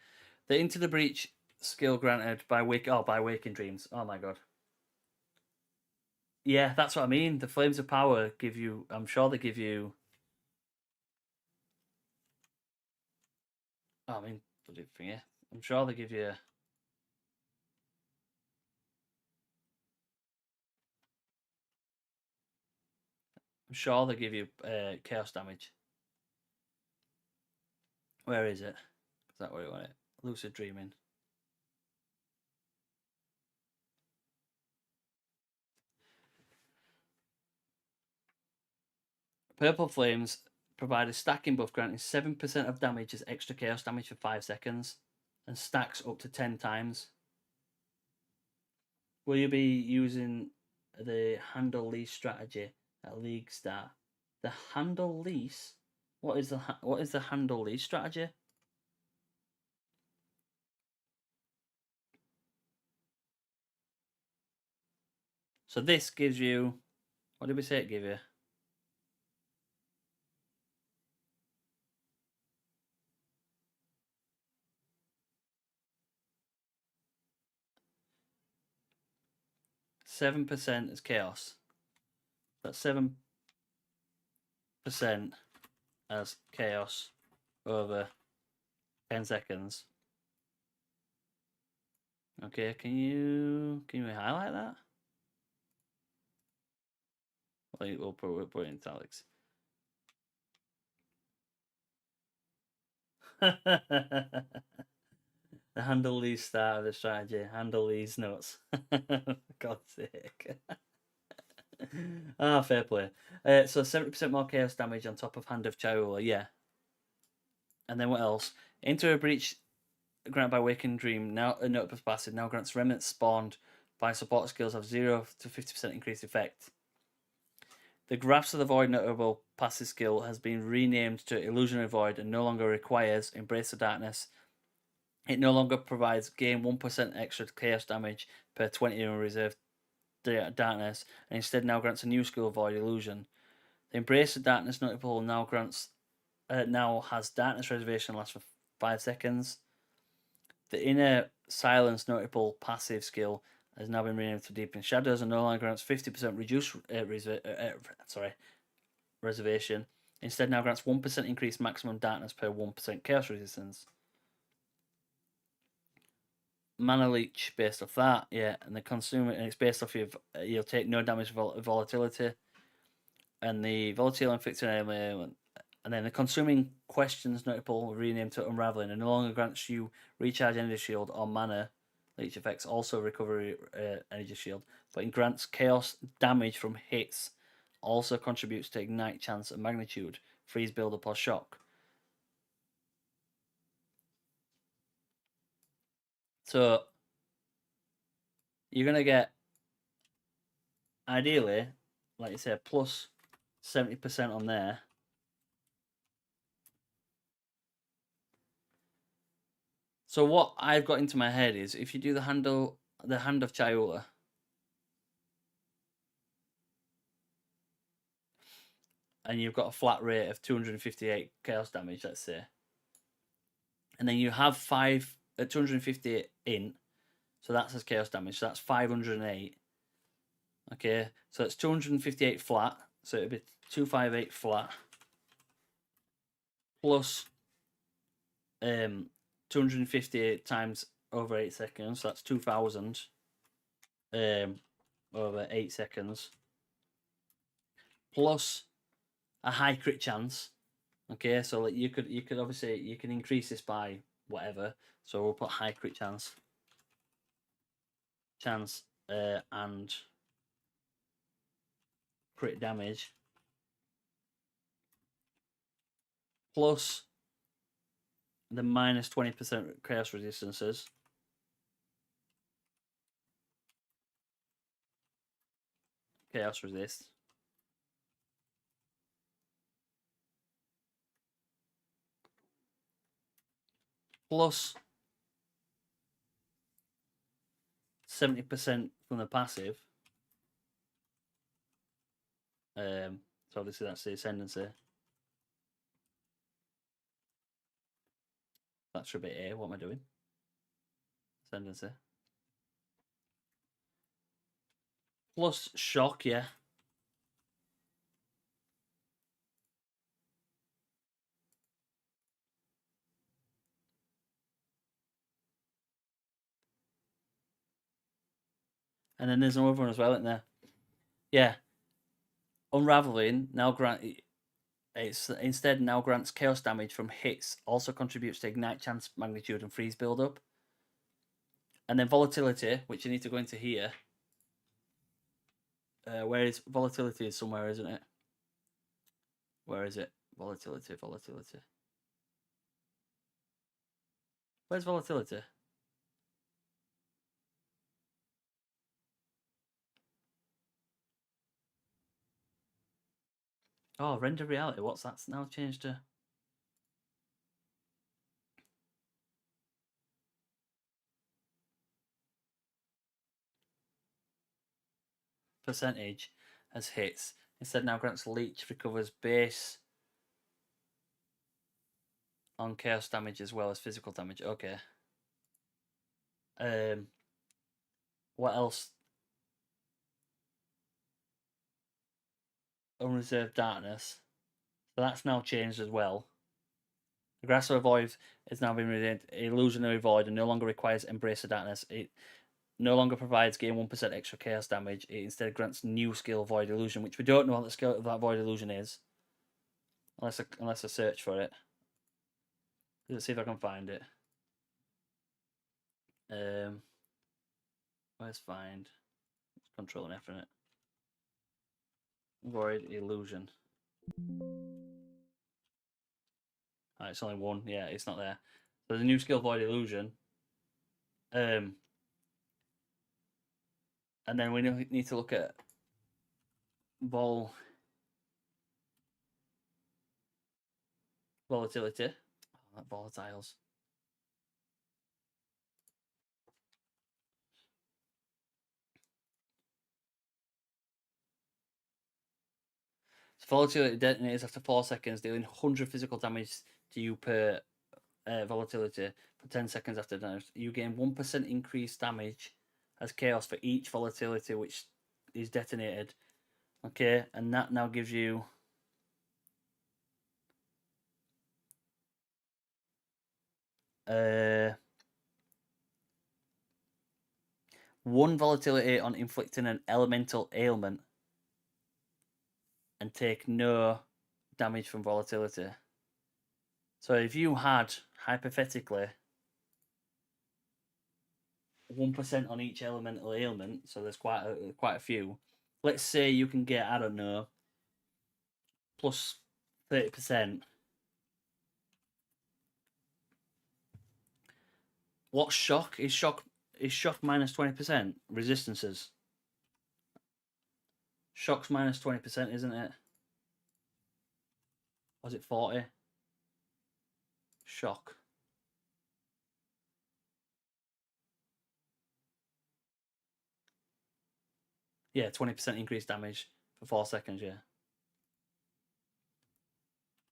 The Into the Breach skill granted by Waking Dreams. Oh my god. Yeah, that's what I mean. The Flames of Power give you. I'm sure they give you. Oh, I mean, bloody thing, yeah. I'm sure they give you. I'm sure they give you chaos damage. Where is it? Is that where you want it? Lucid Dreaming. Purple Flames provide a stacking buff granting 7% of damage as extra chaos damage for 5 seconds and stacks up to 10 times. Will you be using the handle lease strategy at League Star? The handle lease? What is the handle lease strategy? So this gives you, what did we say it give you? %7 is chaos. That's 7% as chaos over 10 seconds. Okay, can you highlight that? We'll put it in italics. The handle these start of the strategy. Handle these notes. For God's sake. Fair play. So 70% more chaos damage on top of Hand of Chaula, yeah. And then what else? Into a Breach granted by Waking Dream, now a notable passive, now grants remnants spawned by support skills have 0 to 50% increased effect. The Grasp of the Void notable passive skill has been renamed to Illusionary Void and no longer requires Embrace the Darkness. It no longer provides gain 1% extra chaos damage per 20 in reserve darkness, and instead now grants a new skill, Void Illusion. The Embrace the Darkness notable now has Darkness Reservation lasts for 5 seconds. The Inner Silence notable passive skill has now been renamed to Deepen Shadows and no longer grants 50% reduced reservation. Instead, now grants 1% increased maximum darkness per 1% chaos resistance. Mana leech based off that, yeah, and the consumer, and it's based off of you'll take no damage volatility, and the volatility inflicted element, and then the consuming questions notable renamed to unraveling and no longer grants you recharge energy shield or mana leech effects, also recovery energy shield, but it grants chaos damage from hits, also contributes to ignite chance and magnitude, freeze build up or shock. So you're gonna get ideally, like you said, plus 70% on there. So what I've got into my head is if you do the Hand of Chaula, and you've got a flat rate of 258 chaos damage, let's say, and then you have 258 int, so that's as chaos damage, so that's 508. Okay, so it's 258 flat, so it'd be 258 flat plus 258 times over 8 seconds, so that's 2000 over 8 seconds, plus a high crit chance. Okay, so like you could obviously you can increase this by whatever. So we'll put high crit chance, and crit damage plus the minus 20% chaos resistances. Chaos resist. plus 70% from the passive. So obviously that's the ascendancy. That should be A. What am I doing? Ascendancy. Plus shock, yeah. And then there's another one as well, isn't there? Yeah. Unraveling now it's instead now grants chaos damage from hits, also contributes to ignite chance, magnitude, and freeze build-up. And then volatility, which you need to go into here. Where is volatility? Is somewhere, isn't it? Where is it? Volatility. Where's volatility? Oh, render reality. What's that now changed to? Percentage as hits. Instead now grants leech, recovers base on chaos damage as well as physical damage. Okay. What else? Unreserved darkness. So that's now changed as well. The Grasp of Void is now been renamed Illusionary Void and no longer requires Embrace of Darkness. It no longer provides gain 1% extra chaos damage. It instead grants new skill Void Illusion, which we don't know what the skill of that Void Illusion is. Unless I search for it. Let's see if I can find it. Where's find? It's Control and F in it. Void Illusion. Oh, it's only one. Yeah, it's not there. So there's a new skill, Void Illusion. And then we need to look at volatility. Oh, that volatiles. So volatility detonates after 4 seconds, dealing 100 physical damage to you per volatility for 10 seconds after damage. You gain 1% increased damage as chaos for each volatility which is detonated. Okay, and that now gives you one volatility on inflicting an elemental ailment and take no damage from volatility. So if you had, hypothetically, 1% on each elemental ailment, so there's quite a few. Let's say you can get, I don't know, plus 30%. What's shock? Is shock minus 20%? Resistances. Shock's minus 20%, isn't it? Was it 40? Shock. Yeah, 20% increased damage for 4 seconds, yeah.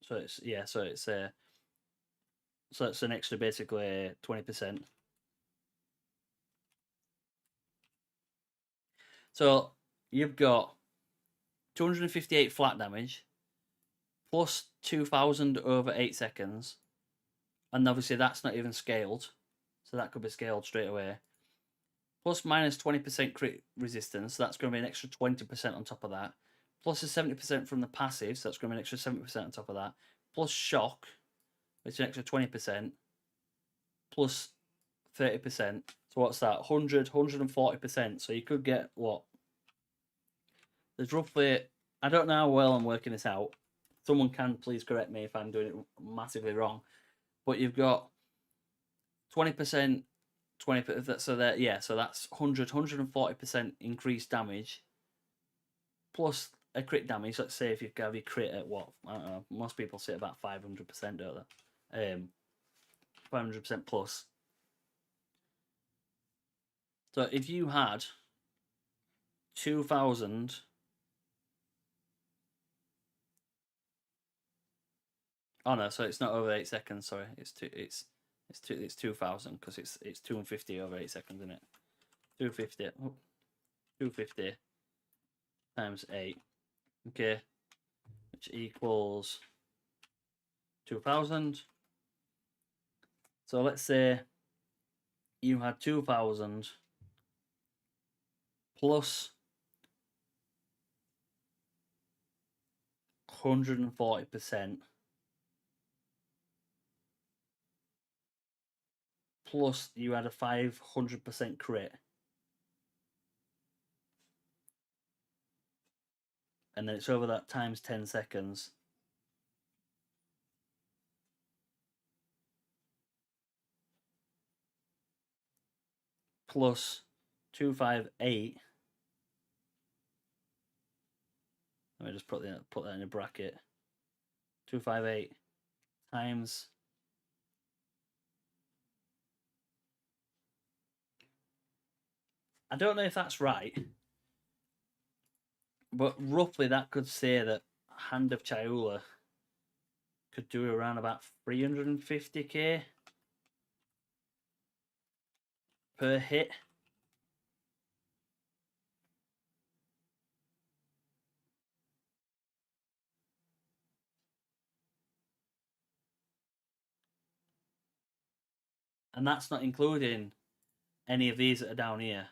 So it's so it's an extra basically 20%. So you've got 258 flat damage plus 2000 over 8 seconds. And obviously that's not even scaled. So that could be scaled straight away. Plus minus 20% crit resistance. So that's going to be an extra 20% on top of that. Plus a 70% from the passive. So that's going to be an extra 70% on top of that. Plus shock, which is an extra 20%. Plus 30%. So what's that? 100, 140%. So you could get what? There's roughly, I don't know how well I'm working this out. Someone can please correct me if I'm doing it massively wrong. But you've got 20%, 20%. So that, yeah, so that's 100, 140% increased damage. Plus a crit damage. Let's say if you have your crit at what? I don't know. Most people say about 500%, don't they? 500% plus. So if you had 2,000... Oh no, so it's not over 8 seconds. Sorry, it's 2,000 because it's 250 over 8 seconds, isn't it? 250. 250 times 8. Okay, which equals 2,000. So let's say you had 2,000 plus 140%. Plus you had a 500% crit. And then it's over that times 10 seconds. Plus 258. Let me just put that in a bracket. 258 times... I don't know if that's right, but roughly that could say that Hand of Chayula could do around about 350k per hit. And that's not including any of these that are down here.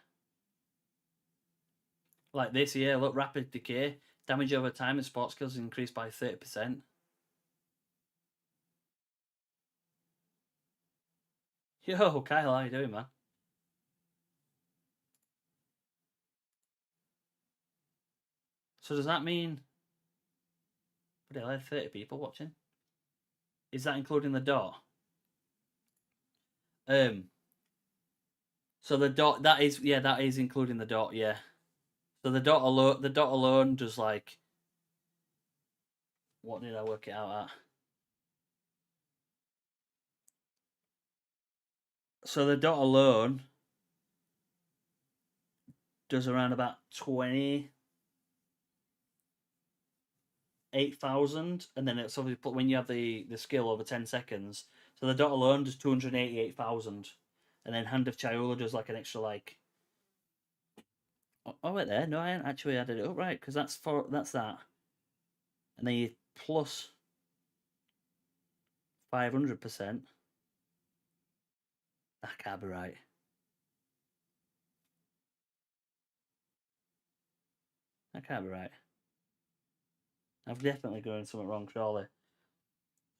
Like this here, look, rapid decay. Damage over time and sports skills is increased by 30%. Yo, Kyle, how you doing, man? So does that mean... But I had 30 people watching. Is that including the dot? So the dot, that is including the dot, yeah. So the dot alone does like... What did I work it out at? So the dot alone does around about 28,000, and then it's obviously when you have the skill over 10 seconds. So the dot alone does 288,000, and then Hand of Chayula does like an extra like... Oh wait there, no, I haven't actually added it up right because that's that, and then you plus 500%. That can't be right. That can't be right. I've definitely going something wrong, surely.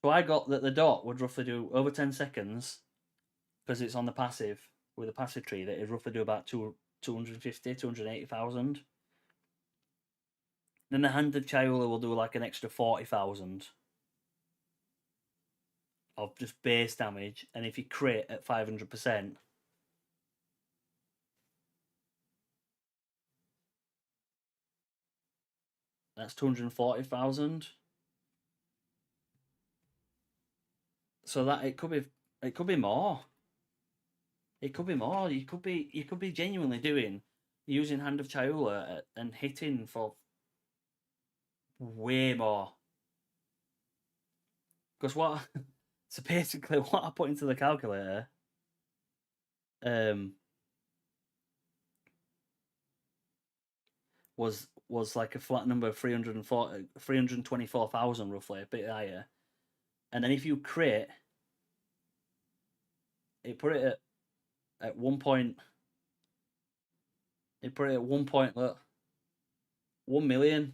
So I got that the dot would roughly do over 10 seconds because it's on the passive with a passive tree that it roughly do about 250, 280,000. Then the Hand of Chayula will do like an extra 40,000 of just base damage, and if you crit at 500%, that's 240,000. So that it could be more. It could be more. You could be genuinely using Hand of Chayula and hitting for way more. Because so basically what I put into the calculator, was like a flat number of 324,000 roughly, a bit higher. And then if you crit, it put it at 1 point. It put it at 1 point. Look, 1 million.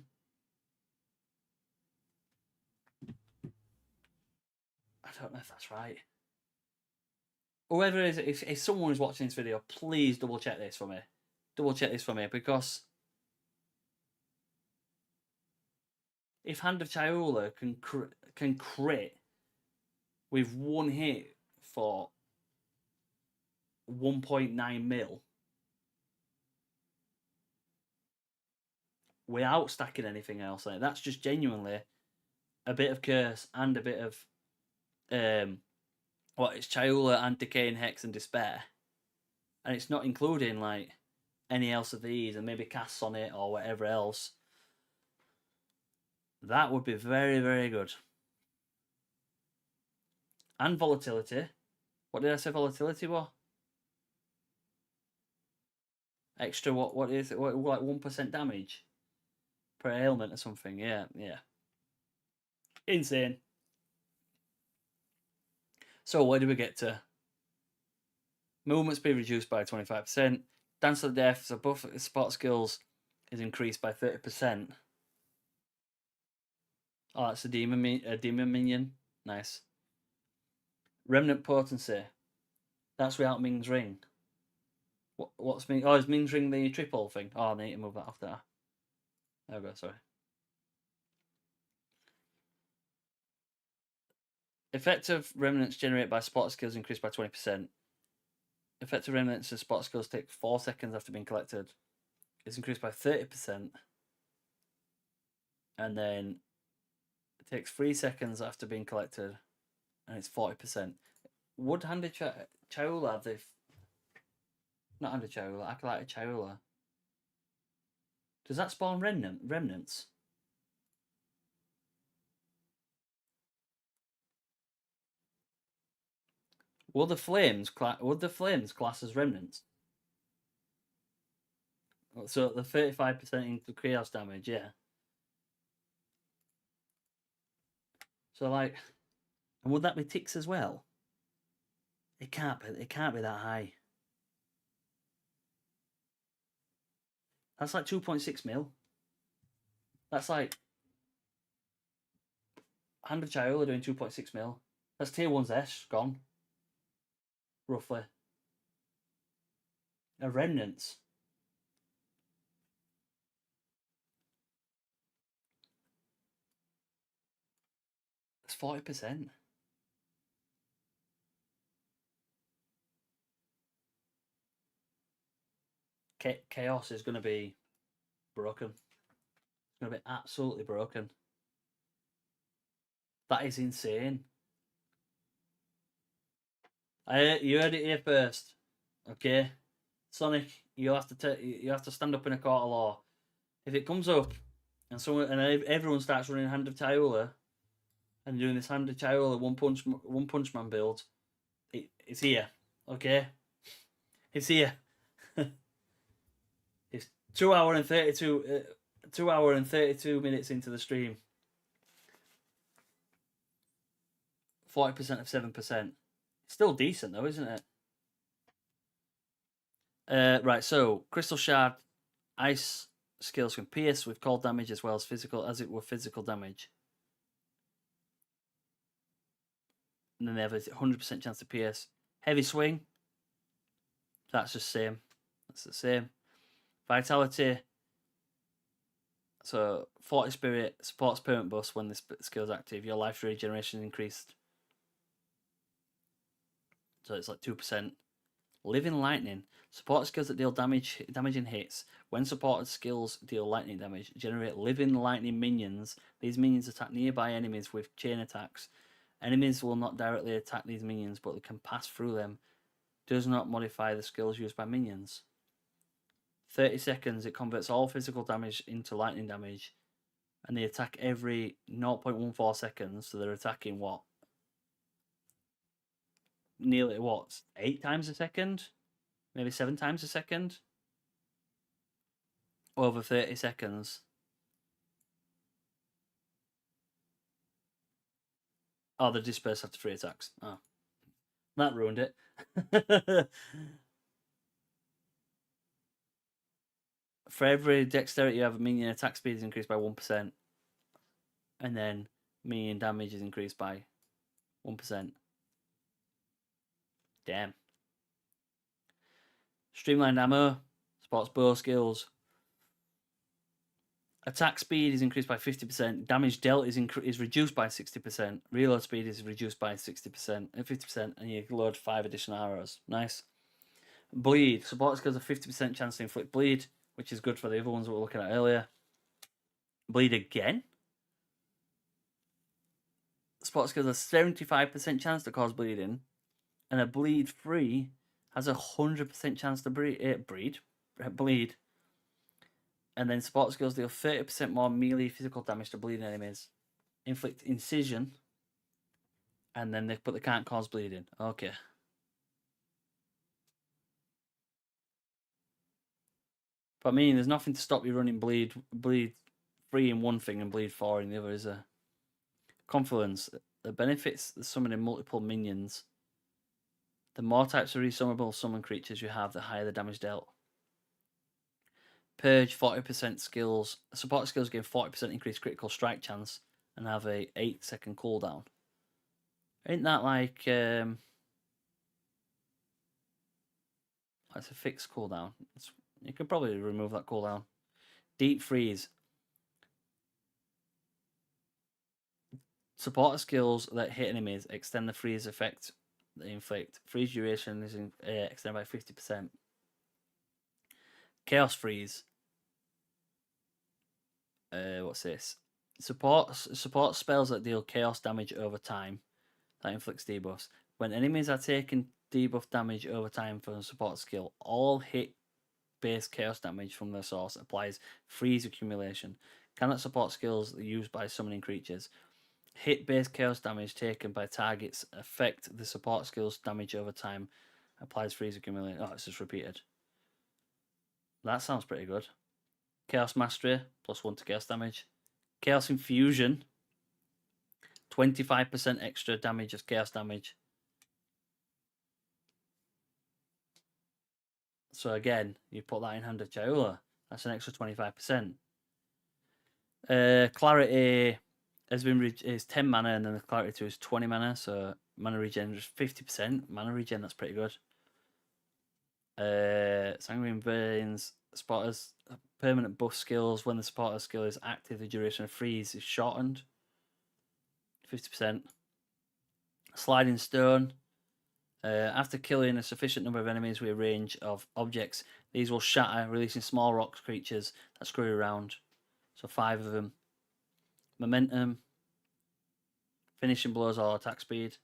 I don't know if that's right. Whoever it is, if someone is watching this video, please double check this for me. Double check this for me, because if Hand of Chayula can crit with one hit for 1.9 mil without stacking anything else, like, that's just genuinely a bit of curse and a bit of What, it's Chayula and Decaying Hex and Despair. And it's not including, like, any else of these and maybe casts on it or whatever else. That would be very, very good. And volatility. What did I say volatility was? Extra, what is it? What, like 1% damage per ailment or something? Yeah. Insane. So where do we get to? Movement speed reduced by 25%. Dance of Death, so buff spot skills is increased by 30%. Oh, that's a demon minion. Nice. Remnant Potency. That's without Ming's Ring. What's Ming? Oh, is Ming's Ring the triple thing? Oh, I need to move that off there. There we go, sorry. Effective remnants generated by spot skills increased by 20%. Effective remnants of spot skills take 4 seconds after being collected. It's increased by 30%. And then it takes 3 seconds after being collected. And it's 40%. Would Handed Chayula have the... Not Handed Chayula, Acolyte Chayula. Does that spawn remnants? Would the flames class as remnants? So the 35% into chaos damage, yeah. So like, and would that be ticks as well? It can't be that high. That's like 2.6 mil. That's like Hand of Chayula doing 2.6 mil. That's tier 1's S gone. Roughly. A remnants. That's 40%. Chaos is going to be broken. It's going to be absolutely broken. That is insane. You heard it here first, okay? Sonic, you have to stand up in a court of law. If it comes up and everyone starts running Hand of Chayula and doing this Hand of Chayula one punch man build, it's here, okay? It's here. It's 2 hour and 32 minutes into the stream. 40% of 7%. Still decent though, isn't it? Right, so Crystal Shard, Ice skills can pierce with cold damage as well as physical damage. And then they have a 100% chance to pierce. Heavy Swing, that's just same. That's the same. Vitality, so 40 Spirit supports permanent buffs when this skill is active. Your life regeneration is increased. So it's like 2%. Living Lightning. Support skills that deal damaging hits. When supported skills deal lightning damage, generate living lightning minions. These minions attack nearby enemies with chain attacks. Enemies will not directly attack these minions, but they can pass through them. Does not modify the skills used by minions. 30 seconds, it converts all physical damage into lightning damage. And they attack every 0.14 seconds, so they're attacking what? Nearly 8 times a second? Maybe 7 times a second? Over 30 seconds. Oh, the disperse after 3 attacks. Oh. That ruined it. For every dexterity you have, minion attack speed is increased by 1%. And then minion damage is increased by 1%. Damn. Streamlined ammo, sports bow skills. Attack speed is increased by 50%. Damage dealt is reduced by 60%. Reload speed is reduced by 60% and 50%, and you load 5 additional arrows. Nice. Bleed. Support skills have 50% chance to inflict bleed, which is good for the other ones we were looking at earlier. Bleed again. Support skills have 75% chance to cause bleeding. and a bleed free has 100% chance to bleed. And then support skills deal 30% more melee physical damage to bleeding enemies. Inflict incision. And then they can't cause bleeding. Okay. But I mean, there's nothing to stop you running bleed 3 in one thing and bleed 4 in the other, is there? Confluence. The benefits of summoning multiple minions. The more types of resummable summon creatures you have, the higher the damage dealt. Purge, 40% skills. Support skills give 40% increased critical strike chance and have a 8-second cooldown. Ain't that like that's a fixed cooldown? You could probably remove that cooldown. Deep freeze. Supporter skills that hit enemies extend the freeze effect they inflict. Freeze duration is extended by 50%. Chaos freeze. What's this? Support spells that deal chaos damage over time. That inflicts debuffs. When enemies are taking debuff damage over time from a support skill, all hit base chaos damage from their source applies freeze accumulation. Cannot support skills used by summoning creatures. Hit base chaos damage taken by targets affect the support skills damage over time. Applies freeze accumulation. Oh, it's just repeated. That sounds pretty good. Chaos Mastery, +1 to chaos damage. Chaos Infusion, 25% extra damage as chaos damage. So again, you put that in hand of Chayula. That's an extra 25%. Clarity has been is 10 mana, and then the Clarity 2 is 20 mana. So mana regen is 50%. Mana regen, that's pretty good. Sanguine Veins, spotters, permanent buff skills. When the spotter skill is active, the duration of freeze is shortened. 50%. Sliding Stone. After killing a sufficient number of enemies with a range of objects, these will shatter, releasing small rock creatures that scurry around. So 5 of them. Momentum. Finishing blows or attack speed.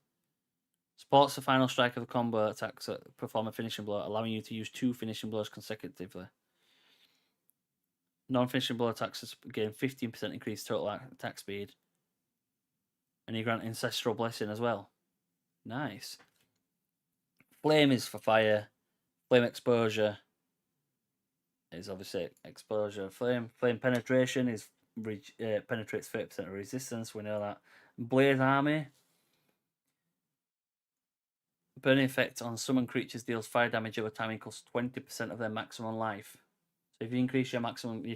Supports the final strike of a combo attacks that perform a finishing blow, allowing you to use 2 finishing blows consecutively. Non-finishing blow attacks gain 15% increased total attack speed. And you grant Ancestral Blessing as well. Nice. Flame is for fire. Flame Exposure is obviously exposure of flame. Flame Penetration is penetrates 30% of resistance. We know that. Blaze Army. Burning effect on summon creatures deals fire damage over time equals 20% of their maximum life. So if you increase your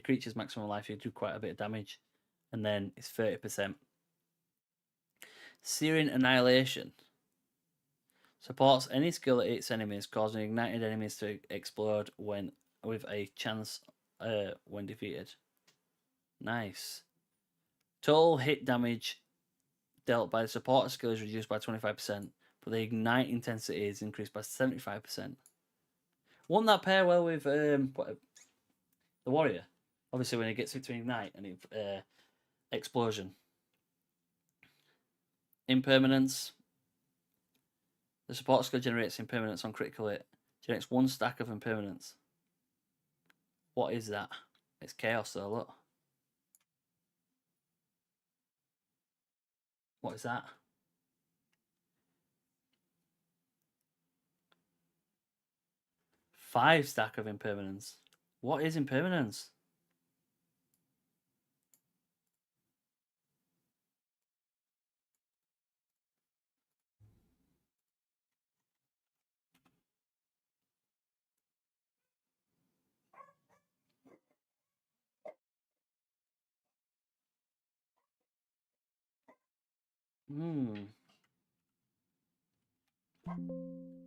creature's maximum life, you do quite a bit of damage. And then it's 30%. Searing Annihilation. Supports any skill that hits enemies, causing ignited enemies to explode with a chance when defeated. Nice. Total hit damage dealt by the supporter skill is reduced by 25%, but the ignite intensity is increased by 75%. Won't that pair well with the warrior? Obviously, when it gets to ignite and explosion. Impermanence. The support skill generates impermanence on critical hit. Generates 1 stack of impermanence. What is that? It's chaos though, look. What is that? Five stack of impermanence. What is impermanence?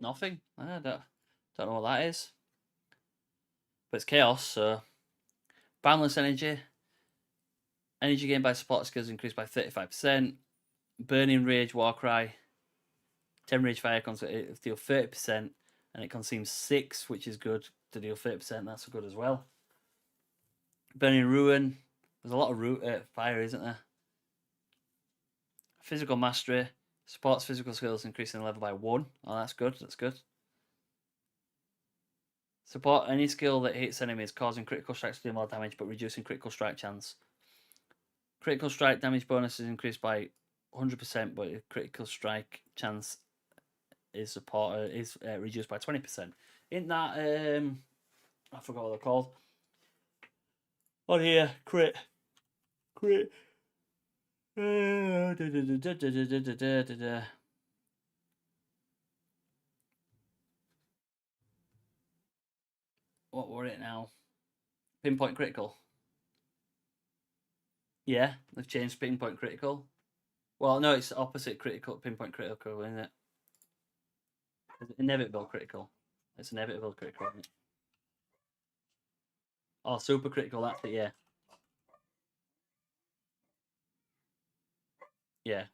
Nothing. I don't know what that is. But it's chaos, so boundless energy. Energy gained by support skills increased by 35%. Burning Rage Warcry. 10 Rage Fire deal 30%, and it consumes 6, which is good to deal 30%. That's good as well. Burning Ruin. There's a lot of fire, isn't there? Physical Mastery. Supports physical skills, increasing the level by 1. Oh, that's good. That's good. Support any skill that hits enemies, causing critical strikes to do more damage, but reducing critical strike chance. Critical strike damage bonus is increased by 100%, but critical strike chance is reduced by 20%. Isn't that I forgot what they're called. On here, crit. What were it now? Pinpoint critical. Yeah, they've changed pinpoint critical. Well, no, it's opposite critical, pinpoint critical, isn't it? It's inevitable critical. It's inevitable critical, isn't it? Oh, super critical, that's it, yeah. Yeah.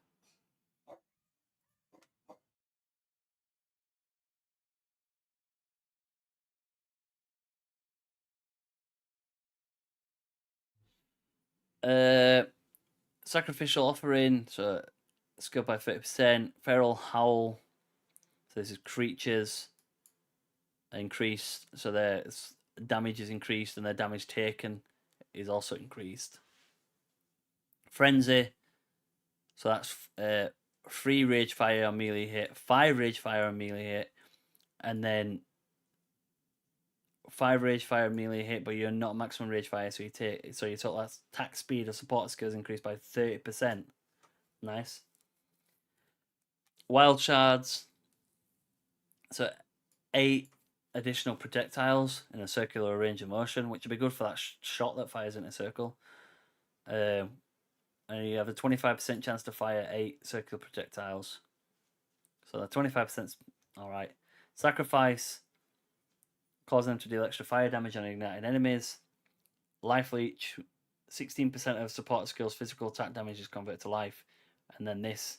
Sacrificial offering, so skill by 30%. Feral howl, so this is creatures increased, so their damage is increased and their damage taken is also increased. Frenzy, so that's 3 rage fire on melee hit, 5 rage fire on melee hit, and then 5 rage fire melee hit, but you're not maximum rage fire, so your total attack speed or support skills increased by 30%. Nice. Wild shards, so 8 additional projectiles in a circular range of motion, which would be good for that shot that fires in a circle. And you have a 25% chance to fire 8 circular projectiles. So the 25% alright. Sacrifice, causing them to deal extra fire damage on ignited enemies. Life leech, 16% of support skills physical attack damage is converted to life. And then this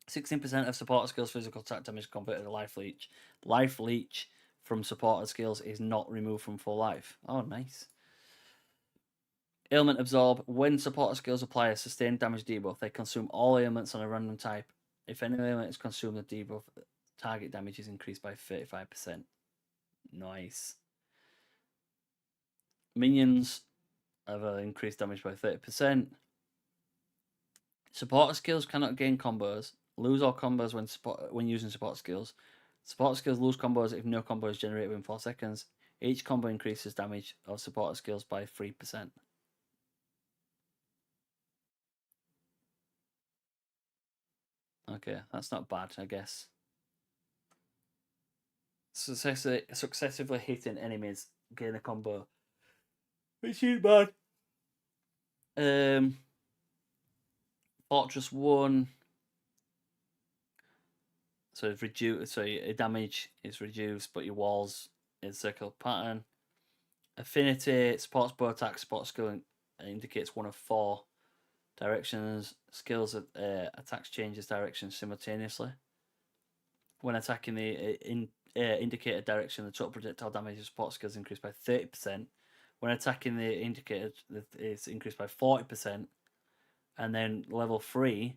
16% of support skills physical attack damage is converted to life leech. Life leech from supported skills is not removed from full life. Oh, nice. Ailment absorb. When supported skills apply a sustained damage debuff, they consume all ailments on a random type. If any ailment is consumed, the debuff target damage is increased by 35%. Nice. Minions have increased damage by 30%. Supporter skills cannot gain combos. Lose all combos when using support skills. Support skills lose combos if no combo is generated within 4 seconds. Each combo increases damage of supporter skills by 3%. Okay, that's not bad, I guess. Successively hitting enemies gain a combo, which is bad. Fortress 1. So it's reduced. So your damage is reduced, but your walls in circular pattern. Affinity supports bow attack. Support skill indicates one of 4 directions. Skills attacks changes direction simultaneously. When attacking the indicated direction, the total projectile damage of support skills increased by 30%. When attacking the indicated, it's increased by 40%. And then level 3,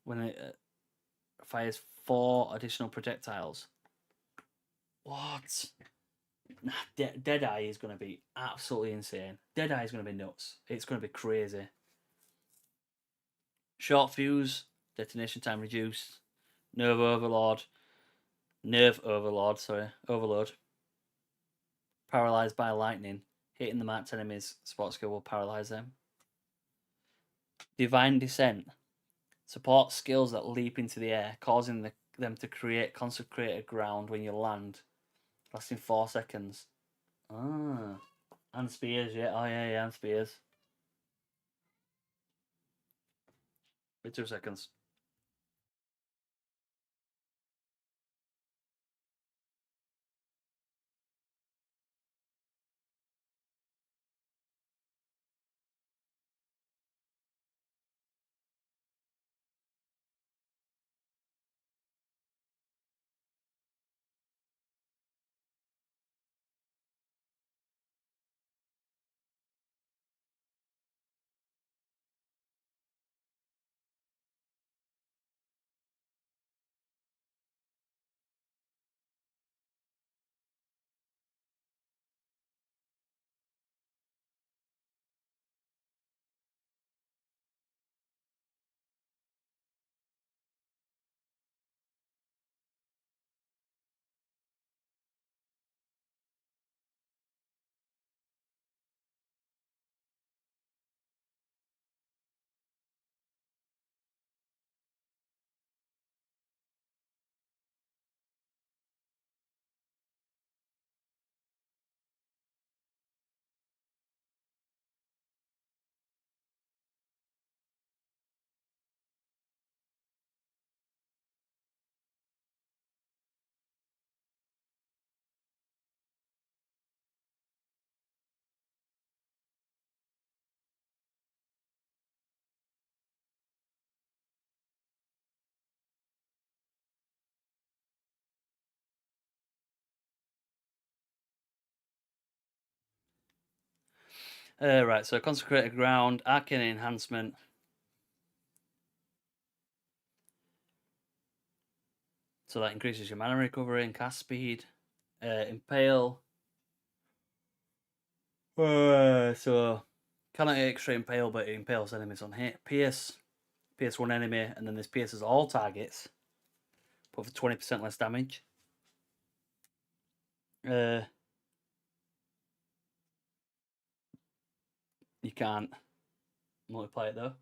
when it fires 4 additional projectiles. What? Nah, Deadeye is going to be absolutely insane. Deadeye is going to be nuts. It's going to be crazy. Short fuse, detonation time reduced. Overload. Paralyzed by lightning. Hitting the marked enemies, support skill will paralyze them. Divine Descent. Support skills that leap into the air, causing them to create consecrated ground when you land, lasting 4 seconds. Ah. And spears, yeah. Oh, yeah, and spears. Wait 2 seconds. Right, so Consecrated Ground, Arcane Enhancement. So that increases your mana recovery and cast speed. Impale. So cannot extra impale, but it impales enemies on hit. Pierce one enemy, and then this pierces all targets, but for 20% less damage. You can't multiply it though.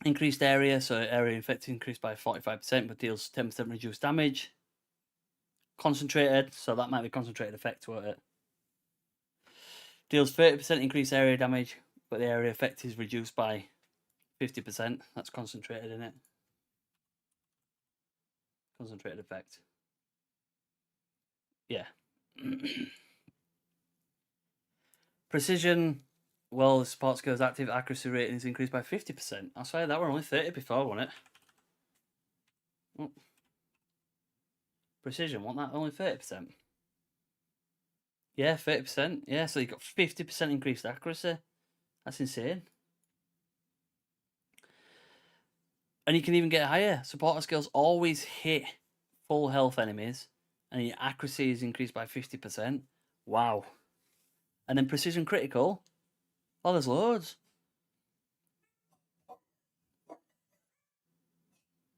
Increased area, so area infected increased by 45%, but deals 10% reduced damage. Concentrated, so that might be concentrated effect, won't it? Deals 30% increased area damage, but the area effect is reduced by 50%. That's concentrated in it. Concentrated effect. Yeah. Precision, well, the support skill's active accuracy rating is increased by 50%. I swear that were only 30 before, wasn't it? Oh. Precision, wasn't that only 30%? Yeah, 30%. Yeah, so you got 50% increased accuracy. That's insane. And you can even get higher. Supporter skills always hit full health enemies, and your accuracy is increased by 50%. Wow. And then precision critical. Oh, there's loads.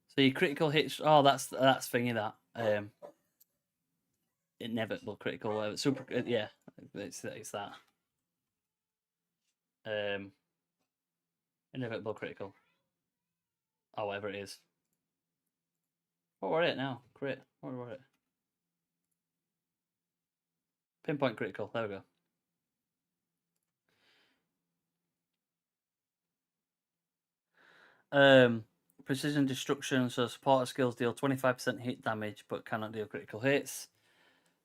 So your critical hits. Oh, that's thingy that. Inevitable critical. Super. Yeah, it's that. Inevitable critical. Oh, whatever it is. What were it now? Crit. What were it? Pinpoint critical. There we go. Precision destruction. So supporter skills deal 25% hit damage, but cannot deal critical hits.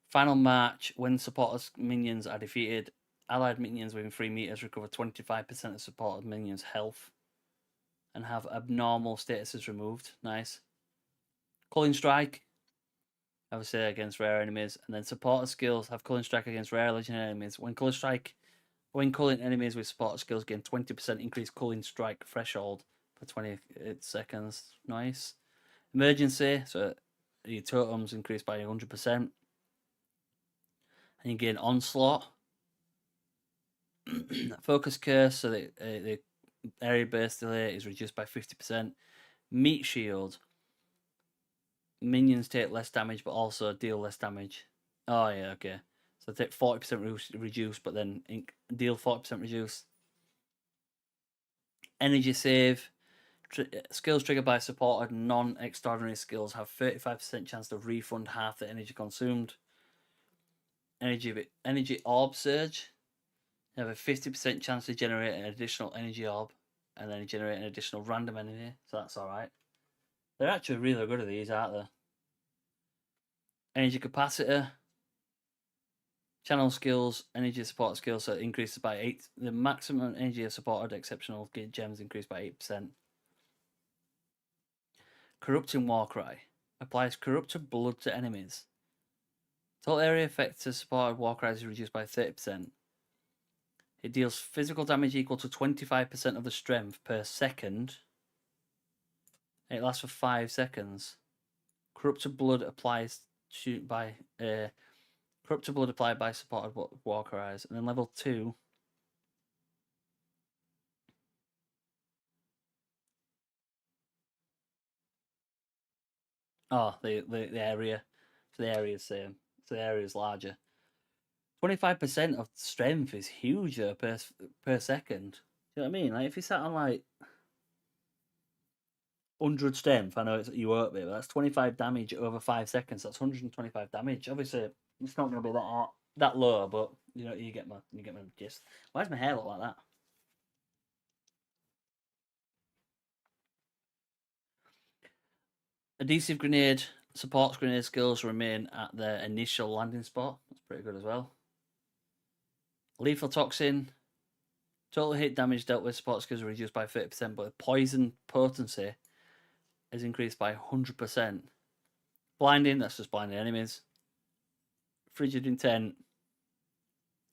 Final match. When supporters minions are defeated, allied minions within 3 meters recover 25% of supported minions' health, and have abnormal statuses removed. Nice. Culling Strike. Obviously against rare enemies, and then supporter skills have Culling Strike against rare legendary enemies. When culling enemies with supporter skills gain 20% increased Culling Strike threshold for 28 seconds. Nice. Emergency, so your totems increase by 100%, and you gain Onslaught. Focus Curse, so the area burst delay is reduced by 50%. Meat Shield. Minions take less damage, but also deal less damage. Oh, yeah, okay. So take 40% reduce, but then deal 40% reduce. Energy Save. Skills triggered by supported non-extraordinary skills have 35% chance to refund half the energy consumed. Energy Orb Surge. You have a 50% chance to generate an additional energy orb, and then generate an additional random energy, so that's alright. They're actually really good at these, aren't they? Energy Capacitor. Channel skills, energy support skills, so it increases by 8. The maximum energy of supported exceptional gems increased by 8%. Corrupting Warcry. Applies corrupted blood to enemies. Total area effect to supported Warcry is reduced by 30%. It deals physical damage equal to 25% of the strength per second. It lasts for 5 seconds. Corrupted blood applied by supported Warcries. And then level 2. Oh, the area. So the area is same. So the area is larger. 25% of strength is huge though per second. Do you know what I mean? Like if you sat on like 100 strength, I know you won't be, but that's 25 damage over 5 seconds. That's 125 damage. Obviously, it's not going to be that low, but you know you get my gist. Why does my hair look like that? Adhesive grenade. Supports grenade skills remain at their initial landing spot. That's pretty good as well. Lethal toxin. Total hit damage dealt with support skills are reduced by 30%, but poison potency is increased by 100%. Blinding, that's just blinding enemies. Frigid Intent.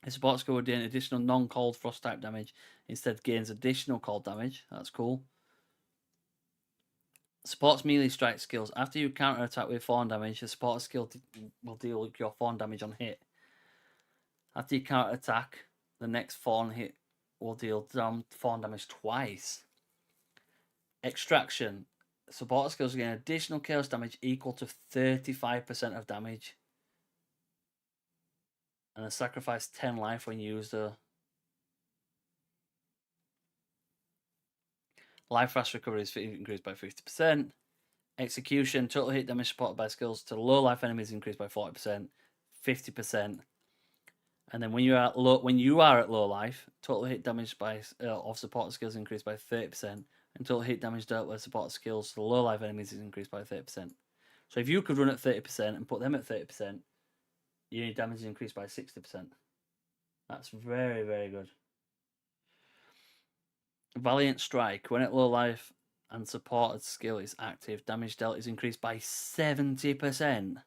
A support skill will gain additional non-cold frost type damage. Instead gains additional cold damage. That's cool. Support's melee strike skills. After you counter attack with thorn damage, the support skill will deal your thorn damage on hit. After you counter attack, the next thorn hit will deal thorn damage twice. Extraction. Support skills gain additional chaos damage equal to 35% of damage. And then sacrifice 10 life when used. Life fast recovery is increased by 50%. Execution, total hit damage supported by skills to low life enemies increased by 40%, 50%. And then when you are at low life, total hit damage by of supported skills increased by 30%, and total hit damage dealt with supported skills to low life enemies is increased by 30%. So if you could run at 30% and put them at 30%, your damage is increased by 60%. That's very, very good. Valiant Strike. When at low life and supported skill is active, damage dealt is increased by 70%.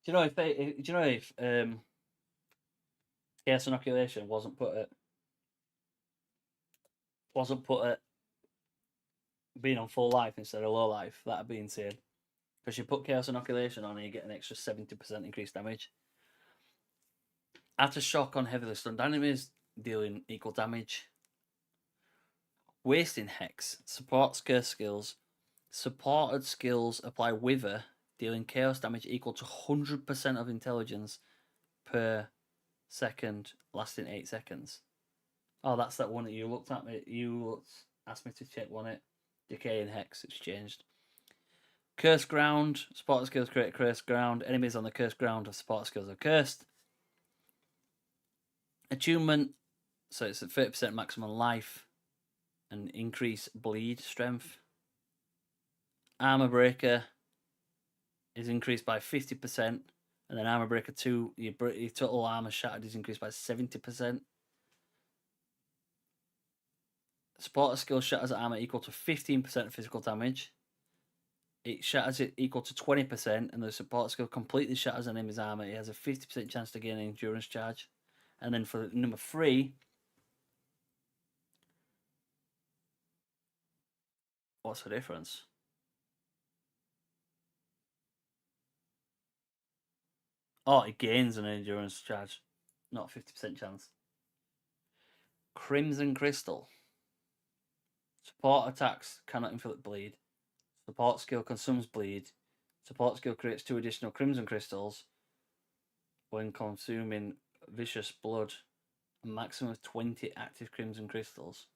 Do you know if Chaos Inoculation wasn't put at being on full life instead of low life, that'd be insane. Because you put Chaos Inoculation on and you get an extra 70% increased damage. Aftershock on heavily stunned enemies, dealing equal damage. Wasting Hex. Supports curse skills. Supported skills apply Wither, dealing chaos damage equal to 100% of intelligence per second, lasting 8 seconds. Oh, that's that one that you looked at me. Asked me to check on it. Decay and Hex, it's changed. Cursed Ground. Supported skills create a cursed ground. Enemies on the cursed ground of supported skills are cursed. Attunement. So it's at 30% maximum life and increase bleed strength. Armor Breaker is increased by 50%, and then Armor Breaker 2, your total armor shattered is increased by 70%. Supporter skill shatters armor equal to 15% of physical damage. It shatters it equal to 20%, and the support skill completely shatters an enemy's armor. It has a 50% chance to gain an endurance charge. And then for number 3, what's the difference? Oh, it gains an endurance charge, not a 50% chance. Crimson Crystal. Support attacks cannot inflict bleed. Support skill consumes bleed. Support skill creates 2 additional Crimson Crystals when consuming vicious blood. A maximum of 20 active Crimson Crystals.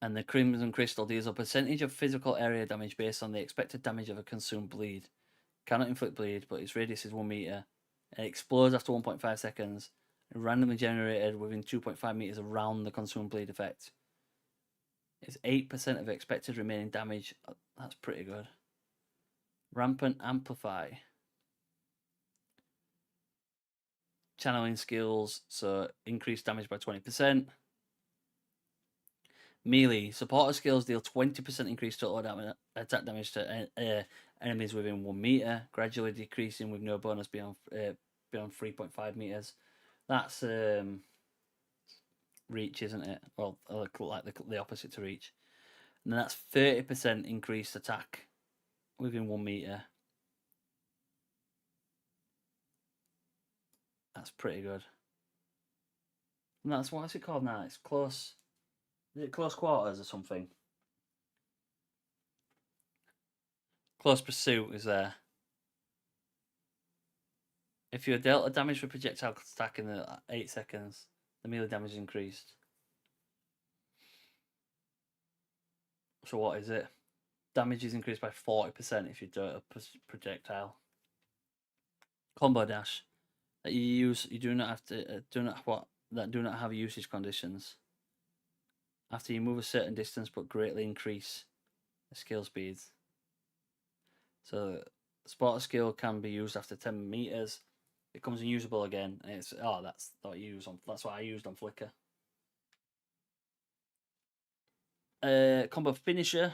And the Crimson Crystal deals a percentage of physical area damage based on the expected damage of a consumed bleed. Cannot inflict bleed, but its radius is 1 meter. It explodes after 1.5 seconds. Randomly generated within 2.5 meters around the consumed bleed effect. It's 8% of expected remaining damage. That's pretty good. Rampant Amplify. Channeling skills, so increased damage by 20%. Melee. Supporter skills deal 20% increased total attack damage to enemies within 1 meter, gradually decreasing with no bonus beyond 3.5 meters. That's reach, isn't it? Well, like the opposite to reach. And then that's 30% increased attack within 1 meter. That's pretty good. And that's, what's it called now? It's close. Is it close quarters or something? Close pursuit is there. If you're dealt a damage with projectile attack in 8 seconds, the melee damage is increased. So what is it? Damage is increased by 40% if you do a projectile. Combo dash that you use. You do not have to do not have usage conditions. After you move a certain distance, but greatly increase the skill speeds. So, spot skill can be used after 10 meters. becomes unusable again. And it's that's what I used on Flickr. Combo finisher.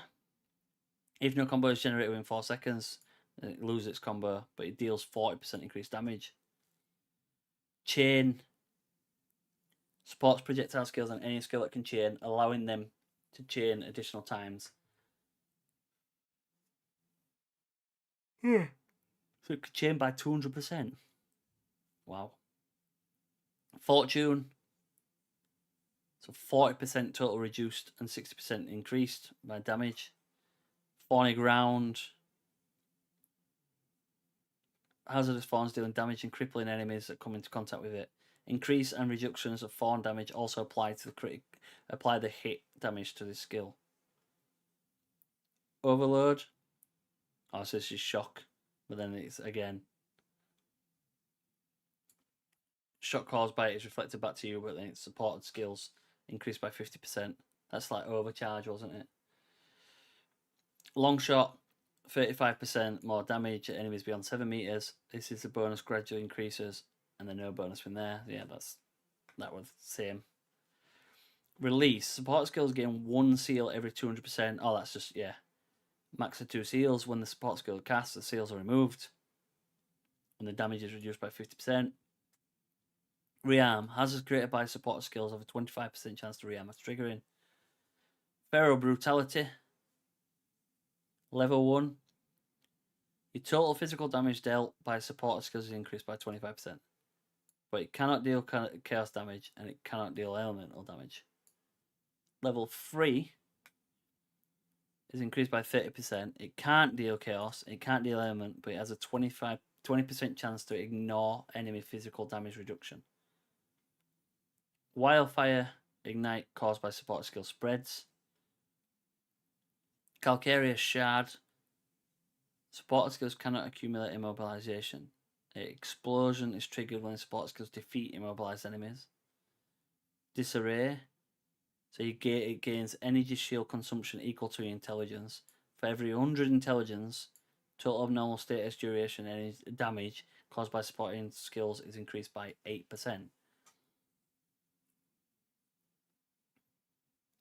If no combo is generated within 4 seconds, then it loses its combo, but it deals 40% increased damage. Chain. Supports projectile skills on any skill that can chain, allowing them to chain additional times. So it could chain by 200%. Wow. Fortune. So 40% total reduced and 60% increased by damage. Thorny ground. Hazardous thorns dealing damage and crippling enemies that come into contact with it. Increase and reductions of thorn damage also apply to the hit damage to this skill. Overload. Oh, so this is shock, but then it's again. Shock caused by it is reflected back to you, but then its supported skills increased by 50%. That's like overcharge, wasn't it? Long shot, 35% more damage at enemies beyond 7 meters. This is the bonus gradually increases, and then no bonus from there. Yeah, that was the same. Release. Support skills gain 1 seal every 200%. Oh, that's just, yeah. Max of 2 seals. When the support skill casts, the seals are removed. And the damage is reduced by 50%. Rearm. Hazards created by support skills have a 25% chance to rearm after triggering. Feral Brutality. Level 1. Your total physical damage dealt by supported skills is increased by 25%. But it cannot deal chaos damage, and it cannot deal elemental damage. Level 3 is increased by 30%. It can't deal chaos, it can't deal element, but it has a 20% chance to ignore enemy physical damage reduction. Wildfire Ignite caused by support skill spreads. Calcareous Shard. Supported skills cannot accumulate immobilization. Explosion is triggered when support skills defeat immobilized enemies. Disarray. So it gains energy shield consumption equal to your intelligence. For every 100 intelligence, total abnormal status duration and damage caused by supporting skills is increased by 8%.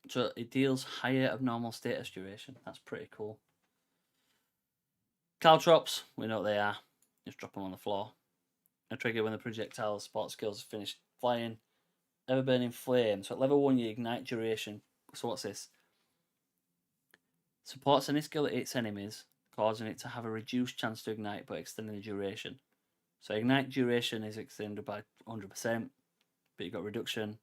So it deals higher abnormal status duration. That's pretty cool. Caltrops, we know what they are. Just drop them on the floor. A trigger when the projectile support skills are finished flying. Ever burning flame. So at level 1 you ignite duration. So what's this? Supports any skill that hits enemies, causing it to have a reduced chance to ignite but extending the duration. So ignite duration is extended by 100%, but you've got reduction.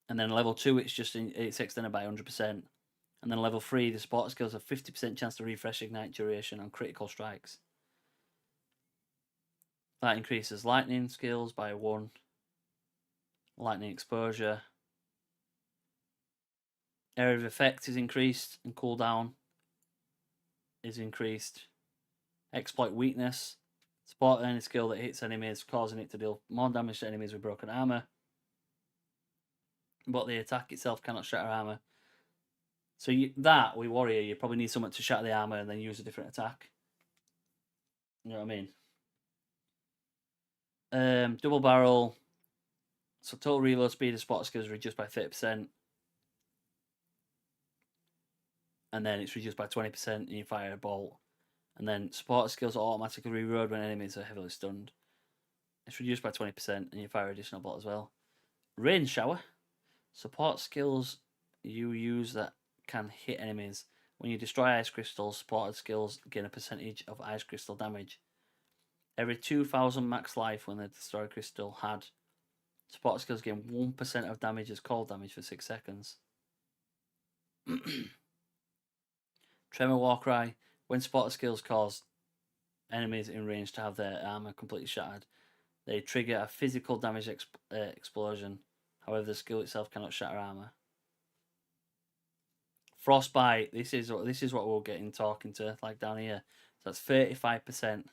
And then level 2 it's extended by 100%. And then level 3 the support skills have 50% chance to refresh ignite duration on critical strikes. That increases lightning skills by 1. Lightning exposure. Area of effect is increased and cooldown is increased. Exploit weakness. Support any skill that hits enemies, causing it to deal more damage to enemies with broken armor. But the attack itself cannot shatter armor. So with warrior, you probably need someone to shatter the armor and then use a different attack. You know what I mean? Double barrel. So total reload speed of support skills is reduced by 30%. And then it's reduced by 20% and you fire a bolt. And then support skills are automatically reload when enemies are heavily stunned. It's reduced by 20% and you fire additional bolt as well. Rain shower. Support skills you use that can hit enemies. When you destroy ice crystals, supported skills gain a percentage of ice crystal damage. Every 2,000 max life when the destroyed crystal had. Support skills gain 1% of damage as cold damage for 6 seconds. Tremor Warcry. When supported skills cause enemies in range to have their armor completely shattered, they trigger a physical damage explosion. However, the skill itself cannot shatter armor. Frostbite. This is what we'll get in talking to, like down here. So that's 35%.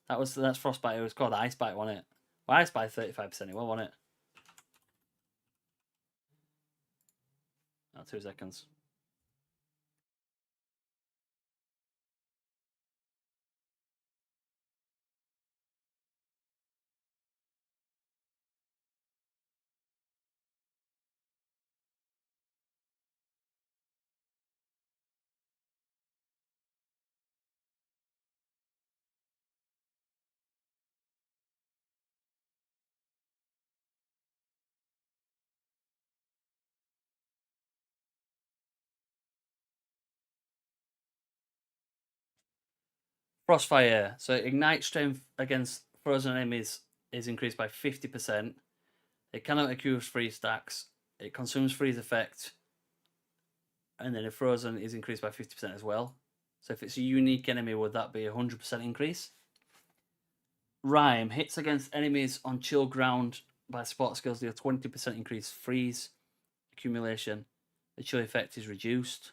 That's Frostbite. It was called Ice Bite, wasn't it? Well, Ice Bite 35%. It wasn't it? 2 seconds. Frostfire. So ignite strength against frozen enemies is increased by 50%. It cannot accrue freeze stacks. It consumes freeze effect. And then if frozen is increased by 50% as well. So if it's a unique enemy, would that be a 100% increase? Rhyme. Hits against enemies on chill ground by support skills deal 20% increase freeze accumulation. The chill effect is reduced.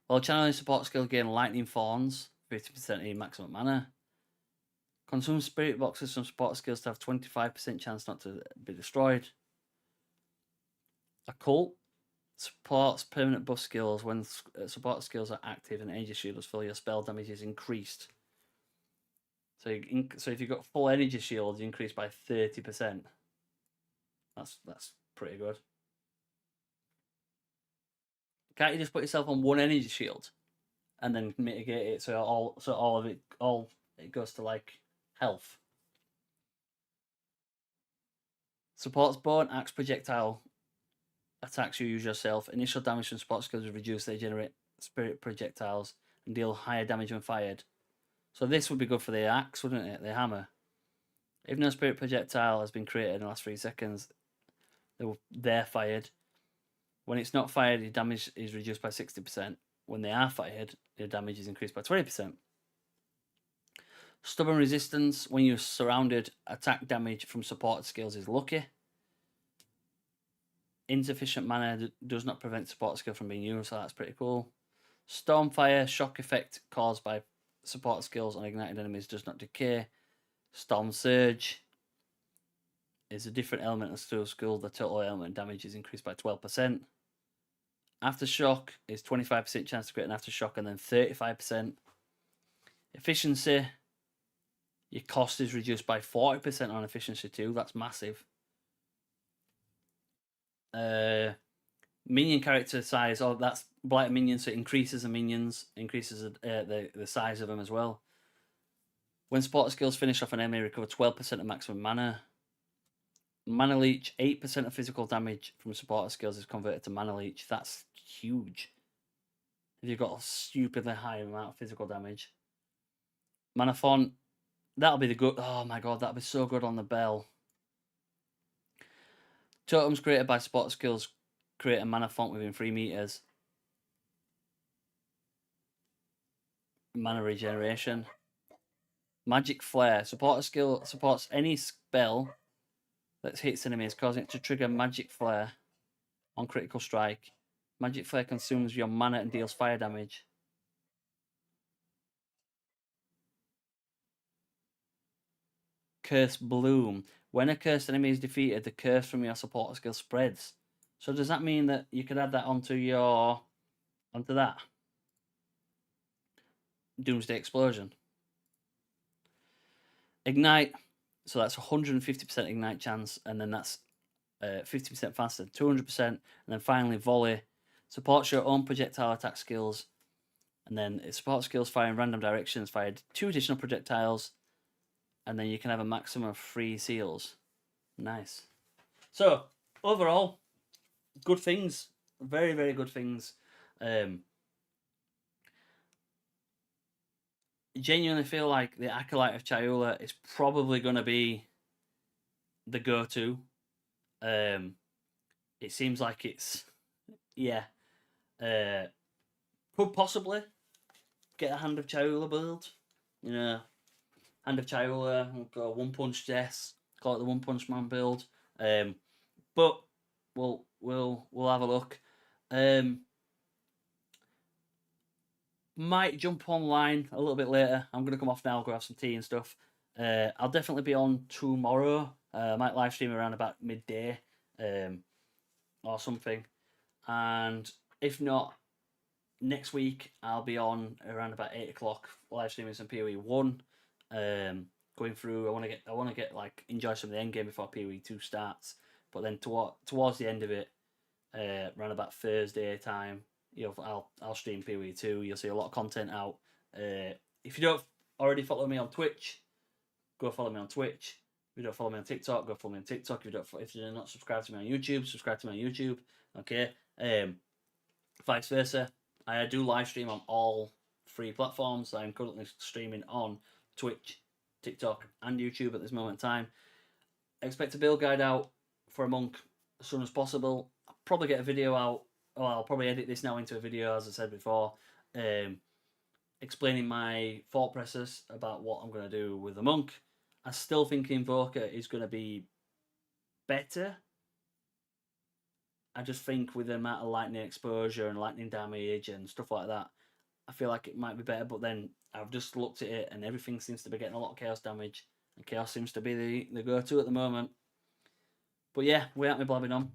While channeling support skill gain lightning thorns, 50% in maximum mana. Consume spirit boxes from support skills to have 25% chance not to be destroyed. Occult. Supports permanent buff skills when support skills are active and energy shields fill your spell damage is increased. So if you've got full energy shield, you increase by 30%. That's pretty good. Can't you just put yourself on one energy shield and then mitigate it so all it goes to like health? Supports bow and axe projectile attacks you use yourself. Initial damage from support skills is reduced. They generate spirit projectiles and deal higher damage when fired. So this would be good for the axe, wouldn't it? The hammer. If no spirit projectile has been created in the last 3 seconds, they're fired. When it's not fired, your damage is reduced by 60%. When they are fired, your damage is increased by 20%. Stubborn resistance. When you're surrounded, attack damage from support skills is lucky. Insufficient mana does not prevent support skill from being used, so that's pretty cool. Stormfire. Shock effect caused by support skills on ignited enemies does not decay. Storm Surge is a different element of skill. The total element damage is increased by 12%. Aftershock is 25% chance to create an aftershock and then 35%. Efficiency. Your cost is reduced by 40% on efficiency too. That's massive. Minion character size. Oh, that's blighted minions. So it increases the minions, increases the size of them as well. When support skills finish off an enemy, recover 12% of maximum mana. Mana Leech, 8% of physical damage from supporter skills is converted to Mana Leech. That's huge. If you've got a stupidly high amount of physical damage. Mana Font, that'll be the good. Oh my god, that'll be so good on the bell. Totems created by support skills create a Mana Font within 3 meters. Mana regeneration. Magic Flare. Supporter skill supports any spell that hits enemies, causing it to trigger Magic Flare on critical strike. Magic Flare consumes your mana and deals fire damage. Curse Bloom. When a cursed enemy is defeated, the curse from your supporter skill spreads. So does that mean that you could add that onto that? Doomsday Explosion. Ignite. So that's 150% ignite chance, and then that's 50% faster, 200%, and then finally Volley. Supports your own projectile attack skills, and then it supports skills fire in random directions, fired 2 additional projectiles, and then you can have a maximum of 3 seals. Nice. So overall, good things, very very good things. Genuinely feel like the Acolyte of Chayula is probably going to be the go-to. It seems like it's, yeah, could possibly get a Hand of Chayula build. You know, Hand of Chayula, we'll go One Punch Jess, call it the One Punch Man build. But we'll have a look. Might jump online a little bit later. I'm gonna come off now, go have some tea and stuff. I'll definitely be on tomorrow. I might live stream around about midday, or something. And if not, next week I'll be on around about 8 o'clock, live streaming some PoE 1. Going through. I want to get like enjoy some of the end game before PoE 2 starts. But then towards the end of it, around about Thursday time, I'll stream PoE 2. You'll see a lot of content out. If you don't already follow me on Twitch, go follow me on Twitch. If you don't follow me on TikTok, go follow me on TikTok. If you're not subscribed to me on YouTube, subscribe to me on YouTube. Okay. Vice versa. I do live stream on all free platforms. I'm currently streaming on Twitch, TikTok, and YouTube at this moment in time. Expect a build guide out for a monk as soon as possible. I'll probably get a video out. Well, I'll probably edit this now into a video, as I said before, explaining my thought process about what I'm going to do with the monk. I still think Invoker is going to be better. I just think with the amount of lightning exposure and lightning damage and stuff like that, I feel like it might be better. But then I've just looked at it and everything seems to be getting a lot of chaos damage. And chaos seems to be the go-to at the moment. But yeah, without me blabbing on.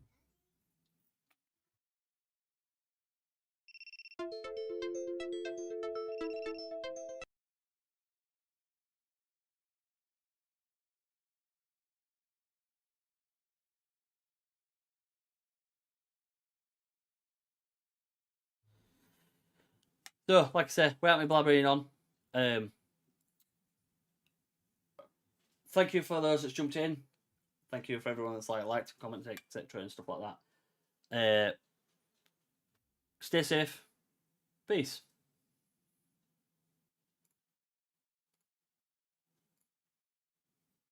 So, like I said, without me blabbering on, thank you for those that's jumped in. Thank you for everyone that's liked, commented, etc. and stuff like that. Stay safe. Peace.